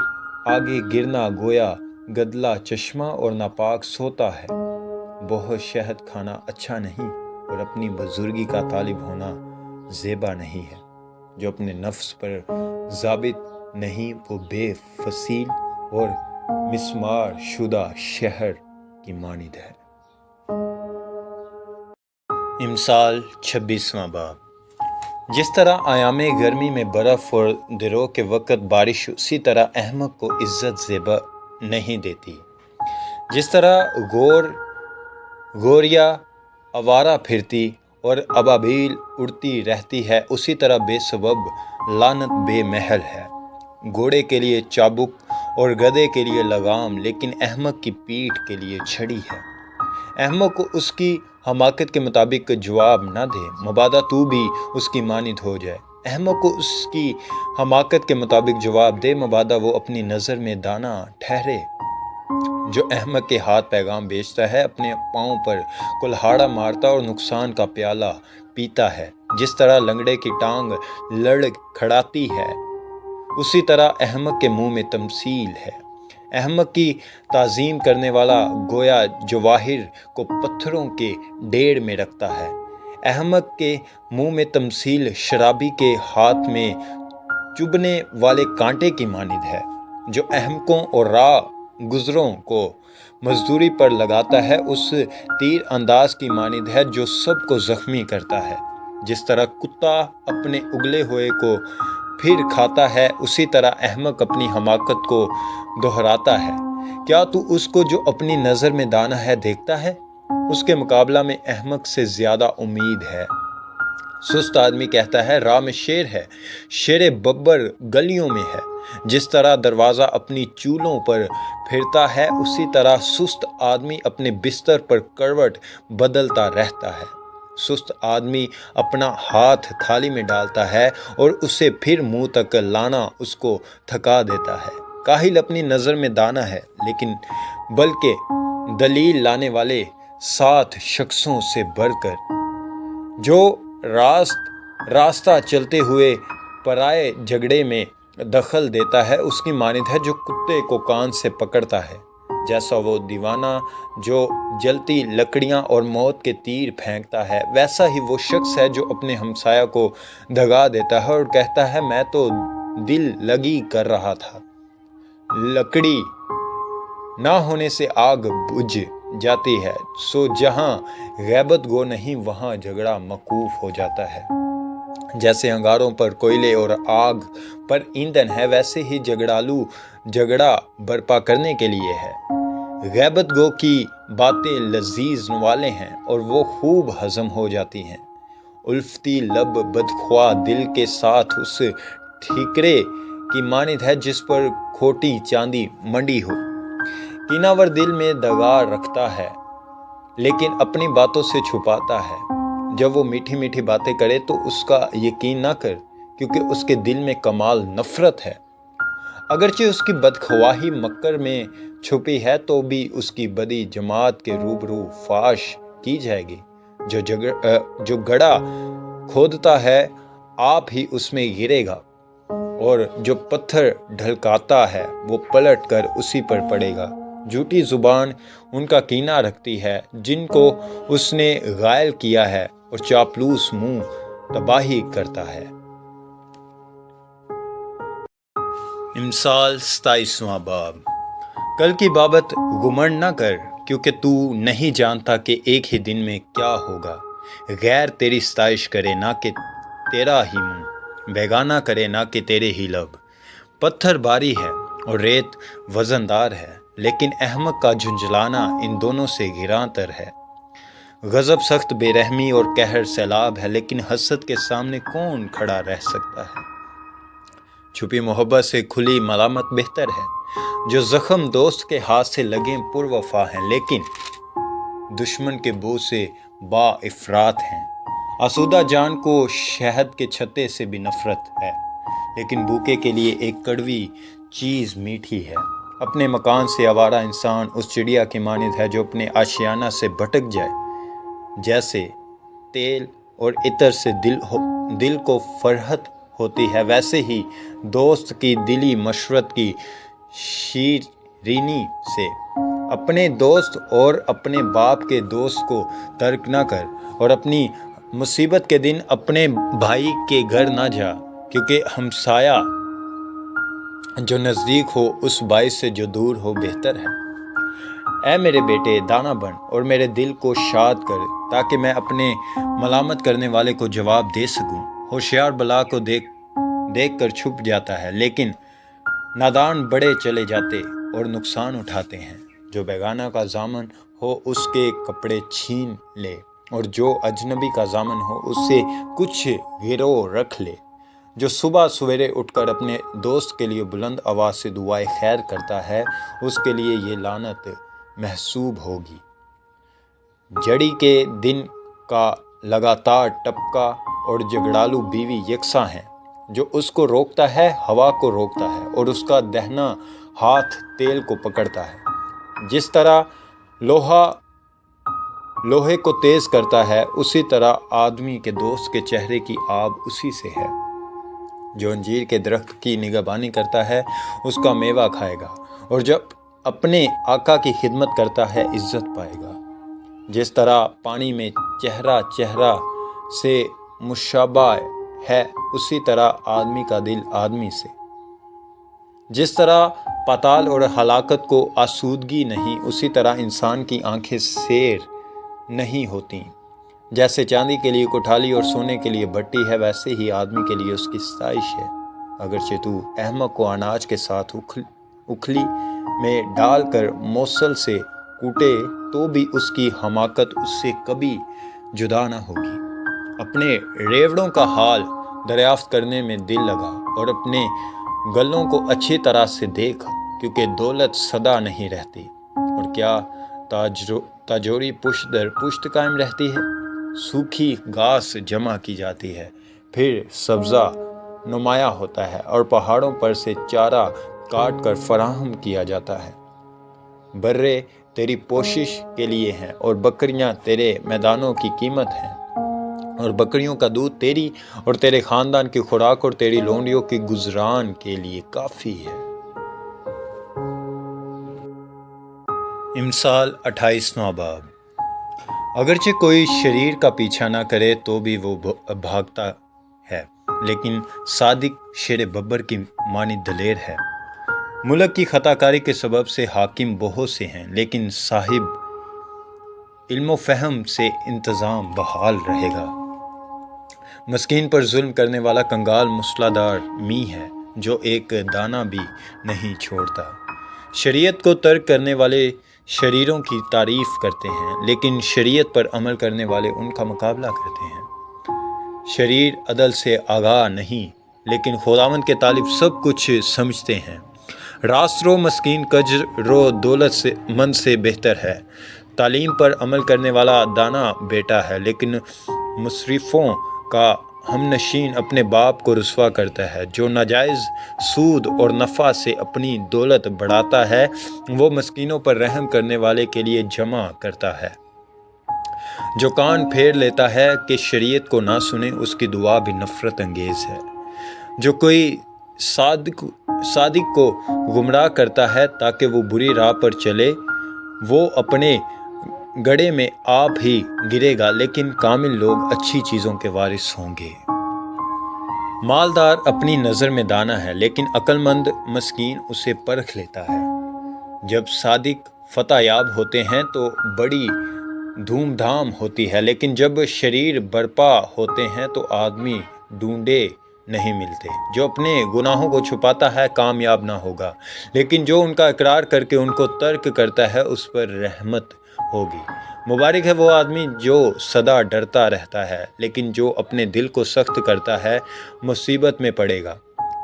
آگے گرنا گویا گدلا چشمہ اور ناپاک سوتا ہے۔ بہت شہد کھانا اچھا نہیں اور اپنی بزرگی کا طالب ہونا زیبا نہیں ہے۔ جو اپنے نفس پر ضابط نہیں وہ بے فصیل اور مسمار شدہ شہر کی مانند ہے۔ امثال 26واں باب۔ جس طرح ایام گرمی میں برف اور درو کے وقت بارش، اسی طرح احمق کو عزت زیبا نہیں دیتی۔ جس طرح گوریا آوارہ پھرتی اور ابابیل اڑتی رہتی ہے، اسی طرح بے سبب لعنت بے محل ہے۔ گھوڑے کے لیے چابک اور گدھے کے لیے لگام، لیکن احمق کی پیٹھ کے لیے چھڑی ہے۔ احمق کو اس کی حماقت کے مطابق جواب نہ دے، مبادا تو بھی اس کی مانند ہو جائے۔ احمق کو اس کی حماقت کے مطابق جواب دے، مبادا وہ اپنی نظر میں دانا ٹھہرے۔ جو احمق کے ہاتھ پیغام بیچتا ہے اپنے پاؤں پر کلہاڑا مارتا اور نقصان کا پیالہ پیتا ہے۔ جس طرح لنگڑے کی ٹانگ لڑکھڑاتی ہے اسی طرح احمق کے منہ میں تمثیل ہے۔ احمق کی تعظیم کرنے والا گویا جواہر کو پتھروں کے ڈھیر میں رکھتا ہے۔ احمق کے منہ میں تمثیل شرابی کے ہاتھ میں چبھنے والے کانٹے کی مانند ہے۔ جو احمقوں اور راہ گزروں کو مزدوری پر لگاتا ہے اس تیر انداز کی مانند ہے جو سب کو زخمی کرتا ہے۔ جس طرح کتا اپنے اگلے ہوئے کو پھر کھاتا ہے اسی طرح احمق اپنی حماقت کو دہراتا ہے۔ کیا تو اس کو جو اپنی نظر میں دانا ہے دیکھتا ہے؟ اس کے مقابلہ میں احمق سے زیادہ امید ہے۔ سست آدمی کہتا ہے راہ میں شیر ہے، شیر ببر گلیوں میں ہے۔ جس طرح دروازہ اپنی چولوں پر پھرتا ہے اسی طرح سست آدمی اپنے بستر پر کروٹ بدلتا رہتا ہے۔ سست آدمی اپنا ہاتھ تھالی میں ڈالتا ہے اور اسے پھر منہ تک لانا اس کو تھکا دیتا ہے۔ کاہل اپنی نظر میں دانا ہے لیکن بلکہ دلیل لانے والے 7 شخصوں سے بڑھ کر۔ جو راستہ چلتے ہوئے پرائے جھگڑے میں دخل دیتا ہے اس کی مانند ہے جو کتے کو کان سے پکڑتا ہے۔ جیسا وہ دیوانہ جو جلتی لکڑیاں اور موت کے تیر پھینکتا ہے ویسا ہی وہ شخص ہے جو اپنے ہمسایہ کو دگا دیتا ہے اور کہتا ہے میں تو دل لگی کر رہا تھا۔ لکڑی نہ ہونے سے آگ بجھ جاتی ہے، سو جہاں غیبت گو نہیں وہاں جھگڑا موقوف ہو جاتا ہے۔ جیسے انگاروں پر کوئلے اور آگ پر ایندھن ہے ویسے ہی جھگڑالو جھگڑا برپا کرنے کے لیے ہے۔ غیبت گو کی باتیں لذیذ نوالے ہیں اور وہ خوب ہضم ہو جاتی ہیں۔ الفتی لب بدخواہ دل کے ساتھ اس ٹھیکرے کی مانند ہے جس پر کھوٹی چاندی منڈی ہو۔ کیناور دل میں دگا رکھتا ہے لیکن اپنی باتوں سے چھپاتا ہے۔ جب وہ میٹھی میٹھی باتیں کرے تو اس کا یقین نہ کر کیونکہ اس کے دل میں کمال نفرت ہے۔ اگرچہ اس کی بدخواہی مکر میں چھپی ہے تو بھی اس کی بدی جماعت کے روبرو فاش کی جائے گی۔ جو گڑھا کھودتا ہے آپ ہی اس میں گرے گا اور جو پتھر ڈھلکاتا ہے وہ پلٹ کر اسی پر پڑے گا۔ جھوٹی زبان ان کا کینہ رکھتی ہے جن کو اس نے غائل کیا ہے اور چاپلوس منہ تباہی کرتا ہے۔ امثال 27واں باب۔ کل کی بابت گمنڈ نہ کر کیونکہ تو نہیں جانتا کہ ایک ہی دن میں کیا ہوگا۔ غیر تیری ستائش کرے نہ کہ تیرا ہی منہ، بیگانہ کرے نہ کہ تیرے ہی لب۔ پتھر باری ہے اور ریت وزندار ہے لیکن احمق کا جھنجھلانا ان دونوں سے گراں تر ہے۔ غضب سخت بے رحمی اور قہر سیلاب ہے لیکن حسد کے سامنے کون کھڑا رہ سکتا ہے۔ چھپی محبت سے کھلی ملامت بہتر ہے۔ جو زخم دوست کے ہاتھ سے لگیں پر وفا ہیں لیکن دشمن کے بو سے با افراط ہیں۔ آسودہ جان کو شہد کے چھتے سے بھی نفرت ہے لیکن بھوکے کے لیے ایک کڑوی چیز میٹھی ہے۔ اپنے مکان سے آوارہ انسان اس چڑیا کی مانند ہے جو اپنے آشیانہ سے بھٹک جائے۔ جیسے تیل اور عطر سے دل کو فرحت ہوتی ہے ویسے ہی دوست کی دلی مشورت کی شیرینی سے۔ اپنے دوست اور اپنے باپ کے دوست کو ترک نہ کر اور اپنی مصیبت کے دن اپنے بھائی کے گھر نہ جا کیونکہ ہمسایہ جو نزدیک ہو اس باعث سے جو دور ہو بہتر ہے۔ اے میرے بیٹے دانا بن اور میرے دل کو شاد کر تاکہ میں اپنے ملامت کرنے والے کو جواب دے سکوں۔ ہوشیار بلا کو دیکھ کر چھپ جاتا ہے لیکن نادان بڑے چلے جاتے اور نقصان اٹھاتے ہیں۔ جو بیگانہ کا ضامن ہو اس کے کپڑے چھین لے اور جو اجنبی کا ضامن ہو اس سے کچھ گروہ رکھ لے۔ جو صبح سویرے اٹھ کر اپنے دوست کے لیے بلند آواز سے دعائے خیر کرتا ہے اس کے لیے یہ لعنت محسوب ہوگی۔ جڑی کے دن کا لگاتار ٹپکا اور جھگڑالو بیوی یکساں ہیں۔ جو اس کو روکتا ہے ہوا کو روکتا ہے اور اس کا دہنا ہاتھ تیل کو پکڑتا ہے۔ جس طرح لوہے کو تیز کرتا ہے اسی طرح آدمی کے دوست کے چہرے کی آب اسی سے ہے۔ جو انجیر کے درخت کی نگہبانی کرتا ہے اس کا میوہ کھائے گا اور جب اپنے آقا کی خدمت کرتا ہے عزت پائے گا۔ جس طرح پانی میں چہرہ سے مشابہ ہے اسی طرح آدمی کا دل آدمی سے۔ جس طرح پاتال اور ہلاکت کو آسودگی نہیں اسی طرح انسان کی آنکھیں سیر نہیں ہوتی۔ جیسے چاندی کے لیے کوٹھالی اور سونے کے لیے بھٹی ہے ویسے ہی آدمی کے لیے اس کی ستائش ہے۔ اگرچہ تو احمق کو اناج کے ساتھ اکھلی میں ڈال کر موصل سے کوٹے تو بھی اس کی حماقت اس سے کبھی جدا نہ ہوگی۔ اپنے ریوڑوں کا حال دریافت کرنے میں دل لگا اور اپنے گلوں کو اچھی طرح سے دیکھ، کیونکہ دولت سدا نہیں رہتی، اور کیا تاجوری پشت در پشت قائم رہتی ہے۔ سوکھی گھاس جمع کی جاتی ہے، پھر سبزہ نمایاں ہوتا ہے اور پہاڑوں پر سے چارہ کاٹ کر فراہم کیا جاتا ہے۔ برے تیری پوشش کے لیے ہیں اور بکریاں تیرے میدانوں کی قیمت ہیں، اور بکریوں کا دودھ تیری اور تیرے خاندان کی خوراک اور تیری لونڈیوں کی گزران کے لیے کافی ہے۔ امثال 28واں باب۔ اگرچہ کوئی شریر کا پیچھا نہ کرے تو بھی وہ بھاگتا ہے، لیکن صادق شیر ببر کی مانی دلیر ہے۔ ملک کی خطا کاری کے سبب سے حاکم بہت سے ہیں، لیکن صاحب علم و فہم سے انتظام بحال رہے گا۔ مسکین پر ظلم کرنے والا کنگال مسلح دار می ہے، جو ایک دانہ بھی نہیں چھوڑتا۔ شریعت کو ترک کرنے والے شریروں کی تعریف کرتے ہیں، لیکن شریعت پر عمل کرنے والے ان کا مقابلہ کرتے ہیں۔ شریر عدل سے آگاہ نہیں، لیکن خداوند کے طالب سب کچھ سمجھتے ہیں۔ راست رو مسکین کج رو دولت مند سے بہتر ہے۔ تعلیم پر عمل کرنے والا دانا بیٹا ہے، لیکن مصرفوں کا ہم نشین اپنے باپ کو رسوا کرتا ہے۔ جو ناجائز سود اور نفع سے اپنی دولت بڑھاتا ہے، وہ مسکینوں پر رحم کرنے والے کے لیے جمع کرتا ہے۔ جو کان پھیر لیتا ہے کہ شریعت کو نہ سنے، اس کی دعا بھی نفرت انگیز ہے۔ جو کوئی صادق کو گمراہ کرتا ہے تاکہ وہ بری راہ پر چلے، وہ اپنے گڑھے میں آپ ہی گرے گا، لیکن کامل لوگ اچھی چیزوں کے وارث ہوں گے۔ مالدار اپنی نظر میں دانا ہے، لیکن عقل مند مسکین اسے پرکھ لیتا ہے۔ جب صادق فتح یاب ہوتے ہیں تو بڑی دھوم دھام ہوتی ہے، لیکن جب شریر برپا ہوتے ہیں تو آدمی ڈھونڈے نہیں ملتے۔ جو اپنے گناہوں کو چھپاتا ہے کامیاب نہ ہوگا، لیکن جو ان کا اقرار کر کے ان کو ترک کرتا ہے اس پر رحمت ہوگی۔ مبارک ہے وہ آدمی جو سدا ڈرتا رہتا ہے، لیکن جو اپنے دل کو سخت کرتا ہے مصیبت میں پڑے گا۔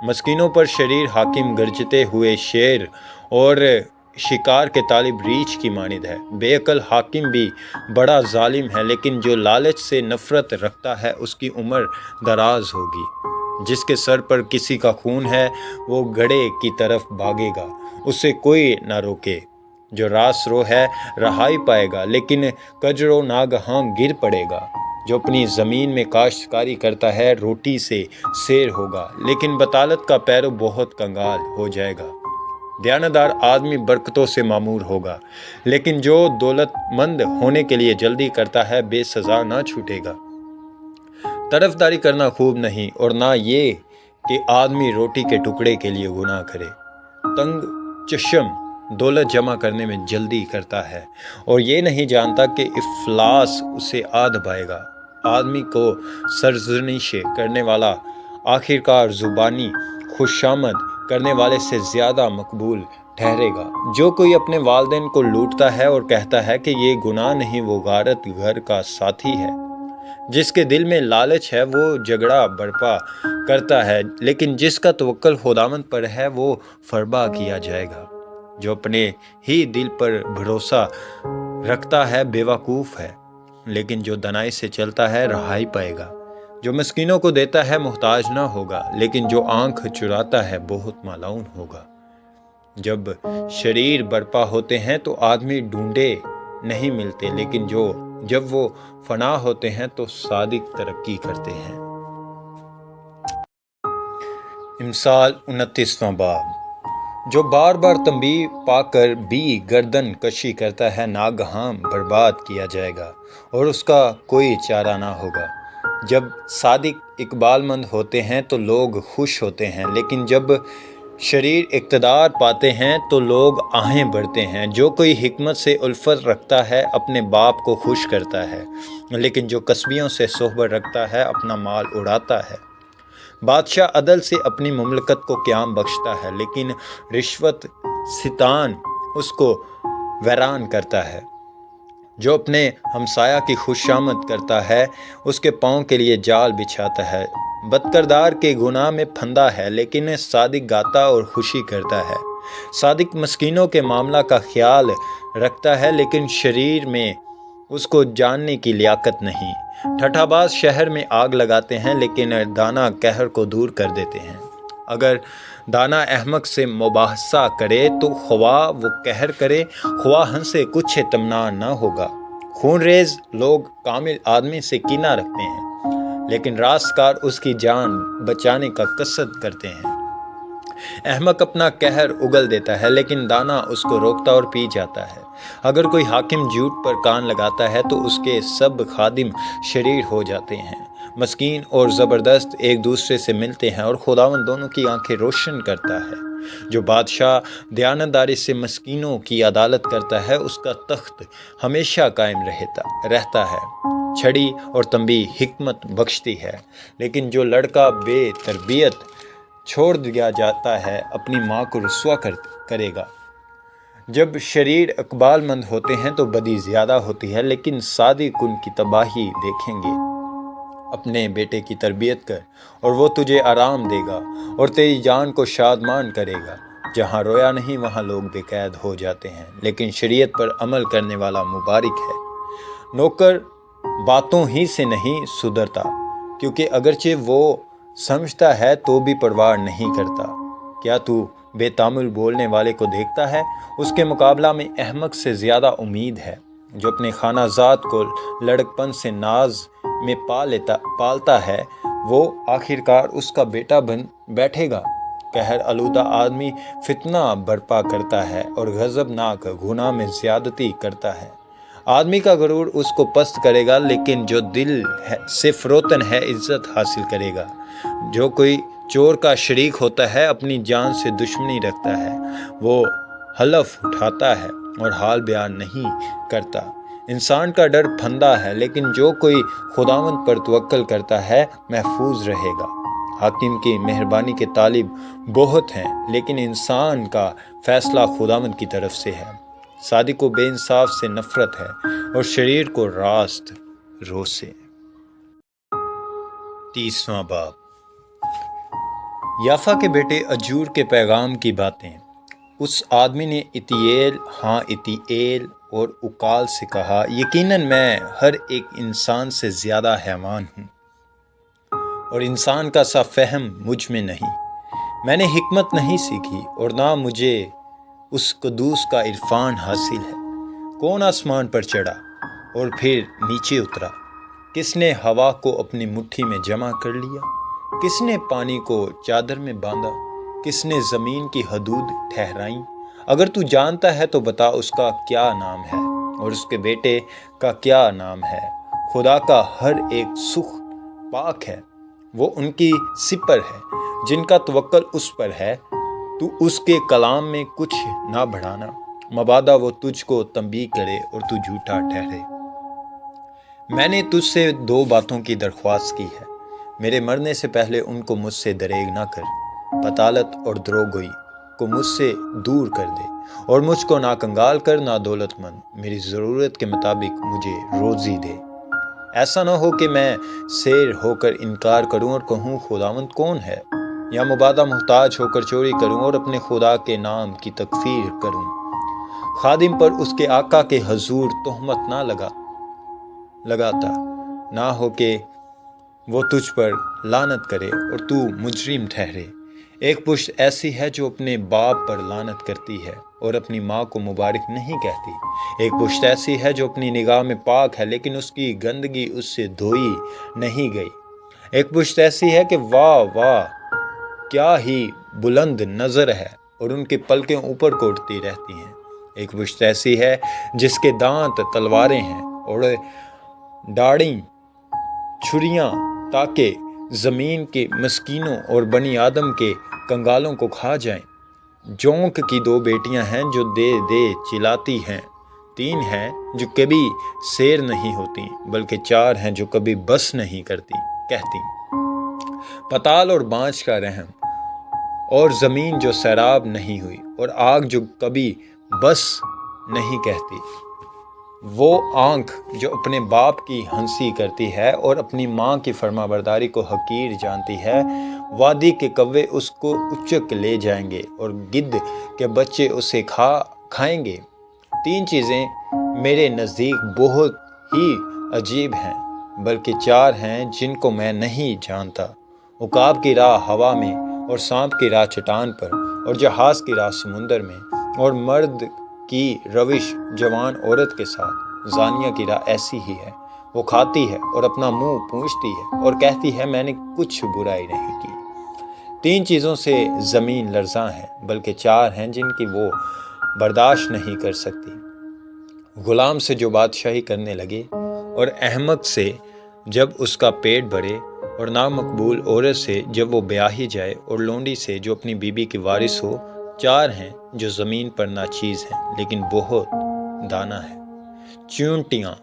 مسکینوں پر شریر حاکم گرجتے ہوئے شیر اور شکار کے طالب ریچھ کی مانند ہے۔ بے عقل حاکم بھی بڑا ظالم ہے، لیکن جو لالچ سے نفرت رکھتا ہے اس کی عمر دراز ہوگی۔ جس کے سر پر کسی کا خون ہے وہ گڑھے کی طرف بھاگے گا، اسے کوئی نہ روکے۔ جو راست رو ہے رہائی پائے گا، لیکن کجرو ناگہاں گر پڑے گا۔ جو اپنی زمین میں کاشتکاری کرتا ہے روٹی سے سیر ہوگا، لیکن بطالت کا پیرو بہت کنگال ہو جائے گا۔ دیانتدار آدمی برکتوں سے معمور ہوگا، لیکن جو دولت مند ہونے کے لیے جلدی کرتا ہے بے سزا نہ چھوٹے گا۔ طرفداری کرنا خوب نہیں، اور نہ یہ کہ آدمی روٹی کے ٹکڑے کے لیے گناہ کرے۔ تنگ چشم دولت جمع کرنے میں جلدی کرتا ہے اور یہ نہیں جانتا کہ افلاس اسے آ دبائے گا۔ آدمی کو سرزنش کرنے والا آخرکار زبانی خوشامد کرنے والے سے زیادہ مقبول ٹھہرے گا۔ جو کوئی اپنے والدین کو لوٹتا ہے اور کہتا ہے کہ یہ گناہ نہیں، وہ غارت گھر کا ساتھی ہے۔ جس کے دل میں لالچ ہے وہ جھگڑا برپا کرتا ہے، لیکن جس کا توکل خداوند پر ہے وہ فربا کیا جائے گا۔ جو اپنے ہی دل پر بھروسہ رکھتا ہے بے وقوف ہے، لیکن جو دنائی سے چلتا ہے رہائی پائے گا۔ جو مسکینوں کو دیتا ہے محتاج نہ ہوگا، لیکن جو آنکھ چراتا ہے بہت مالون ہوگا۔ جب شریر برپا ہوتے ہیں تو آدمی ڈھونڈے نہیں ملتے، لیکن جب وہ فنا ہوتے ہیں تو صادق ترقی کرتے ہیں۔ امثال 29واں باب۔ جو بار بار تنبیہ پا کر بھی گردن کشی کرتا ہے ناگہاں برباد کیا جائے گا اور اس کا کوئی چارہ نہ ہوگا۔ جب صادق اقبال مند ہوتے ہیں تو لوگ خوش ہوتے ہیں، لیکن جب شریر اقتدار پاتے ہیں تو لوگ آہیں بھرتے ہیں۔ جو کوئی حکمت سے الفت رکھتا ہے اپنے باپ کو خوش کرتا ہے، لیکن جو کسبیوں سے صحبت رکھتا ہے اپنا مال اڑاتا ہے۔ بادشاہ عدل سے اپنی مملکت کو قیام بخشتا ہے، لیکن رشوت ستان اس کو ویران کرتا ہے۔ جو اپنے ہمسایہ کی خوشامد کرتا ہے اس کے پاؤں کے لیے جال بچھاتا ہے۔ بدکردار کے گناہ میں پھندا ہے لیکن صادق گاتا اور خوشی کرتا ہے۔ صادق مسکینوں کے معاملہ کا خیال رکھتا ہے لیکن شریر میں اس کو جاننے کی لیاقت نہیں۔ ٹھٹھا باز شہر میں آگ لگاتے ہیں لیکن دانا قہر کو دور کر دیتے ہیں۔ اگر دانا احمق سے مباحثہ کرے تو خواہ وہ قہر کرے خواہ ہنسے کچھ تمنا نہ ہوگا۔ خون ریز لوگ کامل آدمی سے کینہ رکھتے ہیں لیکن راستکار اس کی جان بچانے کا قصد کرتے ہیں۔ احمق اپنا قہر اگل دیتا ہے لیکن دانا اس کو روکتا اور پی جاتا ہے۔ اگر کوئی حاکم جھوٹ پر کان لگاتا ہے تو اس کے سب خادم شریر ہو جاتے ہیں۔ مسکین اور زبردست ایک دوسرے سے ملتے ہیں اور خداوند دونوں کی آنکھیں روشن کرتا ہے۔ جو بادشاہ دیانتداری سے مسکینوں کی عدالت کرتا ہے اس کا تخت ہمیشہ قائم رہتا ہے۔ چھڑی اور تنبیہ حکمت بخشتی ہے لیکن جو لڑکا بے تربیت چھوڑ دیا جاتا ہے اپنی ماں کو رسوا کرے گا۔ جب شریر اقبال مند ہوتے ہیں تو بدی زیادہ ہوتی ہے لیکن صادق ان کی تباہی دیکھیں گے۔ اپنے بیٹے کی تربیت کر اور وہ تجھے آرام دے گا اور تیری جان کو شادمان کرے گا۔ جہاں رویا نہیں وہاں لوگ بے قید ہو جاتے ہیں لیکن شریعت پر عمل کرنے والا مبارک ہے۔ نوکر باتوں ہی سے نہیں سدھرتا کیونکہ اگرچہ وہ سمجھتا ہے تو بھی پرواہ نہیں کرتا۔ کیا تو بے تامل بولنے والے کو دیکھتا ہے؟ اس کے مقابلہ میں احمق سے زیادہ امید ہے۔ جو اپنے خانہ زاد کو لڑکپن سے ناز میں پالتا ہے وہ آخرکار اس کا بیٹا بن بیٹھے گا۔ قہر آلودہ آدمی فتنہ برپا کرتا ہے اور غضبناک گناہ میں زیادتی کرتا ہے۔ آدمی کا غرور اس کو پست کرے گا لیکن جو دل سے فروتن ہے عزت حاصل کرے گا۔ جو کوئی چور کا شریک ہوتا ہے اپنی جان سے دشمنی رکھتا ہے۔ وہ حلف اٹھاتا ہے اور حال بیان نہیں کرتا۔ انسان کا ڈر پھندا ہے لیکن جو کوئی خداوند پر توکل کرتا ہے محفوظ رہے گا۔ حاکم کی مہربانی کے طالب بہت ہیں لیکن انسان کا فیصلہ خداوند کی طرف سے ہے۔ صادق کو بے انصاف سے نفرت ہے اور شریر کو راست رو سے۔ 30واں باب۔ یافا کے بیٹے اجور کے پیغام کی باتیں۔ اس آدمی نے اتییل اور اکال سے کہا، یقیناً میں ہر ایک انسان سے زیادہ حیوان ہوں اور انسان کا سا فہم مجھ میں نہیں۔ میں نے حکمت نہیں سیکھی اور نہ مجھے اس قدوس کا عرفان حاصل ہے۔ کون آسمان پر چڑھا اور پھر نیچے اترا؟ کس نے ہوا کو اپنی مٹھی میں جمع کر لیا؟ کس نے پانی کو چادر میں باندھا؟ کس نے زمین کی حدود ٹھہرائیں؟ اگر تو جانتا ہے تو بتا اس کا کیا نام ہے اور اس کے بیٹے کا کیا نام ہے۔ خدا کا ہر ایک سخت پاک ہے، وہ ان کی سپر ہے جن کا توکل اس پر ہے۔ تو اس کے کلام میں کچھ نہ بڑھانا، مبادا وہ تجھ کو تنبیہ کرے اور تو جھوٹا ٹھہرے۔ میں نے تجھ سے 2 باتوں کی درخواست کی ہے، میرے مرنے سے پہلے ان کو مجھ سے دریغ نہ کر۔ بطالت اور دروغگوئی کو مجھ سے دور کر دے اور مجھ کو نہ کنگال کر نہ دولت مند، میری ضرورت کے مطابق مجھے روزی دے۔ ایسا نہ ہو کہ میں سیر ہو کر انکار کروں اور کہوں خداوند کون ہے، یا مبادا محتاج ہو کر چوری کروں اور اپنے خدا کے نام کی تکفیر کروں۔ خادم پر اس کے آقا کے حضور تہمت نہ لگاتا، نہ ہو کہ وہ تجھ پر لعنت کرے اور تو مجرم ٹھہرے۔ ایک پشت ایسی ہے جو اپنے باپ پر لعنت کرتی ہے اور اپنی ماں کو مبارک نہیں کہتی۔ ایک پشت ایسی ہے جو اپنی نگاہ میں پاک ہے لیکن اس کی گندگی اس سے دھوئی نہیں گئی۔ ایک پشت ایسی ہے کہ واہ واہ کیا ہی بلند نظر ہے اور ان کی پلکیں اوپر کو اٹھتی رہتی ہیں۔ ایک پشت ایسی ہے جس کے دانت تلواریں ہیں اور داڑھیں چھریاں، تاکہ زمین کے مسکینوں اور بنی آدم کے کنگالوں کو کھا جائیں۔ جونک کی 2 بیٹیاں ہیں جو دے دے چلاتی ہیں، 3 ہیں جو کبھی سیر نہیں ہوتی بلکہ 4 ہیں جو کبھی بس نہیں کہتی۔ پتال اور بانچ کا رحم، اور زمین جو سیراب نہیں ہوئی، اور آگ جو کبھی بس نہیں کہتی۔ وہ آنکھ جو اپنے باپ کی ہنسی کرتی ہے اور اپنی ماں کی فرما برداری کو حقیر جانتی ہے، وادی کے کوے اس کو اچک لے جائیں گے اور گدھ کے بچے اسے کھائیں گے۔ 3 چیزیں میرے نزدیک بہت ہی عجیب ہیں، بلکہ 4 ہیں جن کو میں نہیں جانتا۔ عقاب کی راہ ہوا میں، اور سانپ کی راہ چٹان پر، اور جہاز کی راہ سمندر میں، اور مرد کی روش جوان عورت کے ساتھ۔ زانیہ کی راہ ایسی ہی ہے، وہ کھاتی ہے اور اپنا منہ پونچھتی ہے اور کہتی ہے میں نے کچھ برائی نہیں کی۔ 3 چیزوں سے زمین لرزاں ہے، بلکہ 4 ہیں جن کی وہ برداشت نہیں کر سکتی۔ غلام سے جو بادشاہی کرنے لگے، اور احمق سے جب اس کا پیٹ بھرے، اور نامقبول عورت سے جب وہ بیاہی جائے، اور لونڈی سے جو اپنی بیوی کی وارث ہو۔ 4 ہیں جو زمین پر ناچیز ہیں لیکن بہت دانا ہے۔ چیونٹیاں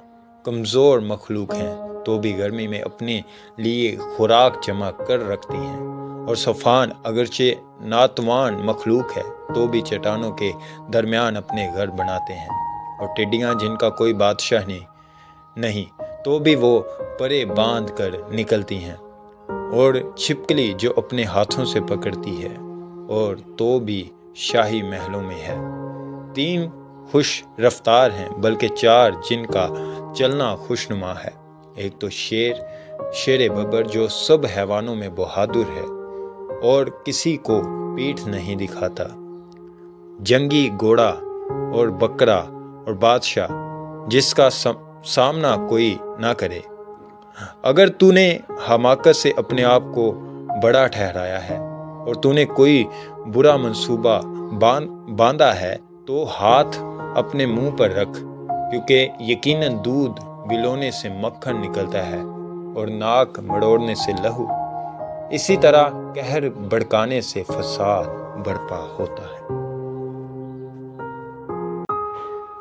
کمزور مخلوق ہیں تو بھی گرمی میں اپنے لیے خوراک جمع کر رکھتی ہیں، اور صفان اگرچہ ناتوان مخلوق ہے تو بھی چٹانوں کے درمیان اپنے گھر بناتے ہیں، اور ٹڈیاں جن کا کوئی بادشاہ نہیں تو بھی وہ پرے باندھ کر نکلتی ہیں، اور چھپکلی جو اپنے ہاتھوں سے پکڑتی ہے اور تو بھی شاہی محلوں میں ہے۔ 3 خوش رفتار ہیں، بلکہ 4 جن کا چلنا خوشنما ہے۔ ایک تو شیر ببر جو سب حیوانوں میں بہادر ہے اور کسی کو پیٹھ نہیں دکھاتا، جنگی گھوڑا اور بکرا اور بادشاہ جس کا سامنا کوئی نہ کرے۔ اگر تو نے حماقت سے اپنے آپ کو بڑا ٹھہرایا ہے اور تو نے کوئی برا منصوبہ باندھا ہے تو ہاتھ اپنے منہ پر رکھ، کیونکہ یقیناً دودھ بلونے سے مکھن نکلتا ہے اور ناک مڑوڑنے سے لہو، اسی طرح قہر بھڑکانے سے فساد برپا ہوتا ہے۔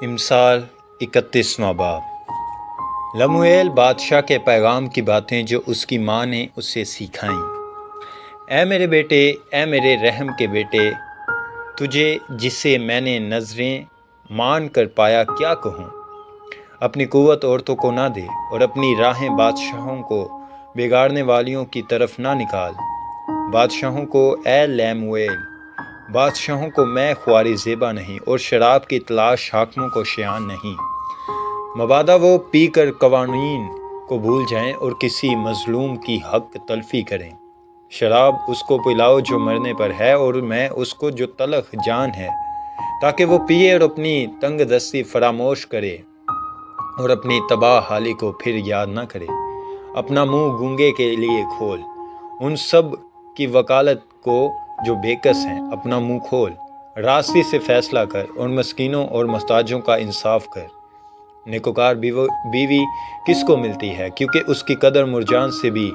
امثال 31واں باب۔ لموئیل بادشاہ کے پیغام کی باتیں جو اس کی ماں نے اسے سکھائیں۔ اے میرے بیٹے، اے میرے رحم کے بیٹے، تجھے جسے میں نے نظریں مان کر پایا کیا کہوں؟ اپنی قوت عورتوں کو نہ دے اور اپنی راہیں بادشاہوں کو بگاڑنے والیوں کی طرف نہ نکال۔ بادشاہوں کو اے لیموئیل، بادشاہوں کو میں خواری زیبا نہیں، اور شراب کی تلاش حاکموں کو شیان نہیں، مبادا وہ پی کر قوانین کو بھول جائیں اور کسی مظلوم کی حق تلفی کریں۔ شراب اس کو پلاؤ جو مرنے پر ہے، اور میں اس کو جو تلخ جان ہے، تاکہ وہ پیے اور اپنی تنگ دستی فراموش کرے اور اپنی تباہ حالی کو پھر یاد نہ کرے۔ اپنا منہ گونگے کے لیے کھول، ان سب کی وکالت کو جو بےکس ہیں۔ اپنا منہ کھول، راستی سے فیصلہ کر، اور مسکینوں اور محتاجوں کا انصاف کر۔ نیکوکار بیوی کس کو ملتی ہے، کیونکہ اس کی قدر مرجان سے بھی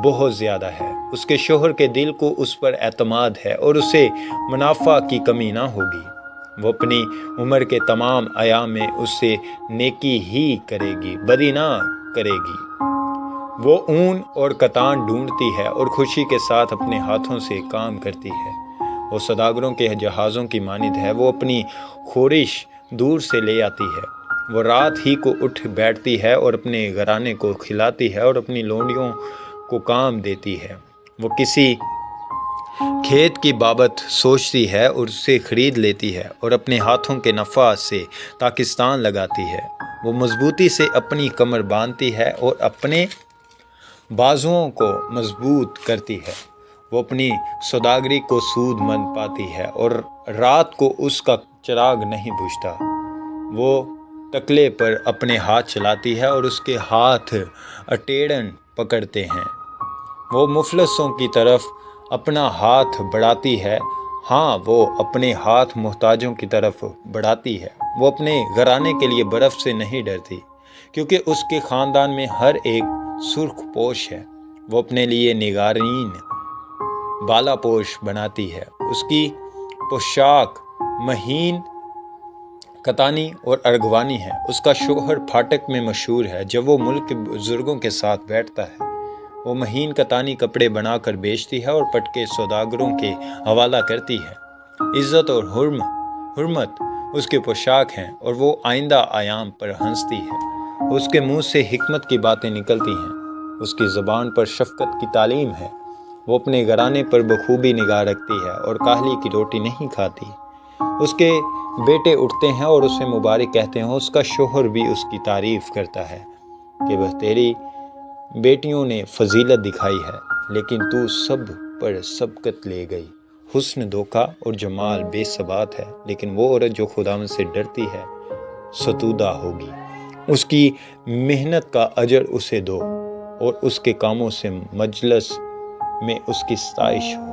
بہت زیادہ ہے۔ اس کے شوہر کے دل کو اس پر اعتماد ہے اور اسے منافع کی کمی نہ ہوگی۔ وہ اپنی عمر کے تمام ایام میں اس سے نیکی ہی کرے گی، بدی نہ کرے گی۔ وہ اون اور کتان ڈھونڈتی ہے اور خوشی کے ساتھ اپنے ہاتھوں سے کام کرتی ہے۔ وہ سوداگروں کے جہازوں کی مانند ہے، وہ اپنی خورش دور سے لے آتی ہے۔ وہ رات ہی کو اٹھ بیٹھتی ہے اور اپنے گھرانے کو کھلاتی ہے اور اپنی لونڈیوں کو کام دیتی ہے۔ وہ کسی کھیت کی بابت سوچتی ہے اور اسے خرید لیتی ہے، اور اپنے ہاتھوں کے نفع سے تاکستان لگاتی ہے۔ وہ مضبوطی سے اپنی کمر باندھتی ہے اور اپنے بازوؤں کو مضبوط کرتی ہے۔ وہ اپنی سوداگری کو سود مند پاتی ہے، اور رات کو اس کا چراغ نہیں بجھتا۔ وہ تکلے پر اپنے ہاتھ چلاتی ہے اور اس کے ہاتھ اٹیڑن پکڑتے ہیں۔ وہ مفلسوں کی طرف اپنا ہاتھ بڑھاتی ہے، ہاں وہ اپنے ہاتھ محتاجوں کی طرف بڑھاتی ہے۔ وہ اپنے گھرانے کے لیے برف سے نہیں ڈرتی، کیونکہ اس کے خاندان میں ہر ایک سرخ پوش ہے۔ وہ اپنے لیے نگارین بالا پوش بناتی ہے، اس کی پوشاک مہین کتانی اور ارغوانی ہے۔ اس کا شوہر پھاٹک میں مشہور ہے، جب وہ ملک کے بزرگوں کے ساتھ بیٹھتا ہے۔ وہ مہین کتانی کپڑے بنا کر بیچتی ہے اور پٹکے سوداگروں کے حوالہ کرتی ہے۔ عزت اور حرم حرمت اس کے پوشاک ہیں اور وہ آئندہ ایام پر ہنستی ہے۔ اس کے منہ سے حکمت کی باتیں نکلتی ہیں، اس کی زبان پر شفقت کی تعلیم ہے۔ وہ اپنے گھرانے پر بخوبی نگاہ رکھتی ہے اور کاہلی کی روٹی نہیں کھاتی۔ اس کے بیٹے اٹھتے ہیں اور اسے مبارک کہتے ہیں، اس کا شوہر بھی اس کی تعریف کرتا ہے کہ وہ تیری بیٹیوں نے فضیلت دکھائی ہے، لیکن تو سب پر سبقت لے گئی۔ حسن دھوکا اور جمال بے ثبات ہے، لیکن وہ عورت جو خداوند سے ڈرتی ہے ستودہ ہوگی۔ اس کی محنت کا اجر اسے دو اور اس کے کاموں سے مجلس میں اس کی ستائش ہو۔